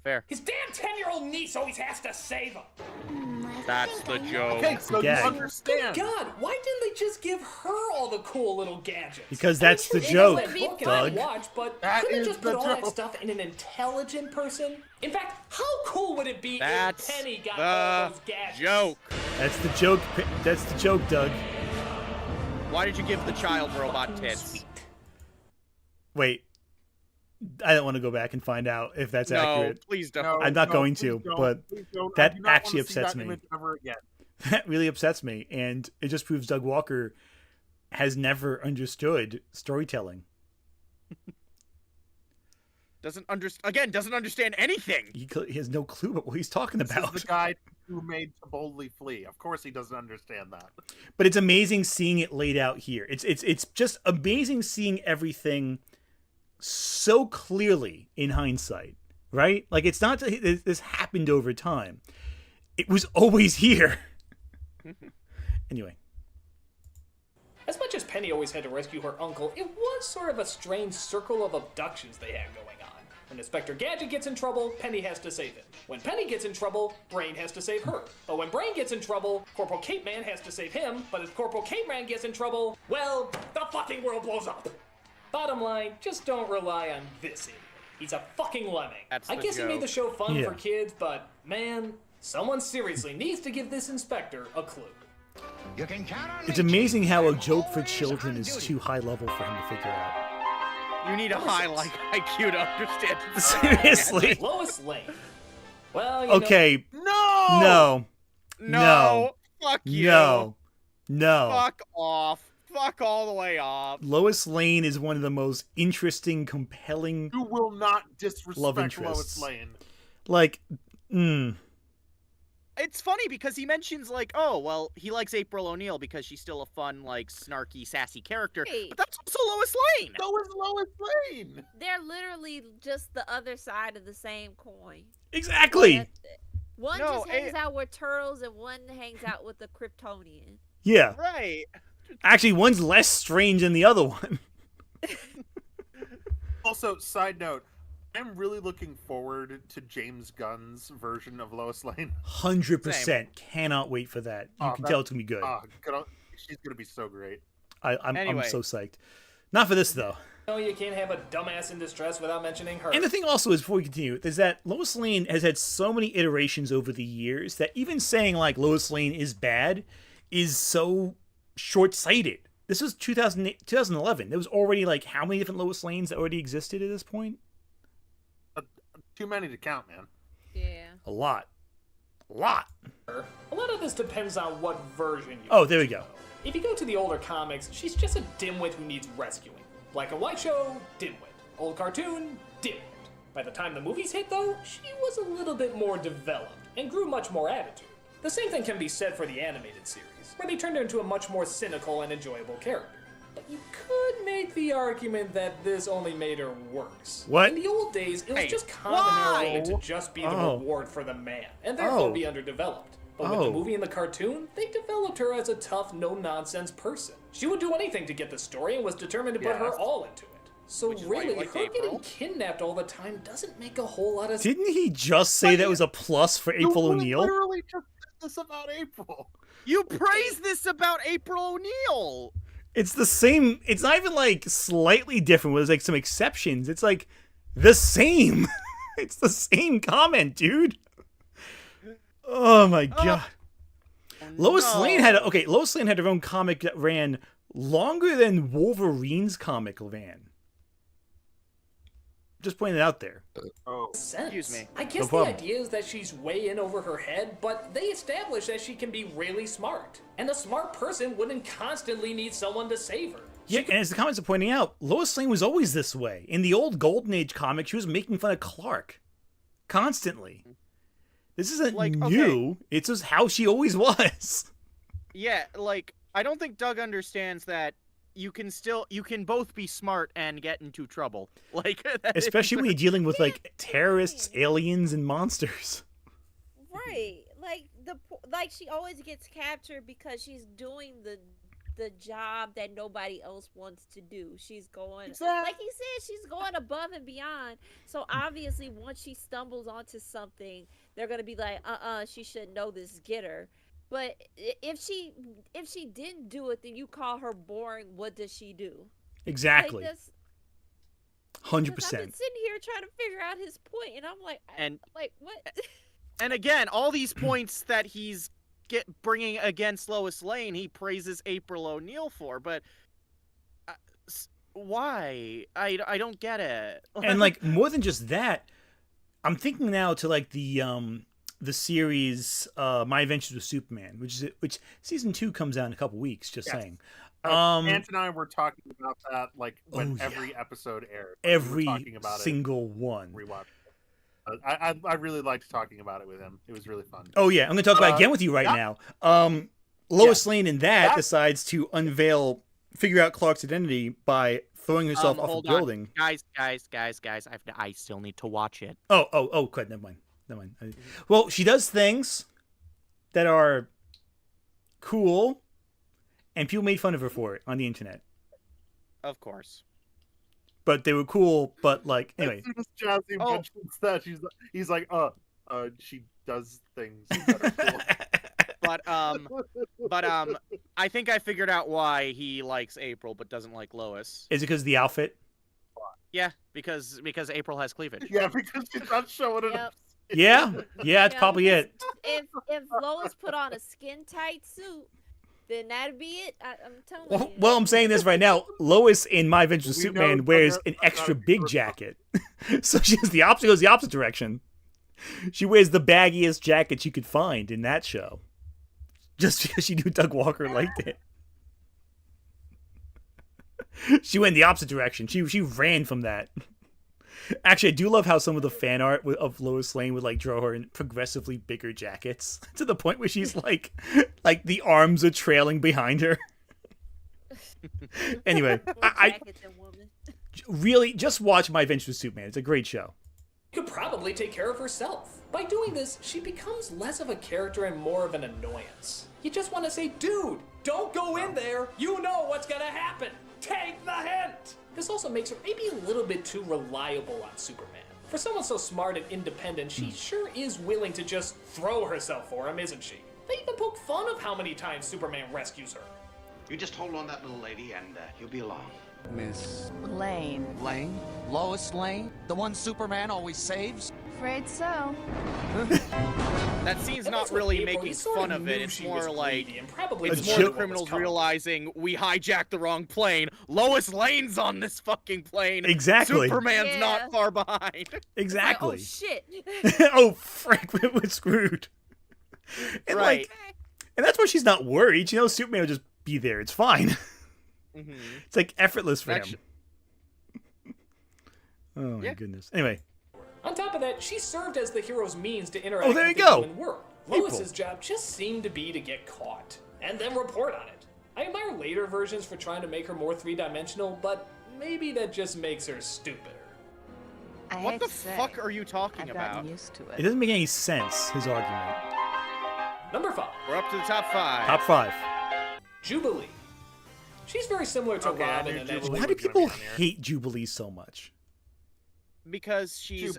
Fair. His damn 10-year-old niece always has to save him. That's the joke. Okay, so you Gag. understand. God, why didn't they just give her all the cool little gadgets? Because that's the It joke, was a book and I Doug. watched, but That couldn't is they just the put all that joke. stuff in an intelligent person? In fact, how cool would it be That's if Penny got all the those gadgets? joke. That's the joke. That's the joke, Doug. Why did you give the child robot tits? Wait. I don't want to go back and find out if that's No, accurate. please don't. No, I'm not no, going please to, don't, but please don't. that I do not wanna actually see upsets that me. image ever again. That really upsets me, and it just proves Doug Walker has never understood storytelling. Doesn't understand anything. He has no clue about what he's talking This about. is the guy who made To Boldly Flee. Of course he doesn't understand that. But it's amazing seeing it laid out here. It's just amazing seeing everything so clearly in hindsight, right? Like, it's not that this happened over time. It was always here. Anyway. As much as Penny always had to rescue her uncle, it was sort of a strange circle of abductions they had going on. When Inspector Gadget gets in trouble, Penny has to save him. When Penny gets in trouble, Brain has to save her. But when Brain gets in trouble, Corporal Cape Man has to save him. But if Corporal Cape Man gets in trouble, well, the fucking world blows up. Bottom line, just don't rely on this idiot. He's a fucking lemming. That's I the guess he made joke. the show fun Yeah. for kids, but man, someone seriously needs to give this inspector a clue. You can count on It's amazing how a joke for children is too high level for him to figure out. You need a high IQ to understand. Seriously. Lois Lane. Well, you Okay. No. No. Fuck you. No. Fuck off. Fuck all the way off. Lois Lane is one of the most interesting, compelling, You will not Love disrespect interests. Lois Lane. like, It's funny because he mentions like, oh, well, he likes April O'Neil because she's still a fun, like, snarky, sassy character. Hey. But that's also Lois Lane. So is Lois Lane. They're literally just the other side of the same coin. exactly. That's it. One No, just hangs out with turtles and one hangs out with the Kryptonian. Yeah. Right. Actually, one's less strange than the other one. Also, side note, I'm really looking forward to James Gunn's version of Lois Lane. 100%. Cannot wait for that. You can tell it's going to be good. She's gonna be so great. I'm Anyway. so psyched. Not for this, though. No, you can't have a dumbass in distress without mentioning her. And the thing also is, before we continue, is that Lois Lane has had so many iterations over the years that even saying, like, Lois Lane is bad is so short-sighted. This was 2011. There was already, like, how many different Lois Lanes that already existed at this point? Too many to count, man. Yeah. A lot. A lot. A lot of this depends on what version you Oh, there we go. If you go to the older comics, she's just a dimwit who needs rescuing. Black and white show, dimwit. Old cartoon, dimwit. By the time the movies hit, though, she was a little bit more developed and grew much more attitude. The same thing can be said for the animated series, where they turned her into a much more cynical and enjoyable character. But you could make the argument that this only made her worse. What? In the old days, it was just common narrated to just be the reward for the man, and therefore be underdeveloped. But with the movie and the cartoon, they developed her as a tough, no-nonsense person. She would do anything to get the story and was determined to put her all into it. So really, her getting kidnapped all the time doesn't make a whole lot of sense. Didn't he just say that was a plus for April O'Neil? Literally just said this about April. You praise this about April O'Neil. It's the same. It's not even like slightly different. There's like some exceptions. It's like the same. It's the same comment, dude. Oh my god. Lois Lane had Lois Lane had her own comic that ran longer than Wolverine's comic ran. Just pointing it out there. Excuse me. I guess the idea is that she's way in over her head, but they establish that she can be really smart. And a smart person wouldn't constantly need someone to save her. Yeah, and as the comments are pointing out, Lois Lane was always this way. In the old Golden Age comic, she was making fun of Clark. Constantly. This isn't new. It's just how she always was. Yeah, like, I don't think Doug understands that you can both be smart and get into trouble. Like, especially when you're dealing with like terrorists, aliens, and monsters. Right. Like she always gets captured because she's doing the job that nobody else wants to do. She's going, like he said, she's going above and beyond. So obviously, once she stumbles onto something, they're gonna be like, she should know this. Get her. But if she didn't do it, then you call her boring. What does she do? Exactly. 100%. I've been sitting here trying to figure out his point, and I'm like, what? And again, all these points that he's bringing against Lois Lane, he praises April O'Neil for, but why? I don't get it. And like more than just that, I'm thinking now to like the series My Adventures with Superman, which season 2 comes out in a couple weeks. Just saying. Ant and I were talking about that like when every episode aired. Every talking about single one. Rewatch. I really liked talking about it with him. It was really fun. Oh yeah, I'm going to talk about it again with you right now. Lois Lane in that decides to figure out Clark's identity by throwing herself off a building. Guys, I still need to watch it. Oh, good. Never mind. Well, she does things that are cool, and people made fun of her for it on the internet. Of course. But they were cool, but like, anyway. As soon as Jazzy mentions that, he's like, she does things that are cool. But I think I figured out why he likes April but doesn't like Lois. Is it because of the outfit? Yeah, because April has cleavage. Yeah, because she's not showing it. Yeah, that's probably it. If Lois put on a skin tight suit, then that'd be it. I'm telling you. Well, I'm saying this right now. Lois in My Adventures with Superman wears an extra big jacket, so she goes the opposite direction. She wears the baggiest jacket she could find in that show, just because she knew Doug Walker liked it. She went the opposite direction. She ran from that. Actually, I do love how some of the fan art of Lois Lane would like draw her in progressively bigger jackets to the point where she's like the arms are trailing behind her. Anyway, I really just watch My Adventures with Superman. It's a great show. Could probably take care of herself. By doing this, she becomes less of a character and more of an annoyance. You just want to say, dude, don't go in there. You know what's gonna happen. Take the hint. This also makes her maybe a little bit too reliable on Superman. For someone so smart and independent, she sure is willing to just throw herself for him, isn't she? They even poke fun of how many times Superman rescues her. You just hold on that little lady and you'll be along. Miss Lane. Lane? Lois Lane? The one Superman always saves? Afraid so. That scene's not really making fun of it. It's more like it's more the criminals realizing we hijacked the wrong plane. Lois Lane's on this fucking plane. Exactly. Superman's not far behind. Exactly. Like, oh shit. Oh frick, we're screwed. And right. And that's why she's not worried. She knows Superman will just be there. It's fine. Mm-hmm. It's like effortless for him. Oh my goodness. Anyway. On top of that, she served as the hero's means to interact there with you the go. human world. Lois's job just seemed to be to get caught, and then report on it. I admire later versions for trying to make her more three-dimensional, but maybe that just makes her stupider. What the fuck are you talking about? Used to It doesn't make any sense, his argument. Number 5. We're up to the top 5. Top 5. Jubilee. She's very similar to Robin in that Why do people hate Jubilee so much? Because she's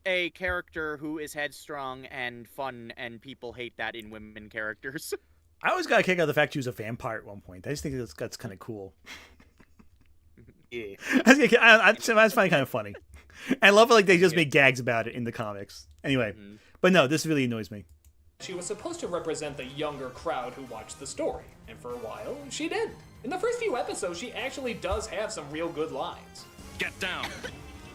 a character who is headstrong and fun, and people hate that in women characters. I always got a kick out of the fact she was a vampire at one point. I just think that's kind of cool. Yeah. I find it kind of funny. I love it, like they just make gags about it in the comics. Anyway, but no, this really annoys me. She was supposed to represent the younger crowd who watched the story, and for a while, she did. In the first few episodes, she actually does have some real good lines. Get down.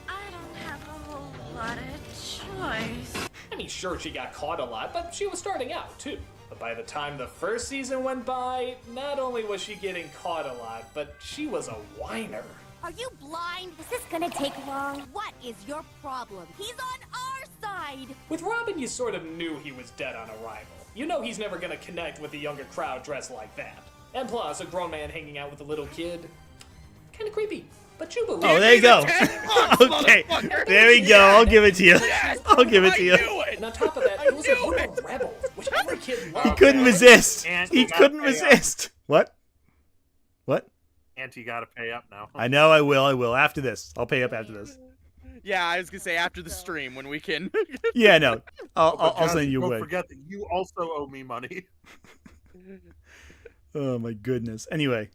I don't have a whole lot of choice. I mean, sure, she got caught a lot, but she was starting out, too. But by the time the first season went by, not only was she getting caught a lot, but she was a whiner. Are you blind? Is this gonna take long? What is your problem? He's on our side! With Robin, you sort of knew he was dead on arrival. You know he's never gonna connect with the younger crowd dressed like that. And plus, a grown man hanging out with a little kid. Kinda creepy. But Jubilee... Oh, there you go. Okay, there we go. I'll give it to you. I'll give it to you. And on top of that, it was a group of rebels, which every kid loved. He couldn't resist. He couldn't resist. What? What? Auntie, you gotta pay up now. I know I will. After this. I'll pay up after this. Yeah, I was gonna say after the stream when we can. Yeah, no. I'll John, send you don't away. forget that you also owe me money. Oh my goodness. Anyway.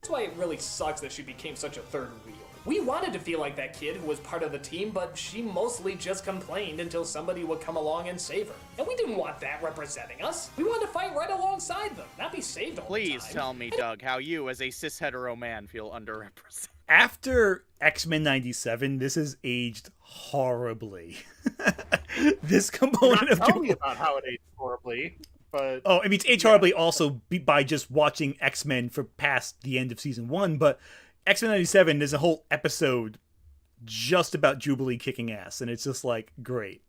That's why it really sucks that she became such a third wheel. We wanted to feel like that kid who was part of the team, but she mostly just complained until somebody would come along and save her. And we didn't want that representing us. We wanted to fight right alongside them, not be saved all the time. Please tell me, Doug, how you, as a cis hetero man, feel underrepresented. After X-Men 97, this has aged horribly. This component of tell me about how it aged horribly. But I mean, it's aged horribly also by just watching X-Men for past the end of season 1, but X-Men 97, there's a whole episode just about Jubilee kicking ass, and it's just like, great.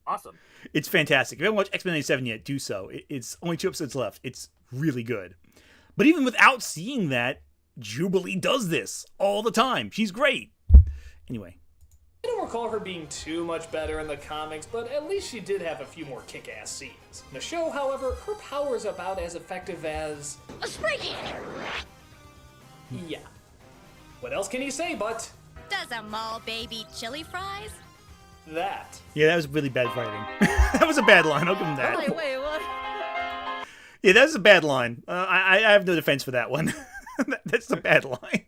Awesome. It's fantastic. If you haven't watched X-Men 97 yet, do so. It's only 2 episodes left. It's really good. But even without seeing that, Jubilee does this all the time. She's great. Anyway. I don't recall her being too much better in the comics, but at least she did have a few more kick-ass scenes. In the show, however, her power is about as effective as... a spray Yeah. What else can you say but... Does a mall baby chili fries? That. Yeah, that was really bad writing. That was a bad line. I'll give him that. Wait, what? Yeah, that was a bad line. I have no defense for that one. That's a bad line.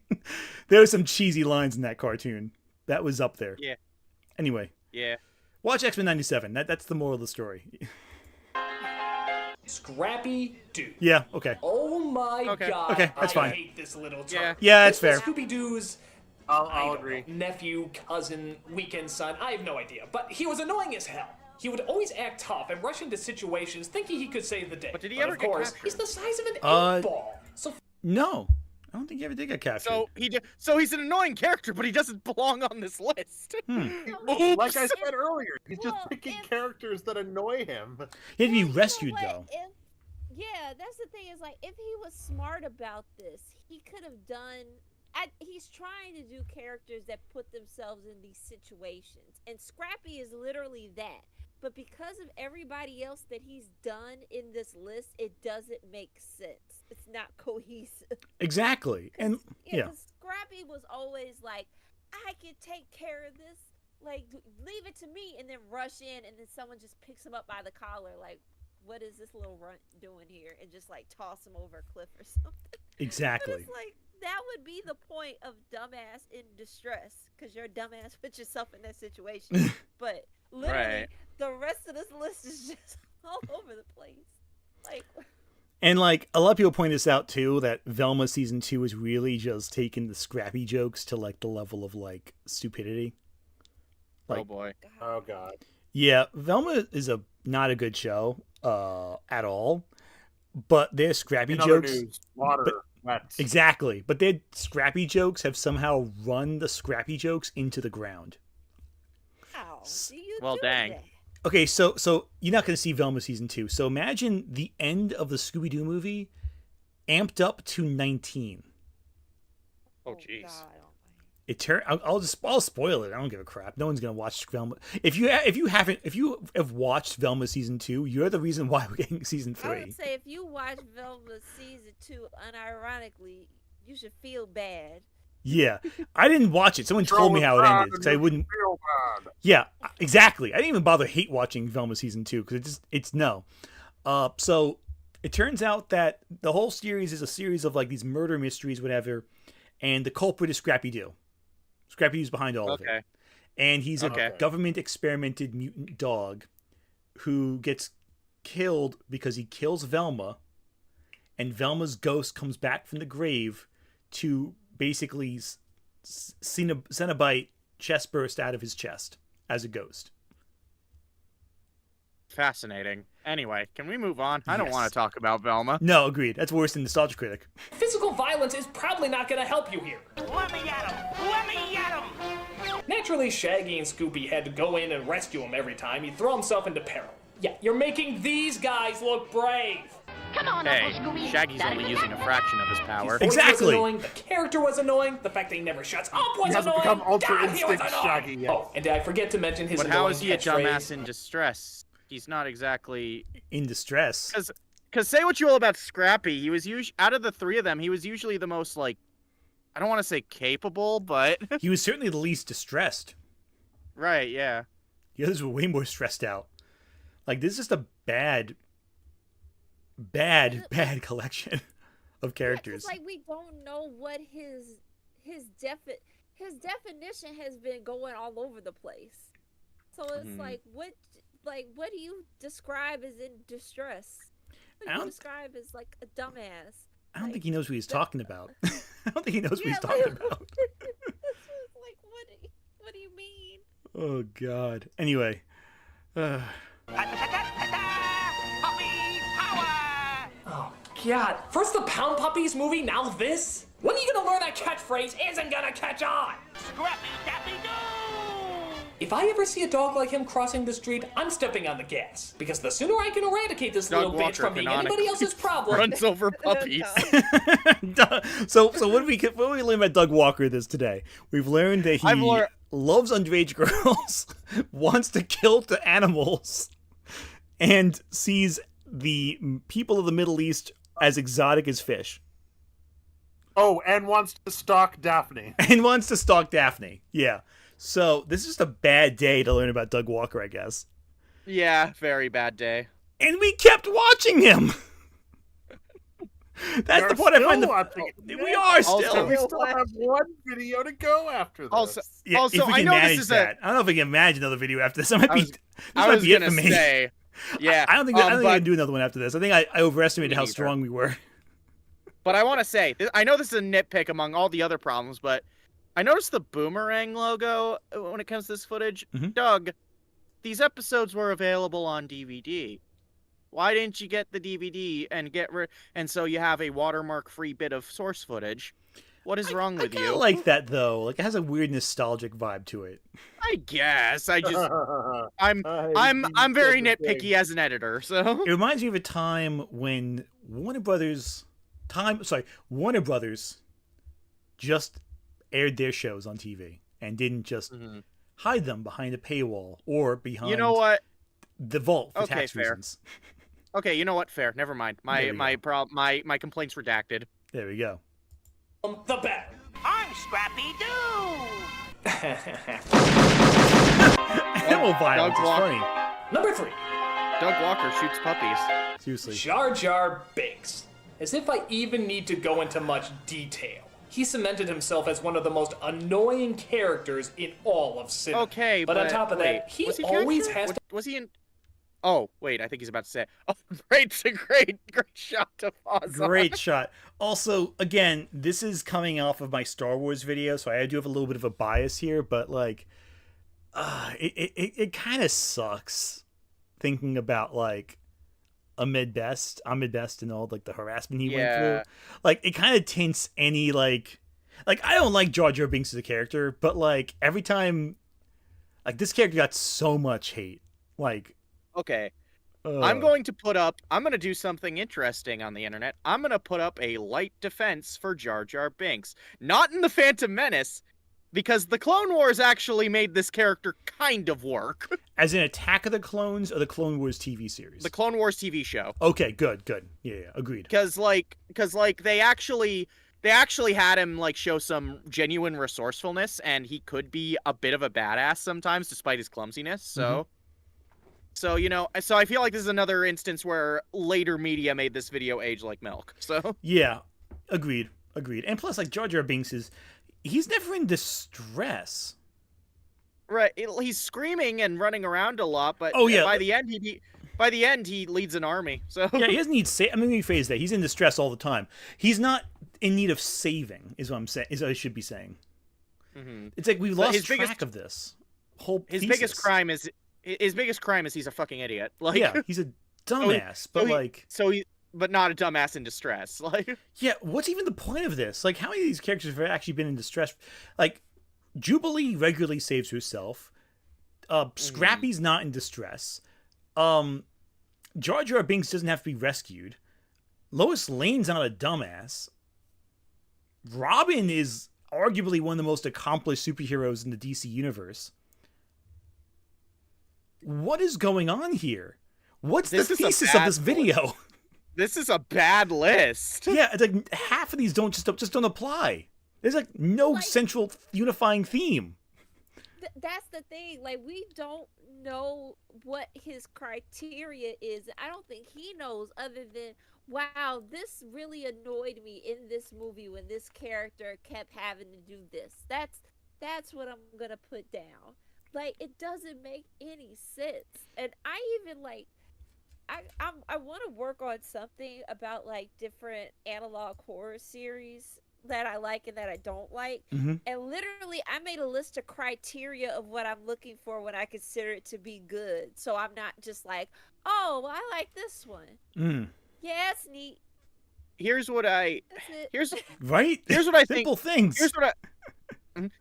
There were some cheesy lines in that cartoon. That was up there. Yeah. Anyway. Yeah. Watch X-Men 97. That's the moral of the story. Scrappy Doo. Yeah, okay. Oh my god. Okay, that's fine. I hate this little turd. Yeah, that's fair. Scooby-Doo's I'll agree. Nephew, cousin, weekend son, I have no idea. But he was annoying as hell. He would always act tough and rush into situations thinking he could save the day. But did he ever get captured? He's the size of an 8-ball. So no. I don't think he ever did get captured. So he's an annoying character, but he doesn't belong on this list. Like I said earlier, he's just picking characters that annoy him. He had to be rescued, though. Yeah, that's the thing. Is like if he was smart about this, he could have done. He's trying to do characters that put themselves in these situations, and Scrappy is literally that. But because of everybody else that he's done in this list, it doesn't make sense. It's not cohesive. Exactly. And yeah. Scrappy was always like, I can take care of this. Like, leave it to me, and then rush in, and then someone just picks him up by the collar, like, what is this little runt doing here? And just like toss him over a cliff or something. Exactly. But it's like that would be the point of dumbass in distress, because you're a dumbass, put yourself in that situation. But literally, the rest of this list is just all over the place. Like. And like a lot of people point this out too, that Velma season 2 is really just taking the Scrappy jokes to like the level of like stupidity. Like, oh boy. Oh god. Yeah, Velma is not a good show at all. But their Scrappy jokes. News, water. Exactly. But their Scrappy jokes have somehow run the Scrappy jokes into the ground. How do you well, do dang. that? Okay, so you're not going to see Velma season 2. So imagine the end of the Scooby Doo movie amped up to 19. Oh jeez. I'll spoil it. I don't give a crap. No one's gonna watch Velma. If you have watched Velma season 2, you're the reason why we're getting season 3. I would say if you watch Velma season 2 unironically, you should feel bad. Yeah, I didn't watch it. Someone told me how it ended because I wouldn't. Yeah, exactly. I didn't even bother hate watching Velma season 2 because it's no. So it turns out that the whole series is a series of like these murder mysteries, whatever, and the culprit is Scrappy Doo. Scrappy Doo's behind all of it. And he's a government experimented mutant dog who gets killed because he kills Velma, and Velma's ghost comes back from the grave to basically Cenobite chest burst out of his chest as a ghost. Fascinating. Anyway, can we move on? I don't want to talk about Velma. No, agreed. That's worse than Nostalgia Critic. Physical violence is probably not going to help you here. Let me at him! Let me at him! Naturally, Shaggy and Scooby had to go in and rescue him every time he'd throw himself into peril. Yeah, you're making these guys look brave. Come on, Hey, Uncle Scooby. Shaggy's only using a fraction of his power. His voice was annoying, the character was annoying, the fact that he never shuts up was He hasn't annoying. become Ultra God, he was Instinct annoying. Shaggy yet. Oh, and did I forget to mention his But annoying how is he a catchphrase? dumbass in distress? He's not exactly in distress. Because say what you will about Scrappy, he was out of the three of them, he was usually the most like, I don't want to say capable, but he was certainly the least distressed. Right? Yeah. The others were way more stressed out. Like this is just a bad collection of characters. It's like we don't know what his definition has been going all over the place. So it's like what do you describe as in distress? What do you describe as like a dumbass? I don't think he knows what he's talking about. I don't think he knows what he's talking about. Like what do you mean? Oh God. Anyway. Oh God! First the Pound Puppies movie, now this? When are you gonna learn that catchphrase isn't gonna catch on? Scrappy Dappy Doo! If I ever see a dog like him crossing the street, I'm stepping on the gas. Because the sooner I can eradicate this little bitch from being anybody else's problem... runs over puppies. So what do we learn about Doug Walker today? We've learned that he loves underage girls, wants to kill the animals, and sees the people of the Middle East as exotic as fish. Oh, and wants to stalk Daphne. Yeah. So this is just a bad day to learn about Doug Walker, I guess. Yeah, very bad day. And we kept watching him. That's the point I find. We are still. Also, we still have one video to go after this. Also, if we I can know manage this is that. I don't know if we can manage another video after this. This might be it for me. Yeah, I don't think I can do another one after this. I think I overestimated how strong we were. But I want to say, I know this is a nitpick among all the other problems, but I noticed the Boomerang logo when it comes to this footage. Doug, these episodes were available on DVD. Why didn't you get the DVD and so you have a watermark-free bit of source footage? What is wrong with you? I like that though. Like it has a weird nostalgic vibe to it. I guess. I'm very nitpicky as an editor, so it reminds me of a time when Warner Brothers just aired their shows on TV and didn't just hide them behind a paywall or behind the vault for tax reasons. Okay, you know what? Fair. Never mind. My complaints redacted. There we go. The better. I'm Scrappy Doo! Animal violence is funny. Number 3. Doug Walker shoots puppies. Seriously. Jar Jar Binks. As if I even need to go into much detail. He cemented himself as one of the most annoying characters in all of cinema. Okay, but on top of that, he always has to... Was he in... Oh, wait, I think he's about to say... Oh, great shot to pause Great shot. Also, again, this is coming off of my Star Wars video, so I do have a little bit of a bias here, but, like, it kind of sucks thinking about, like, Ahmed Best and all, like, the harassment he went through. Like, it kind of tints any, like, I don't like Jar Jar Binks as a character, but, like, every time... Like, this character got so much hate Like, Okay. I'm going to do something interesting on the internet. I'm going to put up a light defense for Jar Jar Binks. Not in the Phantom Menace, because the Clone Wars actually made this character kind of work. as in Attack of the Clones or the Clone Wars TV series? The Clone Wars TV show. Okay, good. Yeah, agreed. Because they actually had him like show some genuine resourcefulness, and he could be a bit of a badass sometimes despite his clumsiness. So so I feel like this is another instance where later media made this video age like milk. So yeah, agreed. And plus, like, Jar Jar Binks he's never in distress. right, he's screaming and running around a lot, but by the end he leads an army. So yeah, he doesn't need let me rephrase that. He's in distress all the time. He's not in need of saving, is what I'm saying. Is what I should be saying. It's like we've lost track of this whole. His biggest crime is he's a fucking idiot. Like, yeah, he's a dumbass, but not a dumbass in distress. Like, yeah, what's even the point of this? Like, how many of these characters have actually been in distress? Like, Jubilee regularly saves herself. Scrappy's not in distress. Jar Jar Binks doesn't have to be rescued. Lois Lane's not a dumbass. Robin is arguably one of the most accomplished superheroes in the DC universe. What is going on here? What's the thesis of this video? This is a bad list. Yeah, it's like half of these just don't apply. There's like no central unifying theme. That's the thing. Like, we don't know what his criteria is. I don't think he knows, other than, wow, this really annoyed me in this movie when this character kept having to do this. That's what I'm gonna put down. Like, it doesn't make any sense. And I even like, I want to work on something about like different analog horror series that I like and that I don't like. And literally, I made a list of criteria of what I'm looking for when I consider it to be good. So I'm not just like, oh, well, I like this one. Yeah, it's neat. Here's what I think. Simple things.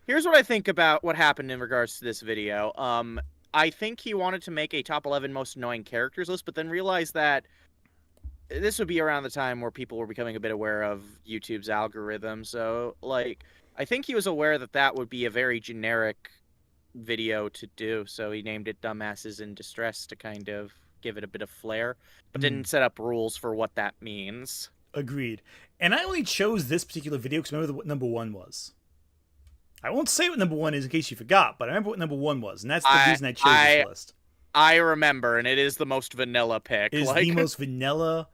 Here's what I think about what happened in regards to this video. I think he wanted to make a top 11 most annoying characters list, but then realized that this would be around the time where people were becoming a bit aware of YouTube's algorithm. So, like, I think he was aware that that would be a very generic video to do. So he named it Dumbasses in Distress to kind of give it a bit of flair, but didn't set up rules for what that means. Agreed. And I only chose this particular video because I remember what number 1 was. I won't say what number 1 is in case you forgot, but I remember what number 1 was, and that's the reason I chose this list. I remember, and it is the most vanilla pick. It is the most vanilla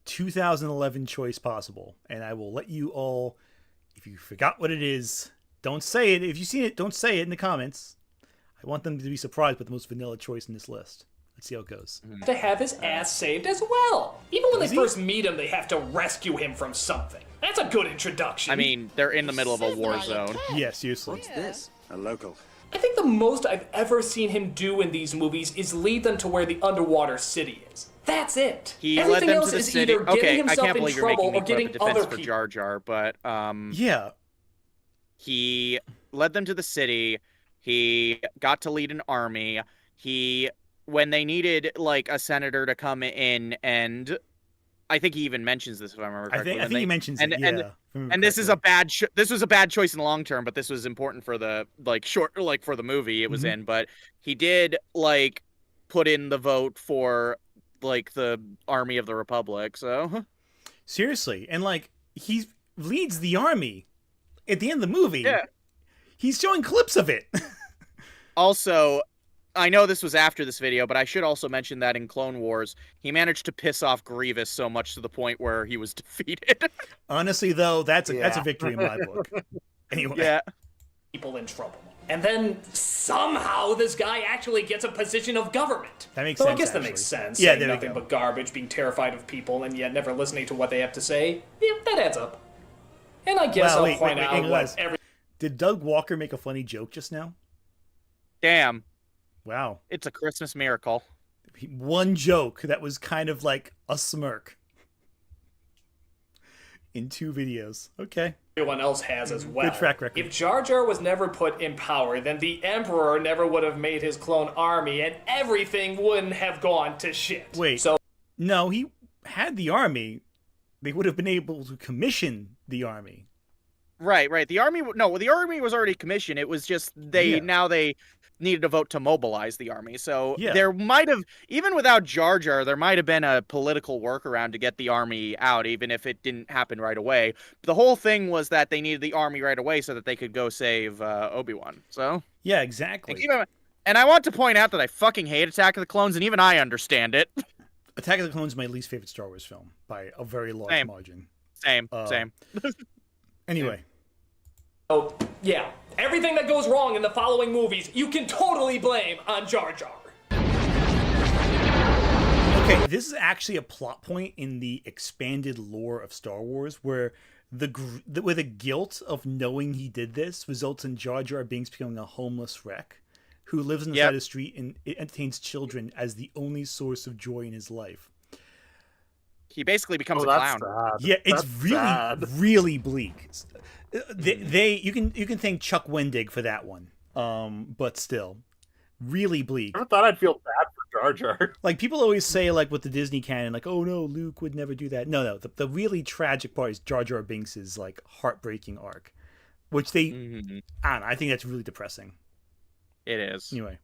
2011 choice possible, and I will let you all, if you forgot what it is, don't say it. If you've seen it, don't say it in the comments. I want them to be surprised with the most vanilla choice in this list. Let's see how it goes. To have his ass saved as well. Even when they first meet him, they have to rescue him from something. That's a good introduction. I mean, they're in the middle of a war zone. Yeah, seriously. What's this? A local. I think the most I've ever seen him do in these movies is lead them to where the underwater city is. That's it. He Everything led them else to the is city. either getting Okay, I himself can't in believe you're trouble making me or put up a getting defense other for people. Jar Jar, but yeah, he led them to the city. He got to lead an army. When they needed like a senator to come in, and I think he even mentions this if I remember correctly. I think he mentions it. Yeah. And this is a bad. This was a bad choice in the long term, but this was important for the for the movie it was in. But he did like put in the vote for like the Army of the Republic. So seriously, and like he leads the army at the end of the movie. Yeah, he's showing clips of it. Also, I know this was after this video, but I should also mention that in Clone Wars, he managed to piss off Grievous so much to the point where he was defeated. Honestly, though, that's a victory in my book. Anyway. Yeah. People in trouble. And then somehow this guy actually gets a position of government. That makes sense. sense. I guess actually. that makes sense. Yeah, saying nothing but garbage, being terrified of people, and yet never listening to what they have to say. Yeah, that adds up. And I guess I'll point out what Did Doug Walker make a funny joke just now? Damn. Wow. It's a Christmas miracle. One joke that was kind of like a smirk. in 2 videos. Okay. Everyone else has as well. Good track record. If Jar Jar was never put in power, then the Emperor never would have made his clone army, and everything wouldn't have gone to shit. Wait. So no, he had the army. They would have been able to commission the army. Right. The army was already commissioned. It was just now they needed a vote to mobilize the army. So there might have, even without Jar Jar, there might have been a political workaround to get the army out, even if it didn't happen right away. The whole thing was that they needed the army right away so that they could go save Obi-Wan. So yeah, exactly. And I want to point out that I fucking hate Attack of the Clones, and even I understand it. Attack of the Clones is my least favorite Star Wars film by a very large margin. Same. Anyway. Oh, yeah. Everything that goes wrong in the following movies, you can totally blame on Jar Jar. Okay, this is actually a plot point in the expanded lore of Star Wars where the guilt of knowing he did this results in Jar Jar Binks becoming a homeless wreck who lives on the side of the street and entertains children as the only source of joy in his life. He basically becomes a clown. Sad. Yeah, it's That's really bleak. You can thank Chuck Wendig for that one. But still, really bleak. I thought I'd feel bad for Jar Jar. Like people always say, like with the Disney canon, like, oh no, Luke would never do that. No. The really tragic part is Jar Jar Binks' like heartbreaking arc, which they, I don't know. I think that's really depressing. It is. Anyway.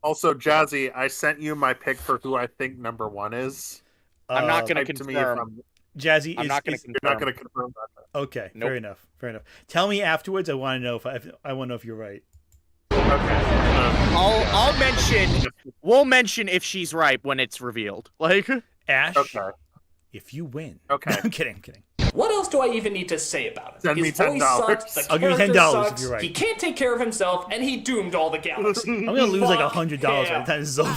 Also, Jazzy, I sent you my pick for who I think number 1 is. I'm not going to confirm. Jazzy, I'm not going to confirm. You're not going to confirm that. Okay, nope. Fair enough. Tell me afterwards. I want to know I want to know if you're right. I'll mention. We'll mention if she's right when it's revealed. Like Ash. Okay. If you win. Okay. I'm kidding. What else do I even need to say about it? Send me His voice $10. sucks, the I'll give you character $10 sucks, if you're right. he can't take care of himself, and he doomed all the galaxy. I'm gonna lose like $100 by yeah. the time this is over.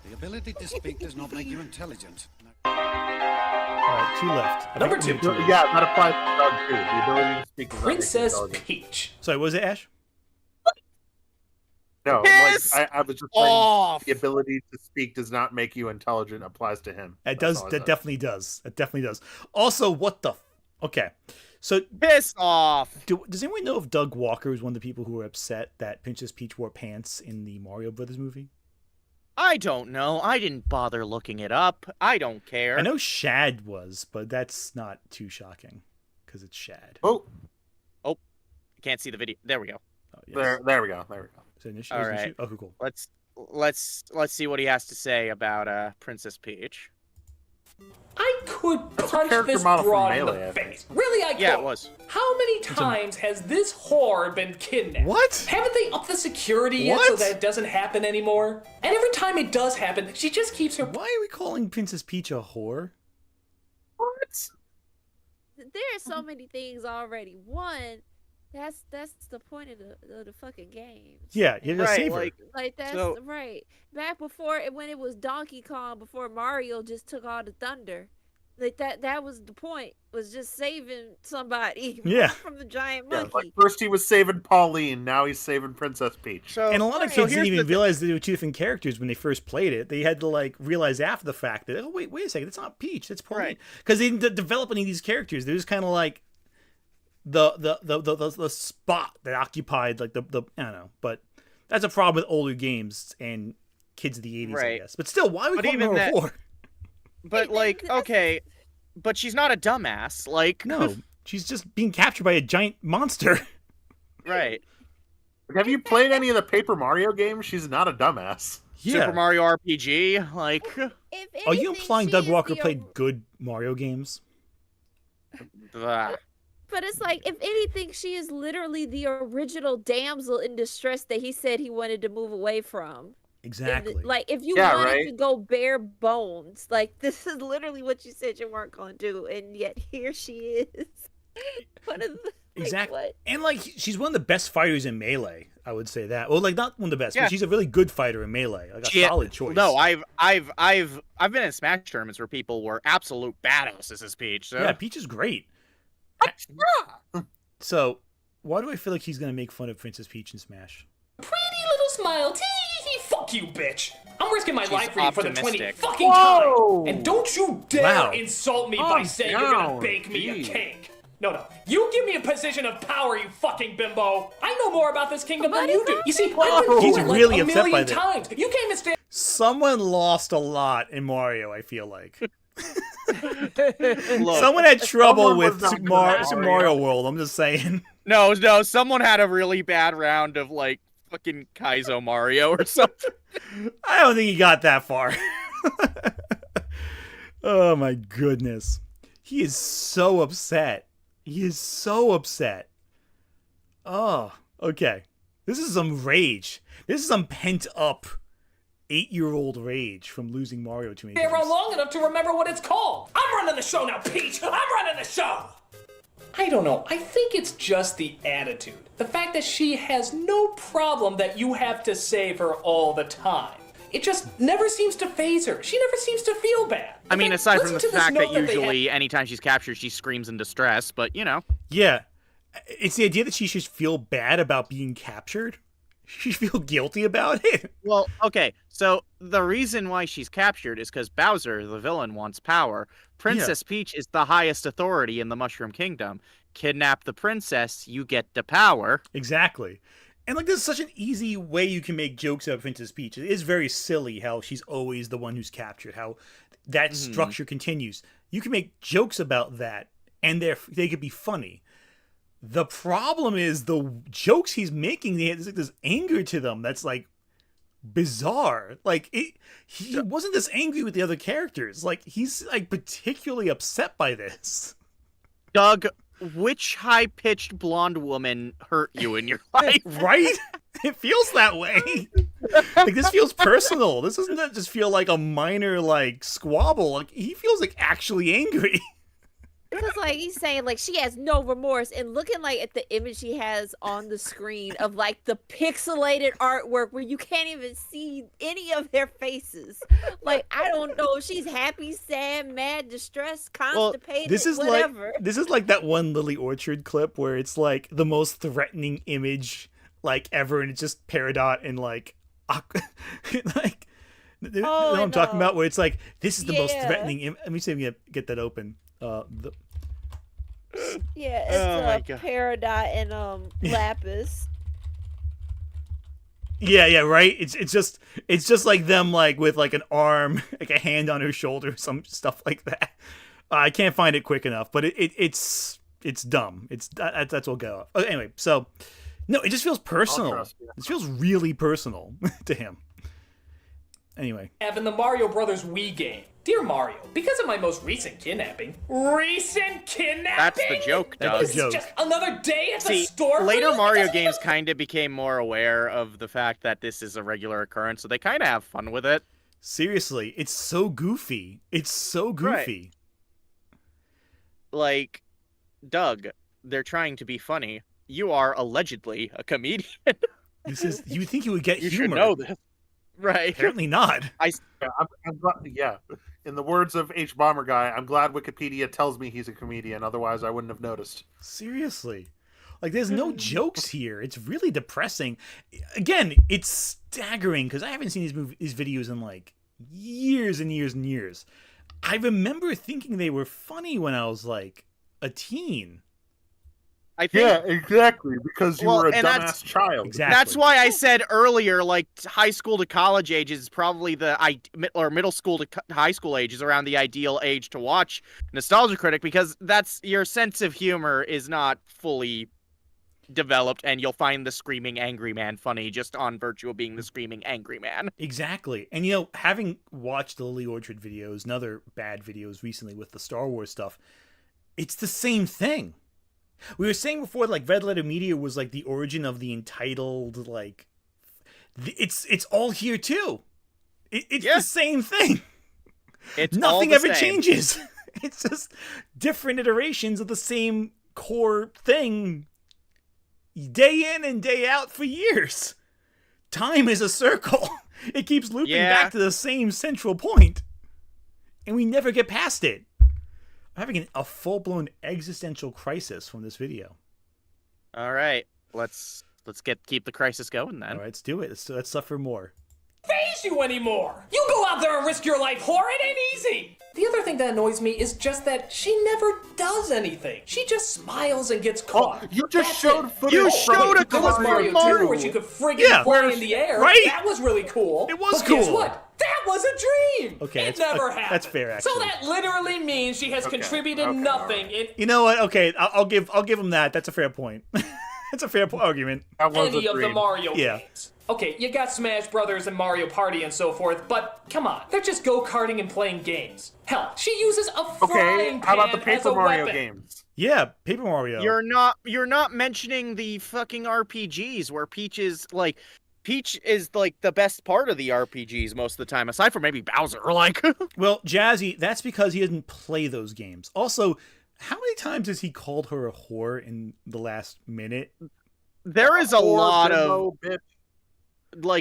The ability to speak does not make you intelligent. All right, 2 left. Number 2. Yeah, that applies to Doug too. The ability to speak. Princess Peach. Sorry, what was it, Ash? No, Piss I was just off. saying the ability to speak does not make you intelligent. Applies to him. It does. That definitely does. It definitely does. Also, what the? Okay, so piss off. Does anyone know if Doug Walker was one of the people who were upset that Princess Peach wore pants in the Mario Brothers movie? I don't know. I didn't bother looking it up. I don't care. I know Shad was, but that's not too shocking because it's Shad. Oh, I can't see the video. There we go. Oh, yes. there we go. So initial, all right. Oh, cool. Let's see what he has to say about Princess Peach. I could That's a punch character this model from broad in Melee, the I think. face. Really, I could. Yeah, it was. How many times has this whore been kidnapped? What? Haven't they upped the security yet so that it doesn't happen anymore? And every time it does happen, she just keeps her... Why are we calling Princess Peach a whore? What? There are so many things already. One, that's the point of the fucking game. Yeah, you gotta save her. Like that's right. Back before when it was Donkey Kong, before Mario just took all the thunder. Like that was the point, was just saving somebody from the giant monkey. Yeah, like first he was saving Pauline, now he's saving Princess Peach. And a lot of kids didn't even realize they were 2 different characters when they first played it. They had to like realize after the fact that, oh wait a second, that's not Peach, that's Pauline. Because they didn't develop any of these characters. They're just kind of like the spot that occupied like the I don't know, but that's a problem with older games and kids of the 80s, I guess. But still, why would we call her a whore? But like, okay, but she's not a dumbass. Like, no, she's just being captured by a giant monster. Right. Have you played any of the Paper Mario games? She's not a dumbass. Yeah. Super Mario RPG, like. Are you implying Doug Walker played good Mario games? But it's like, if anything, she is literally the original damsel in distress that he said he wanted to move away from. Exactly. Like, if you wanted to go bare bones, like, this is literally what you said you weren't going to do, and yet here she is. Exactly. What? And, like, she's one of the best fighters in Melee, I would say that. Well, like, not one of the best, but she's a really good fighter in Melee. Like, a solid choice. No, I've been in Smash tournaments where people were absolute badasses as Peach. So. Yeah, Peach is great. So, why do I feel like he's going to make fun of Princess Peach in Smash? Pretty little smile. Tee, fuck Fuck you, bitch. I'm risking my She's life for you for the 20 optimistic. fucking Whoa! times. And don't you dare Wow. insult me by Calm saying you're gonna down, bake me a geez. cake. No. You give me a position of power, you fucking bimbo. I know more about this kingdom than you do. You see, I've been He's through it like really a upset by million that. times. You came and stand. Someone lost a lot in Mario, I feel like. Look, Someone had trouble someone with was not Super good Mario, at Super Mario. Mario World, I'm just saying. no, someone had a really bad round of like fucking Kaizo Mario or something. I don't think he got that far. Oh my goodness. He is so upset. He is so upset. Oh, okay. This is some rage. This is some pent up 8-year-old rage from losing Mario too many There times. long enough to remember what it's called. I'm running the show now, Peach. I'm running the show. I don't know. I think it's just the attitude. The fact that she has no problem that you have to save her all the time. It just never seems to faze her. She never seems to feel bad. I mean, aside from the Listen to this fact that note that they usually anytime she's captured, she screams in distress, but you know. Yeah. It's the idea that she should feel bad about being captured. She should feel guilty about it. Well, okay, so the reason why she's captured is because Bowser, the villain, wants power. Princess Peach is the highest authority in the Mushroom Kingdom. Kidnap the princess, you get the power. Exactly. And like, this is such an easy way you can make jokes about Princess Peach. It is very silly how she's always the one who's captured, how that structure continues. You can make jokes about that, and they could be funny. The problem is the jokes he's making, there's like this anger to them that's like bizarre. Like, he wasn't this angry with the other characters. Like, he's like particularly upset by this. Doug, which high-pitched blonde woman hurt you in your life? Right? It feels that way. Like, this feels personal. This doesn't just feel like a minor, like, squabble. Like, he feels like actually angry. Because like he's saying like she has no remorse, and looking like at the image he has on the screen of like the pixelated artwork where you can't even see any of their faces. Like, I don't know if she's happy, sad, mad, distressed, constipated, This is whatever. like that one Lily Orchard clip where it's like the most threatening image like ever, and it's just Peridot and like like you know what I'm talking about, where it's like, this is the most threatening let me see if we can get that open. Yeah, it's Peridot and Lapis. Yeah, right. It's just like them, like with like an arm, like a hand on her shoulder, some stuff like that. I can't find it quick enough, but it's dumb. That's what go. Anyway, so no, it just feels personal. It feels really personal to him. Anyway, Have in the Mario Brothers Wii game. Dear Mario, because of my most recent kidnapping. Recent kidnapping? That's the joke, Doug. This is just another day at the See, store. for later you? Mario games kind of became more aware of the fact that this is a regular occurrence, so they kind of have fun with it. seriously, it's so goofy. It's so goofy. Like, Doug, they're trying to be funny. You are allegedly a comedian. This is, you would think you would get You humor. should know this. Right. Apparently not. I'm glad, yeah. In the words of H. Bomber Guy, I'm glad Wikipedia tells me he's a comedian. Otherwise, I wouldn't have noticed. Seriously. Like, there's no jokes here. It's really depressing. Again, it's staggering because I haven't seen these videos in like years and years and years. I remember thinking they were funny when I was like a teen. I think, Yeah, exactly. Because you were a dumbass child. Exactly. That's why I said earlier, like, high school to college age is probably or middle school to high school age is around the ideal age to watch Nostalgia Critic, because that's your sense of humor is not fully developed, and you'll find the screaming angry man funny just on virtue of being the screaming angry man. Exactly. And, you know, having watched the Lily Orchard videos and other bad videos recently with the Star Wars stuff, it's the same thing. We were saying before, like, Red Letter Media was like the origin of the entitled, like, it's all here too. It's the same thing. It's nothing all the ever same. changes. It's just different iterations of the same core thing, day in and day out for years. Time is a circle. It keeps looping back to the same central point, and we never get past it. I'm having a full-blown existential crisis from this video. All right, let's keep the crisis going then. All right, let's do it. Let's suffer more. faze you anymore. You go out there and risk your life, whore. It ain't easy. The other thing that annoys me is just that she never does anything. She just smiles and gets caught. Oh, you just showed footage. You showed a There was Mario 2 where she could friggin' fly in the air. right? That was really cool. It was but cool. Guess what? That was a dream. Okay, it never happened. That's fair, actually. So that literally means she has contributed nothing. You know what? Okay, I'll give him that. That's a fair point. That's a fair argument. Any of the Mario yeah. games. Okay, you got Smash Brothers and Mario Party and so forth, but come on, they're just go-karting and playing games. Hell, she uses a frying pan how about the as Paper a Mario weapon. games? Yeah, Paper Mario. You're not mentioning the fucking RPGs where Peach is like the best part of the RPGs most of the time, aside from maybe Bowser. Like, well, Jazzy, that's because he doesn't play those games. Also, how many times has he called her a whore in the last minute? There is a lot of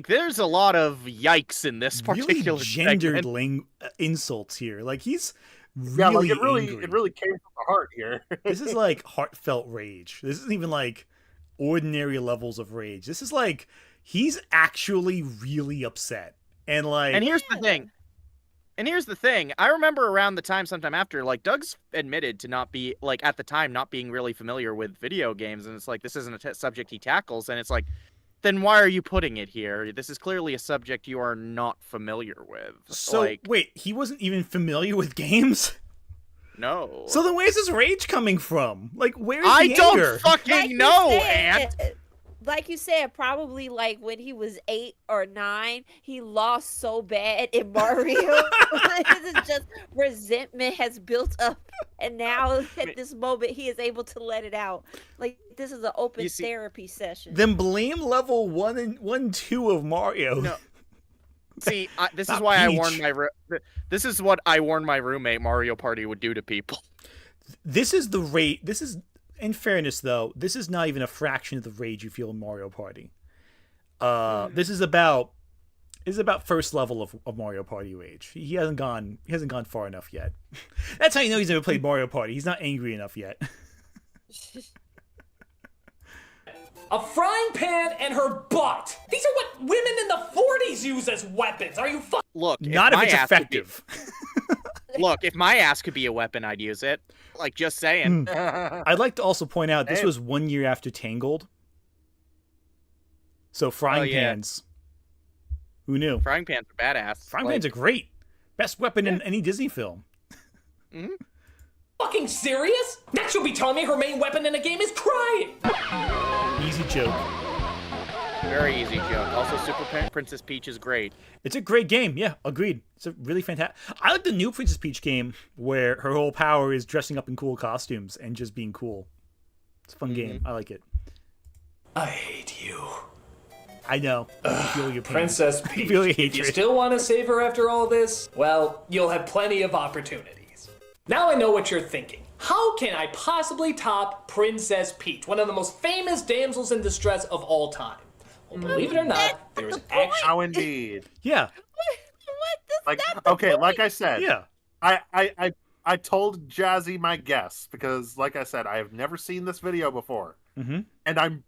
there's a lot of yikes in this particular really gendered insults here. Like he's really angry. It really came from the heart here. This is like heartfelt rage. This isn't even like ordinary levels of rage. This is like he's actually really upset. And like, and here's the thing. I remember around the time, sometime after, like Doug's admitted to not be like at the time not being really familiar with video games, and it's like this isn't a subject he tackles, and it's like, then why are you putting it here? This is clearly a subject you are not familiar with. So like, wait, he wasn't even familiar with games? No. So then where's this rage coming from? Like where's the I anger? don't fucking know, Ant. Like you said, probably like when he was 8 or 9, he lost so bad in Mario. It's just resentment has built up, and now at this moment he is able to let it out. Like this is an open therapy session. Then blame level 1 and 2 of Mario. No. See, this is why this is what I warned my roommate Mario Party would do to people. This is the rate. This is, in fairness, though, this is not even a fraction of the rage you feel in Mario Party. This is about first level of Mario Party rage. He hasn't gone far enough yet. That's how you know he's never played Mario Party. He's not angry enough yet. A frying pan and her butt. These are what women in the 40s use as weapons. Are you Look, not if it's effective. Look, if my ass could be a weapon, I'd use it. Like, just saying. I'd like to also point out this was 1 year after Tangled. So frying pans. Who knew? Frying pans are badass. Frying pans are great. Best weapon in any Disney film. Mm-hmm. Fucking serious? Next you'll be telling me her main weapon in a game is crying. Easy joke. Very easy joke. Also, Super Princess Peach is great. It's a great game. Yeah, agreed. It's a really fantastic. I like the new Princess Peach game where her whole power is dressing up in cool costumes and just being cool. It's a fun game. I like it. I hate you. I know. I feel your pain. Princess I Peach. feel your If you hatred. still want to save her after all this, well, you'll have plenty of opportunities. Now I know what you're thinking. How can I possibly top Princess Peach, one of the most famous damsels in distress of all time? Well, believe it or not, there is actually... How indeed. Yeah. Like, okay, like I said. Yeah. I told Jazzy my guess because, like I said, I have never seen this video before. Mm-hmm. And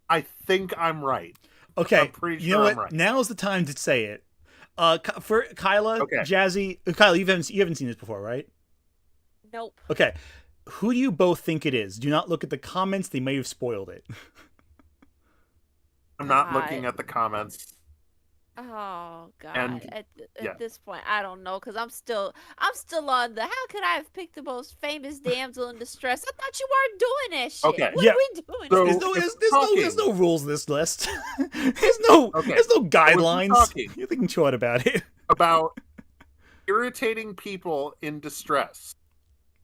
I think I'm right. Okay. I'm pretty you sure know what? I'm right. Now's the time to say it. For Kyla, Okay. Jazzy, Kyla, you haven't seen this before, right? Nope. Okay. Who do you both think it is? Do not look at the comments. They may have spoiled it. I'm not looking at the comments. Oh God! And- At this point, I don't know because I'm still on the. How could I have picked the most famous damsel in distress? I thought you weren't doing that shit. Okay. What Yeah. are we doing? So- There's no rules in this list. there's no guidelines. talking. You're thinking short about it. About irritating people in distress.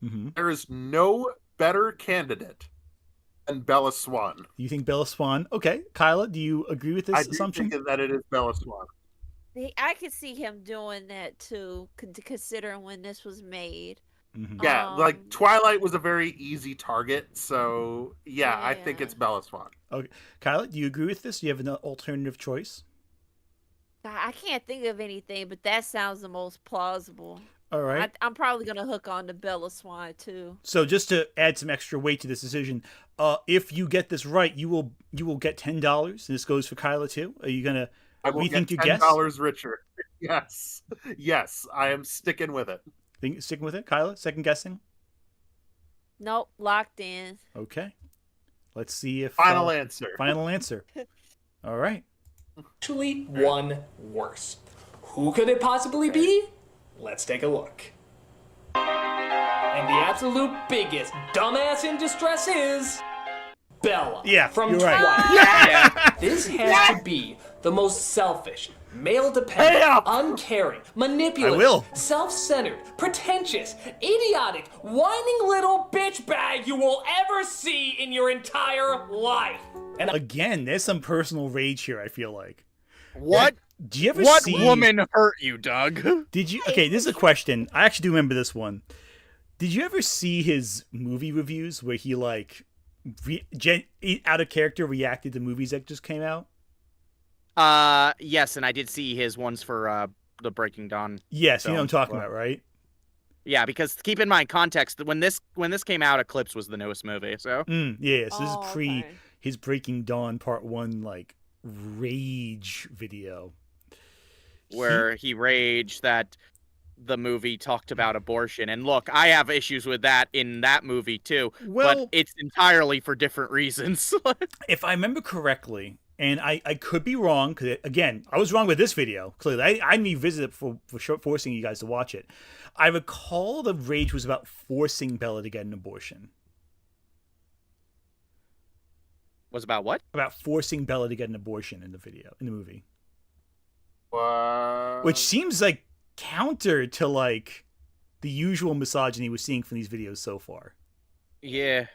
Mm-hmm. There is no better candidate than Bella Swan. You think Bella Swan? Okay, Kyla, do you agree with this I do assumption? think that it is Bella Swan. I could see him doing that too, considering when this was made. Mm-hmm. Yeah, like Twilight was a very easy target, so yeah, I think it's Bella Swan. Okay, Kyla, do you agree with this? Do you have an alternative choice? I can't think of anything, but that sounds the most plausible. All right. I'm probably gonna hook on to Bella Swan too. So just to add some extra weight to this decision, if you get this right, you will get $10. This goes for Kyla too. Are you gonna I will We think you get guess? $10 richer. Yes. Yes, I am sticking with it. Sticking with it, Kyla? Second guessing? Nope, locked in. Okay. Let's see if... Final answer. Final answer. All right. Actually, one worse. Who could it possibly be? Let's take a look. And the absolute biggest dumbass in distress is... Bella. Yeah, from you're Twilight. right. Yeah. This has to be the most selfish, male-dependent, uncaring, manipulative, self-centered, pretentious, idiotic, whining little bitch bag you will ever see in your entire life. And again, there's some personal rage here, I feel like. What? Do you ever What see... woman hurt you, Doug? Did you... Okay, this is a question. I actually do remember this one. Did you ever see his movie reviews where he, like, out of character reacted to movies that just came out? Yes, and I did see his ones for the Breaking Dawn. Yes, you know what I'm talking about, right? Yeah, because keep in mind context, when this came out, Eclipse was the newest movie, so... Yeah, so this is pre his Breaking Dawn Part 1, like, rage video. Where he raged that the movie talked about abortion. And look, I have issues with that in that movie too, but it's entirely for different reasons. If I remember correctly, and I could be wrong, because again, I was wrong with this video, clearly. I revisited it for forcing you guys to watch it. I recall the rage was about forcing Bella to get an abortion. Was about what? About forcing Bella to get an abortion in the movie. What? Which seems like counter to like the usual misogyny we're seeing from these videos so far. Yeah.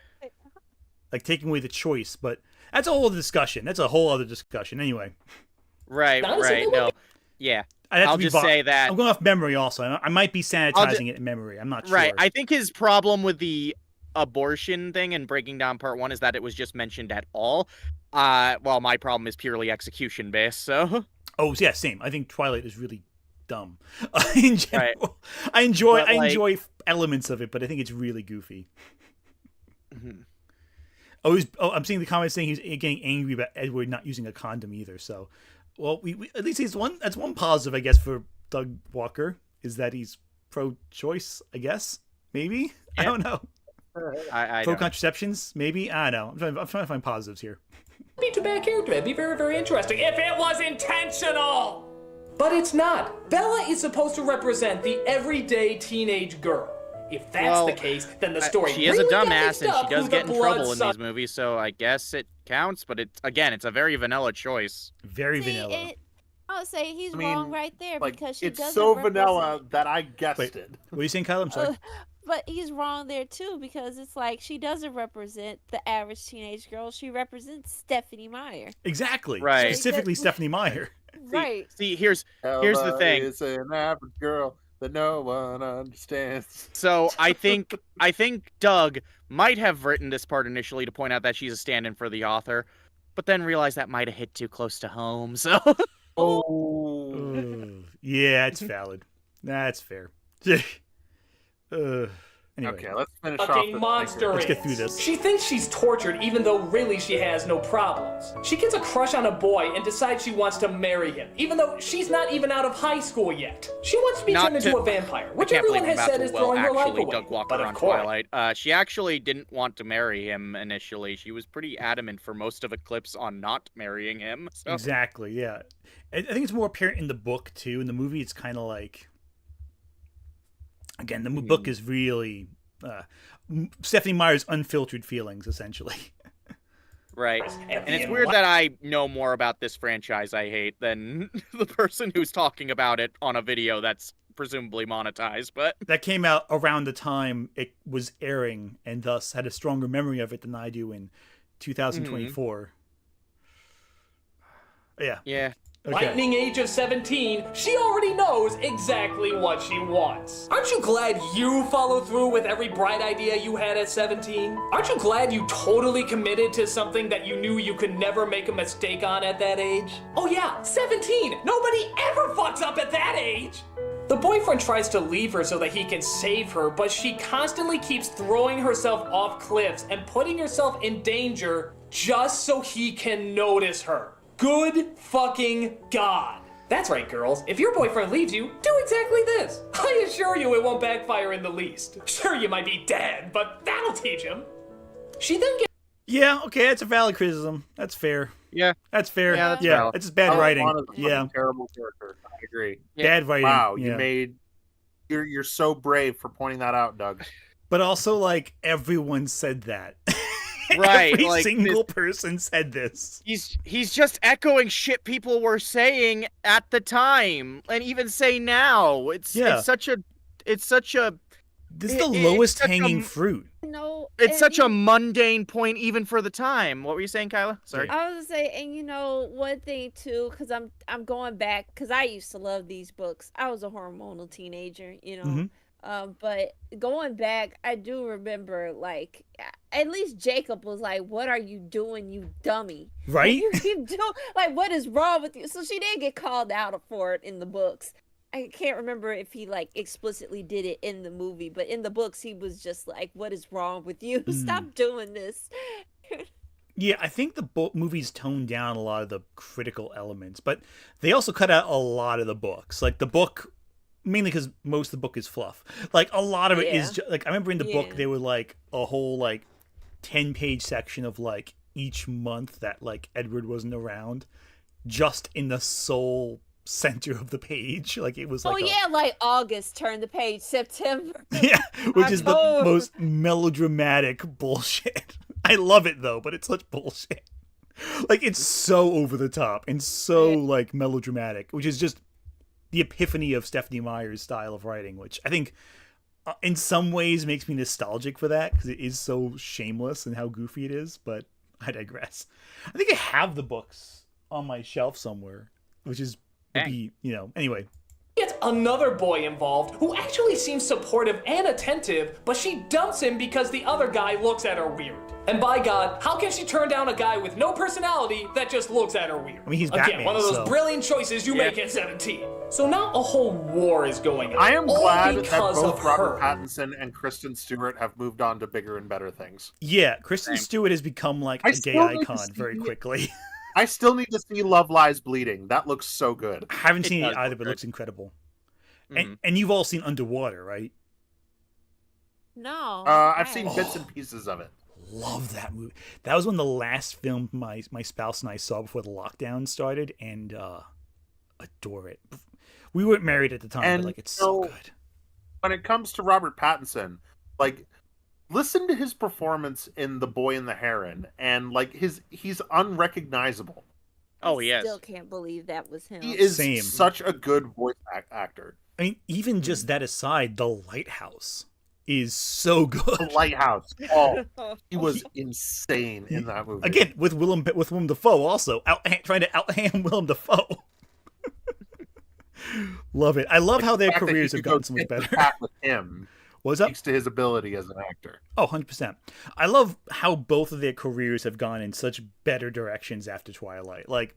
Like taking away the choice, but that's a whole other discussion. That's a whole other discussion. Anyway. Right, right. No. Yeah. I'll just say that I'm going off memory also. I might be sanitizing it in memory. I'm not sure. Right. I think his problem with the abortion thing and Breaking Down Part 1 is that it was just mentioned at all. Well, my problem is purely execution based, so. Oh, yeah, same. I think Twilight is really dumb. In general. Right. I enjoy elements of it, but I think it's really goofy. Mm-hmm. I'm seeing the comments saying he's getting angry about Edward not using a condom either. So, well, we at least that's one positive, I guess, for Doug Walker is that he's pro-choice. I guess maybe I don't know. Pro-contraceptions, maybe I don't know. I'm trying to find positives here. Be too bad character. It'd be very, very interesting if it was intentional. But it's not. Bella is supposed to represent the everyday teenage girl. If that's the case, then the story she is a dumbass and she does get in trouble in these movies, so I guess it counts. But it's a very vanilla choice. Very vanilla. I would say he's wrong right there because she doesn't it's so vanilla that I guessed it. What are you saying, Kyle? I'm sorry. But he's wrong there too because it's like she doesn't represent the average teenage girl. She represents Stephanie Meyer. Exactly. Right. Specifically Stephanie Meyer. Right. See, here's the thing. Is an average girl that no one understands. So I think Doug might have written this part initially to point out that she's a stand-in for the author, but then realized that might have hit too close to home. So. Yeah, it's valid. That's fair. Anyway. Okay, let's finish fucking off monster. Let's get through this. She thinks she's tortured even though really she has no problems. She gets a crush on a boy and decides she wants to marry him, even though she's not even out of high school yet. She wants to be turned into a vampire, which everyone has said is throwing her life away. Doug Walker But on of course, Twilight. She actually didn't want to marry him initially. She was pretty adamant for most of Eclipse on not marrying him. So. Exactly, yeah. I think it's more apparent in the book, too. In the movie, it's kind of like... Again, the book is really Stephanie Meyer's unfiltered feelings, essentially. Right. And it's weird that I know more about this franchise I hate than the person who's talking about it on a video that's presumably monetized, but... That came out around the time it was airing, and thus had a stronger memory of it than I do in 2024. Yeah. Yeah. Okay. Lightning age of 17, she already knows exactly what she wants. Aren't you glad you followed through with every bright idea you had at 17? Aren't you glad you totally committed to something that you knew you could never make a mistake on at that age? Oh yeah, 17! Nobody ever fucks up at that age! The boyfriend tries to leave her so that he can save her, but she constantly keeps throwing herself off cliffs and putting herself in danger just so he can notice her. Good fucking God. That's right, girls. If your boyfriend leaves you, do exactly this. I assure you it won't backfire in the least. Sure, you might be dead, but that'll teach him. She then gets... Yeah, okay, that's a valid criticism. That's fair. Yeah. That's fair. Yeah, that's yeah. valid. It's just bad writing. Yeah. Terrible character. I agree. Bad writing. Wow, yeah. You're so brave for pointing that out, Doug. But also, like, everyone said that. Right, Every like, single person said this. He's just echoing shit people were saying at the time, and even say now. It's such a. This is the lowest hanging fruit. No, it's such a mundane point even for the time. What were you saying, Kyla? Sorry. I was gonna say, and you know, one thing too, because I'm going back, because I used to love these books. I was a hormonal teenager, you know. Mm-hmm. But going back, I do remember, like, at least Jacob was like, "What are you doing, you dummy?" Right? You keep doing, like, what is wrong with you? So she did get called out for it in the books. I can't remember if he, like, explicitly did it in the movie, but in the books, he was just like, "What is wrong with you? Stop doing this." Yeah, I think the movies toned down a lot of the critical elements, but they also cut out a lot of the books. Like, the book, mainly because most of the book is fluff. Like, a lot of it is just, like, I remember in the book, there were, like, a whole, like, 10-page section of, like, each month that, like, Edward wasn't around, just in the sole center of the page. Like, it was like like August turned the page, September. Yeah, which is the most melodramatic bullshit. I love it, though, but it's such bullshit. Like, it's so over the top and so, like, melodramatic, which is just the epiphany of Stephanie Meyer's style of writing, which I think in some ways makes me nostalgic for that, because it is so shameless and how goofy it is, but I digress. I think I have the books on my shelf somewhere, which is, would be, you know, anyway. Gets another boy involved who actually seems supportive and attentive, but she dumps him because the other guy looks at her weird. And by God, how can she turn down a guy with no personality that just looks at her weird? I mean, he's Again, Batman, one of those so. brilliant choices you make at 17. So now a whole war is going on. I am all glad that because both of Robert her. Pattinson and Kristen Stewart have moved on to bigger and better things. Yeah, Kristen Stewart has become, like, a gay icon very quickly. I still need to see Love Lies Bleeding. That looks so good. I haven't seen it either, but it looks incredible. And you've all seen Underwater, right? No. I've seen bits and pieces of it. Love that movie. That was one of the last films my spouse and I saw before the lockdown started, and adore it. We weren't married at the time, but, like, it's so good. When it comes to Robert Pattinson, like, listen to his performance in The Boy and the Heron, and, like, he's unrecognizable. Oh, he is. Still can't believe that was him. He is such a good voice actor. I mean, even just that aside, The Lighthouse is so good. The Lighthouse. Oh, he was insane in that movie. Again, with Willem Dafoe also. Trying to out-ham Willem Dafoe. Love it. I love how their careers have gotten so much better. With him. What's up? Speaks to his ability as an actor. Oh, 100%. I love how both of their careers have gone in such better directions after Twilight. Like,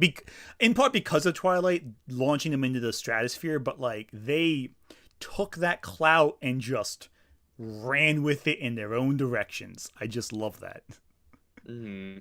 in part because of Twilight launching them into the stratosphere, but, like, they took that clout and just ran with it in their own directions. I just love that. Mm-hmm.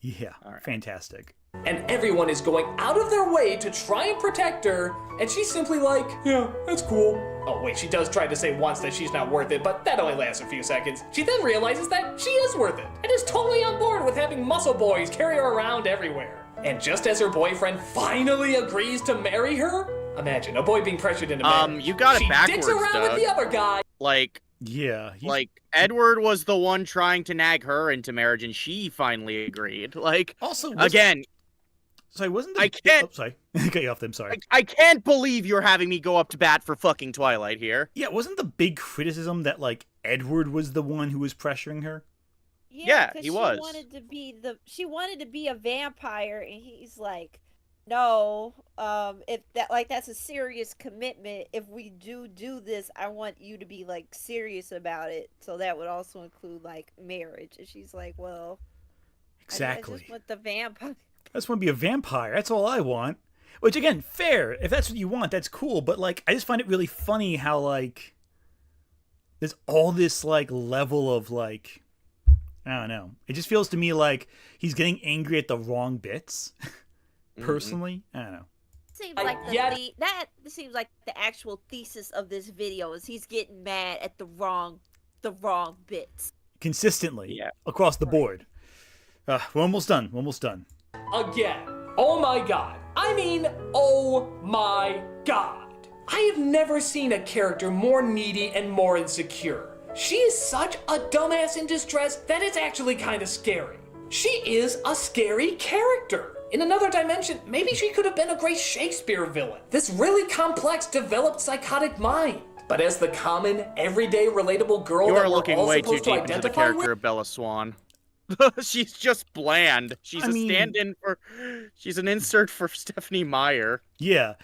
Yeah, fantastic. And everyone is going out of their way to try and protect her, and she's simply like, yeah, that's cool. Oh wait, she does try to say once that she's not worth it, but that only lasts a few seconds. She then realizes that she is worth it, and is totally on board with having muscle boys carry her around everywhere. And just as her boyfriend finally agrees to marry her, imagine a boy being pressured into marriage. You got it she backwards, dicks around Doug. with the other guy. Like, yeah, like Edward was the one trying to nag her into marriage, and she finally agreed. Like, also, again, sorry, wasn't I can't. Oh, sorry, cut you off. I'm sorry. I can't believe you're having me go up to bat for fucking Twilight here. Yeah, wasn't the big criticism that, like, Edward was the one who was pressuring her? Yeah, 'cause he was. She wanted to be a vampire, and he's like, no, if that, like, that's a serious commitment. If we do this, I want you to be, like, serious about it. So that would also include, like, marriage. And she's like, well, exactly. I just want the vampire. I just want to be a vampire. That's all I want. Which, again, fair. If that's what you want, that's cool. But, like, I just find it really funny how, like, there's all this, like, level of, like, I don't know. It just feels to me like he's getting angry at the wrong bits. personally. I don't know. Seems like that seems like the actual thesis of this video is he's getting mad at the wrong bits Consistently, across the board. We're almost done. Again. Oh my god. I mean, oh my god. I have never seen a character more needy and more insecure. She is such a dumbass in distress that it's actually kind of scary. She is a scary character. In another dimension, maybe she could have been a great Shakespeare villain. This really complex, developed psychotic mind. But as the common, everyday, relatable girl You that are we're looking all way too supposed to deep into the identify character with, of Bella Swan. She's just bland. She's a stand-in for. She's an insert for Stephanie Meyer. Yeah.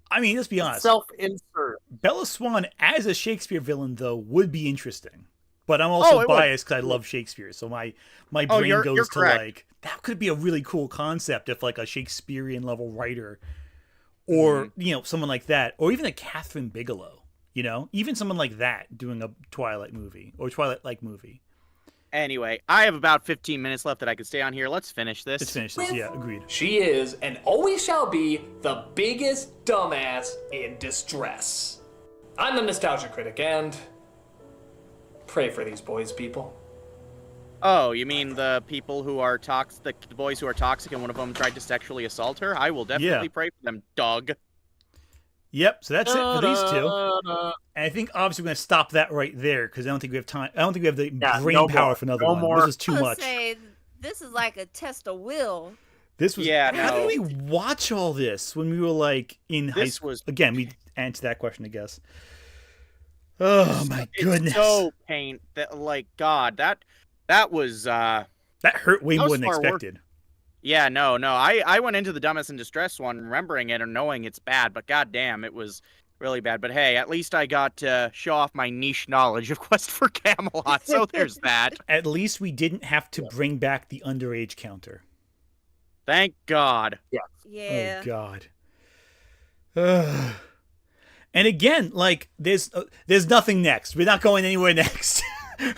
I mean, let's be honest. Self-insert. Bella Swan as a Shakespeare villain, though, would be interesting. But I'm also biased because I love Shakespeare, so my brain goes to like that could be a really cool concept if like a Shakespearean level writer, or someone like that, or even a Catherine Bigelow, even someone like that doing a Twilight movie or Twilight-like movie. Anyway, I have about 15 minutes left that I could stay on here. Let's finish this. Yeah, agreed. She is, and always shall be, the biggest dumbass in distress. I'm the Nostalgia Critic, and pray for these boys, people. Oh, you mean the people who are toxic, the boys who are toxic, and one of them tried to sexually assault her? I will definitely pray for them, Doug. Yep, so that's it for these two. And I think obviously we're going to stop that right there because I don't think we have time. I don't think we have the brain power for another one. This is too much. This is like a test of will. This was how did we watch all this when we were like in high school? Again, we answered that question, I guess. Oh my goodness! It's so pain that God, that was that hurt way more than expected. Yeah, no. I went into the dumbest in distress one, remembering it and knowing it's bad, but goddamn, it was really bad. But hey, at least I got to show off my niche knowledge of Quest for Camelot, so there's that. At least we didn't have to bring back the underage counter. Thank God. Yeah. Oh God. And again, like there's nothing next. We're not going anywhere next.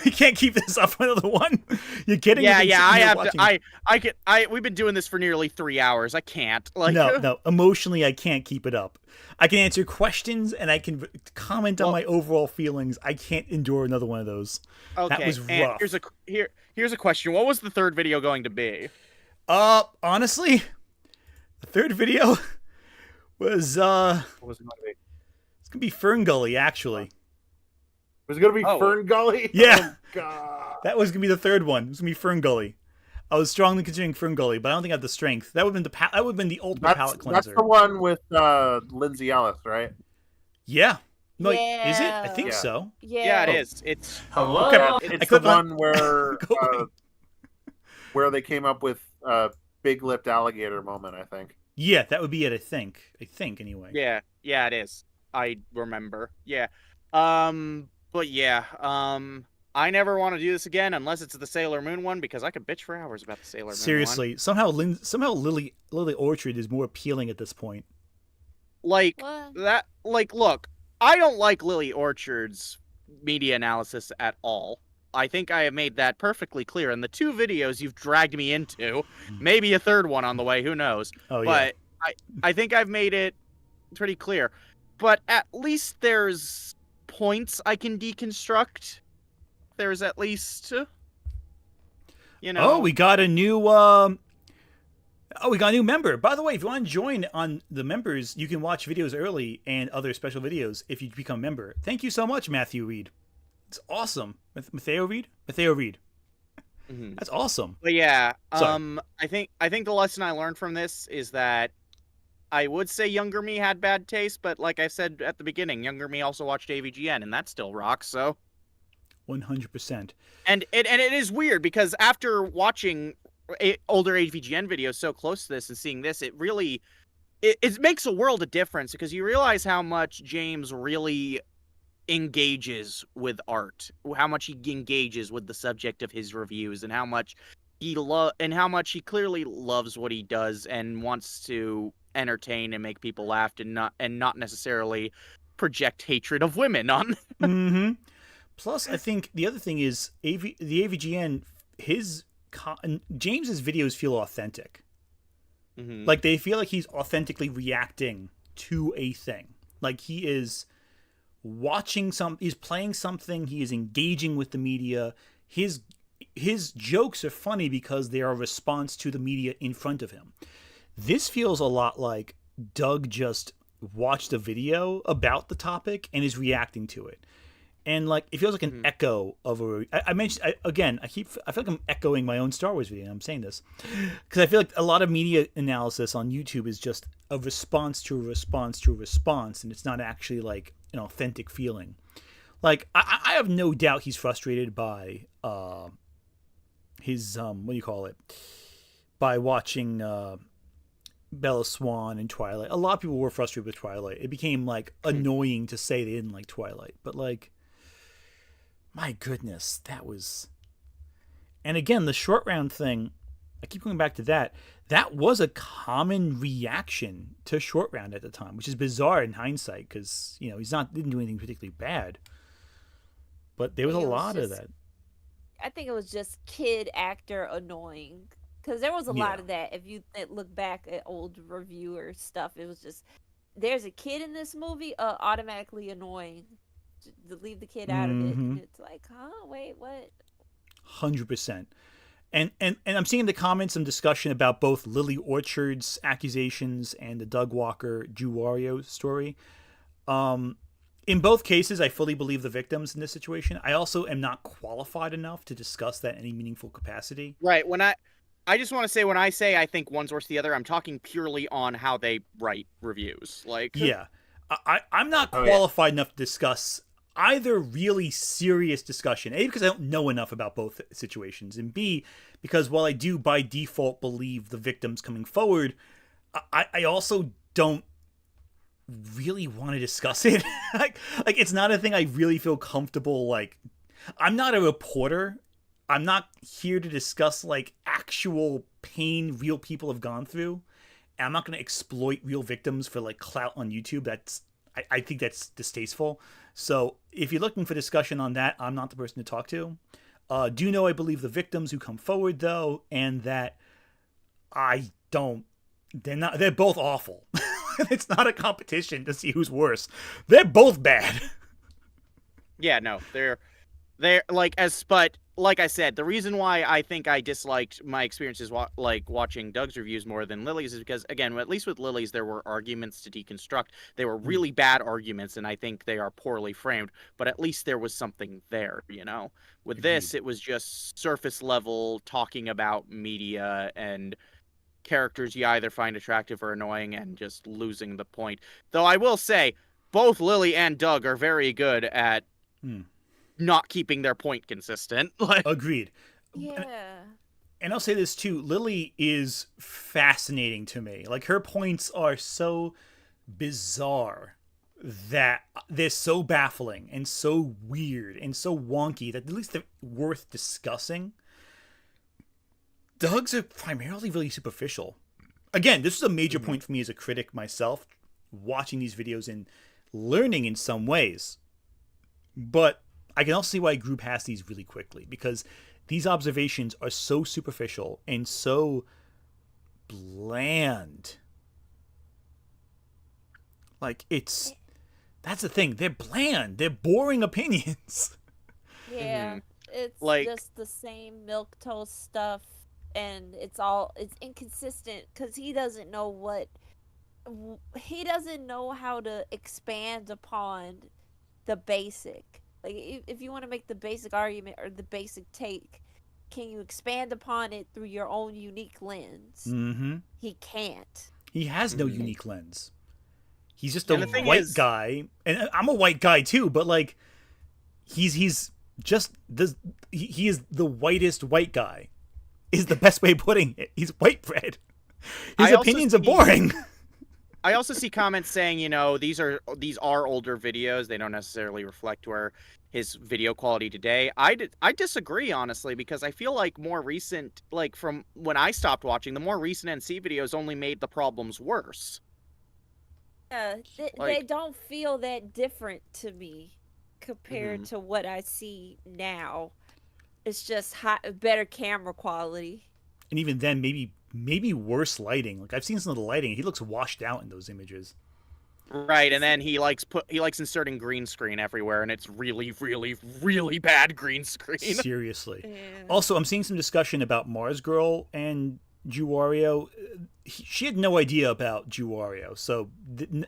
We can't keep this up for another one. You're kidding? Yeah. I have to. We've been doing this for nearly 3 hours. I can't. No. Emotionally, I can't keep it up. I can answer questions and I can comment on my overall feelings. I can't endure another one of those. Okay. That was rough. And here's a question. What was the third video going to be? Honestly, the third video was What was it going to be? It's gonna be Fern Gully, actually. Was it going to be Fern Gully? Yeah. Oh, God. That was going to be the third one. It was going to be Fern Gully. I was strongly considering Fern Gully, but I don't think I have the strength. That would have been the ultimate palate cleanser. That's the one with Lindsay Ellis, right? Yeah. No, is it? I think so. Yeah, it is. It's hello. Okay. It's the one where they came up with big-lipped alligator moment, I think. Yeah, that would be it. I think anyway. Yeah, it is. I remember. Yeah. But yeah, I never want to do this again unless it's the Sailor Moon one because I could bitch for hours about the Sailor Moon Seriously, one. somehow Lily Orchard is more appealing at this point. Look, I don't like Lily Orchard's media analysis at all. I think I have made that perfectly clear in the 2 videos you've dragged me into. Maybe a third one on the way, who knows? Oh, yeah. But I think I've made it pretty clear. But at least there's points I can deconstruct. There's at least, Oh, we got a new member. By the way, if you want to join on the members, you can watch videos early and other special videos if you become a member. Thank you so much, Matthew Reed. It's awesome. Matteo Reed. Mm-hmm. That's awesome. But yeah, I think the lesson I learned from this is that I would say younger me had bad taste, but like I said at the beginning, younger me also watched AVGN, and that still rocks. So, 100%. And it is weird because after watching older AVGN videos so close to this and seeing this, it really it makes a world of difference because you realize how much James really engages with art, how much he engages with the subject of his reviews, and how much he clearly loves what he does and wants to entertain and make people laugh and not necessarily project hatred of women on. Mm-hmm. Plus, I think the other thing is the AVGN, James's videos feel authentic. Mm-hmm. Like they feel like he's authentically reacting to a thing. Like he is he's playing something, he is engaging with the media. His jokes are funny because they are a response to the media in front of him. This feels a lot like Doug just watched a video about the topic and is reacting to it. And like it feels like an echo of I mentioned again. I feel like I'm echoing my own Star Wars video. And I'm saying this because I feel like a lot of media analysis on YouTube is just a response to a response to a response, and it's not actually like an authentic feeling. Like I have no doubt he's frustrated by his what do you call it? By watching Bella Swan and Twilight. A lot of people were frustrated with Twilight. It became like annoying to say they didn't like Twilight, but like. My goodness, that was... And again, the short round thing, I keep going back to that. That was a common reaction to short round at the time, which is bizarre in hindsight because, you know, didn't do anything particularly bad. But there was a lot of that. I think it was just kid actor annoying because there was a lot of that. If you look back at old reviewer stuff, it was just, there's a kid in this movie, automatically annoying. To leave the kid out of it, and it's like, wait, what? 100%. And I'm seeing in the comments some discussion about both Lily Orchard's accusations and the Doug Walker Drew Wario story. In both cases, I fully believe the victims in this situation. I also am not qualified enough to discuss that in any meaningful capacity. Right. I just want to say, when I say I think one's worse than the other, I'm talking purely on how they write reviews. Like, yeah, I'm not qualified enough to discuss either really serious discussion. A, because I don't know enough about both situations, and B, because while I do by default believe the victims coming forward, I also don't really want to discuss it. like it's not a thing I really feel comfortable. Like, I'm not a reporter. I'm not here to discuss like actual pain real people have gone through. And I'm not going to exploit real victims for like clout on YouTube. I think that's distasteful. So if you're looking for discussion on that, I'm not the person to talk to. Do know I believe the victims who come forward, though, and that they're both awful. It's not a competition to see who's worse. They're both bad. Yeah, no, they're but like I said, the reason why I think I disliked my experiences watching Doug's reviews more than Lily's is because, again, at least with Lily's, there were arguments to deconstruct. They were really bad arguments, and I think they are poorly framed, but at least there was something there, you know? With this, it was just surface level talking about media and characters you either find attractive or annoying and just losing the point. Though I will say, both Lily and Doug are very good at not keeping their point consistent. Agreed. Yeah. And I'll say this too, Lily is fascinating to me. Like, her points are so bizarre that they're so baffling and so weird and so wonky that at least they're worth discussing. Doug's are primarily really superficial. Again, this is a major point for me as a critic myself, watching these videos and learning in some ways. But I can also see why I grew past these really quickly, because these observations are so superficial and so bland. Like, that's the thing. They're bland. They're boring opinions. Yeah. It's just the same milquetoast stuff, and it's inconsistent because he doesn't know how to expand upon the basic. Like, if you want to make the basic argument or the basic take, can you expand upon it through your own unique lens? Mm-hmm. He can't. He has no unique lens. He's just a white guy, and I'm a white guy too. But like, he is the whitest white guy. Is the best way of putting it. He's white bread. His opinions are boring. I also see comments saying, you know, these are older videos. They don't necessarily reflect where his video quality today. I disagree, honestly, because I feel like more recent, like from when I stopped watching, the more recent NC videos only made the problems worse. Yeah, they don't feel that different to me compared to what I see now. It's just better camera quality. And even then, maybe maybe worse lighting. Like I've seen some of the lighting, he looks washed out in those images. Right, and then he likes inserting green screen everywhere, and it's really, really, really bad green screen. Seriously. Yeah. Also, I'm seeing some discussion about Mars Girl and Juwario. She had no idea about Juwario, so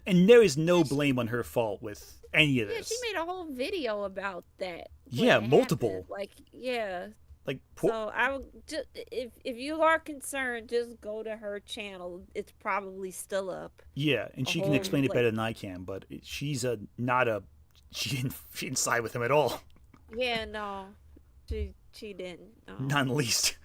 and there is no blame on her fault with any of Yeah, this. she made a whole video about that. when Yeah, it multiple. happened. Like, yeah. Like, So I would just, if you are concerned, just go to her channel. It's probably still up. yeah, and A she can whole, explain it like- better than I can. But she's not a. She didn't side with him at all. Yeah, no, she didn't. No. Not in the least.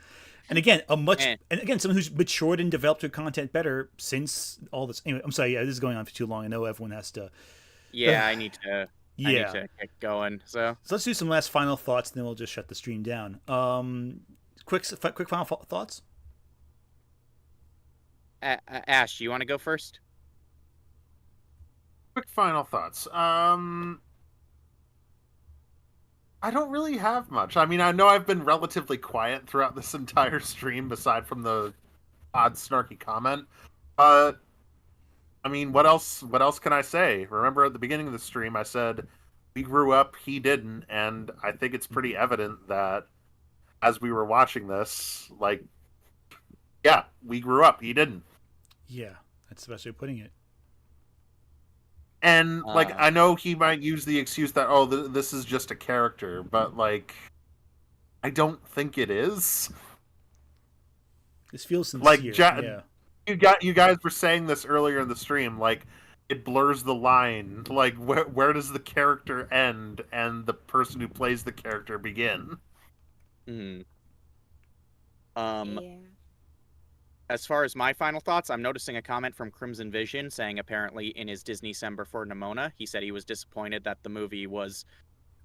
And again, someone who's matured and developed her content better since all this. Anyway, I'm sorry. Yeah, this is going on for too long. I know everyone has to. Yeah, I need to. Yeah. I need to get going. So let's do some last final thoughts, and then we'll just shut the stream down. Quick final thoughts. Ash, you want to go first? Quick final thoughts. I don't really have much. I mean, I know I've been relatively quiet throughout this entire stream, aside from the odd snarky comment. I mean, what else can I say? Remember at the beginning of the stream, I said we grew up, he didn't, and I think it's pretty evident that as we were watching this, like, yeah, we grew up, he didn't. Yeah, that's the best way of putting it. And, like, I know he might use the excuse that, oh, this is just a character, but, like, I don't think it is. This feels sincere, like, yeah. You guys were saying this earlier in the stream, like, it blurs the line. Like, where does the character end and the person who plays the character begin? As far as my final thoughts, I'm noticing a comment from Crimson Vision saying apparently in his Disney-cember for Nimona, he said he was disappointed that the movie was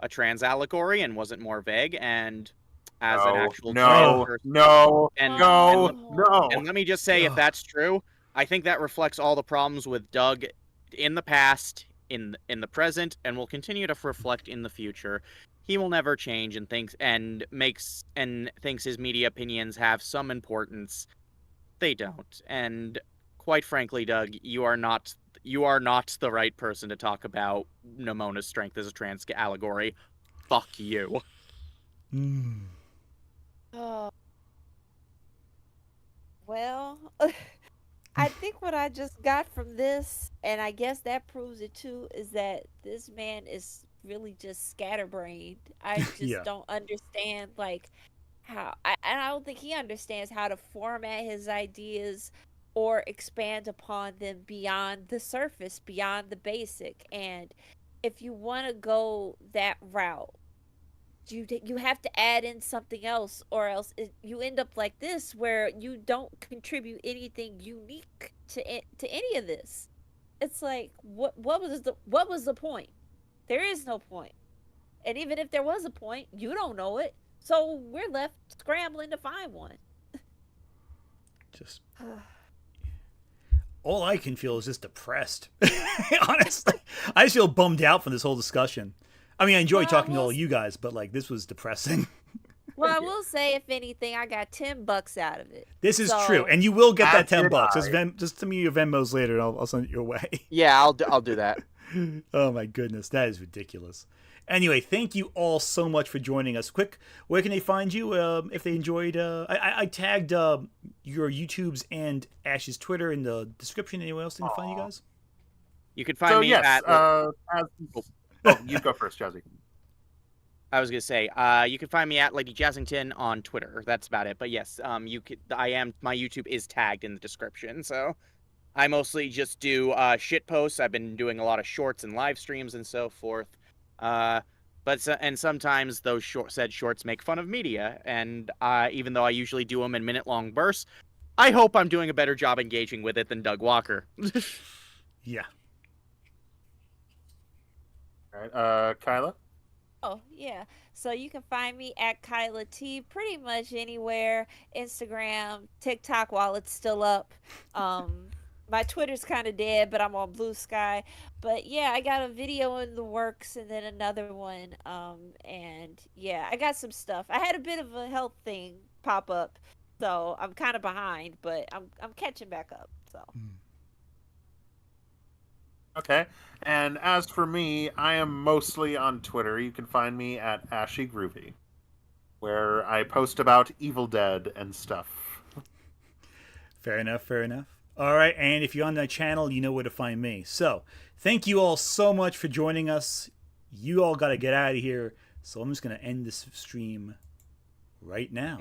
a trans allegory and wasn't more vague, and as an actual no, and let me just say, if that's true, I think that reflects all the problems with Doug in the past, in the present, and will continue to reflect in the future. He will never change and thinks his media opinions have some importance. They don't. And quite frankly, Doug, you are not the right person to talk about Nimona's strength as a trans allegory. Fuck you. Oh. Well, I think what I just got from this, and I guess that proves it too, is that this man is really just scatterbrained. I just don't understand, like, how, and I don't think he understands how to format his ideas or expand upon them beyond the surface, beyond the basic. And if you want to go that route, you have to add in something else, or else you end up like this, where you don't contribute anything unique to any of this. It's like, what was the point? There is no point. And even if there was a point, you don't know it. So we're left scrambling to find one. Just all I can feel is just depressed. Honestly, I just feel bummed out from this whole discussion. I mean, I enjoy talking to all you guys, but like this was depressing. Well, I will say, if anything, I got $10 out of it. This is true, and you will get that $10. Just send me your Venmos later, and I'll send it your way. Yeah, I'll do that. Oh my goodness, that is ridiculous. Anyway, thank you all so much for joining us. Quick, where can they find you if they enjoyed? I tagged your YouTubes and Ash's Twitter in the description. Anyone else can find you guys? You can find me at. You go first, Jazzy. I was gonna say, you can find me at Lady Jazzington on Twitter. That's about it. But yes, you could. My YouTube is tagged in the description, so I mostly just do shit posts. I've been doing a lot of shorts and live streams and so forth. And sometimes those shorts make fun of media, and even though I usually do them in minute-long bursts, I hope I'm doing a better job engaging with it than Doug Walker. Yeah. All right, Kyla? Oh, yeah. So you can find me at Kyla T pretty much anywhere. Instagram, TikTok while it's still up. My Twitter's kind of dead, but I'm on Blue Sky. But yeah, I got a video in the works and then another one. And yeah, I got some stuff. I had a bit of a health thing pop up So I'm kind of behind, but I'm catching back up. So. Okay. And as for me, I am mostly on Twitter. You can find me at Ashy Groovy, where I post about Evil Dead and stuff. Fair enough, fair enough. All right, and if you're on that channel, you know where to find me. So, thank you all so much for joining us. You all got to get out of here, so I'm just going to end this stream right now.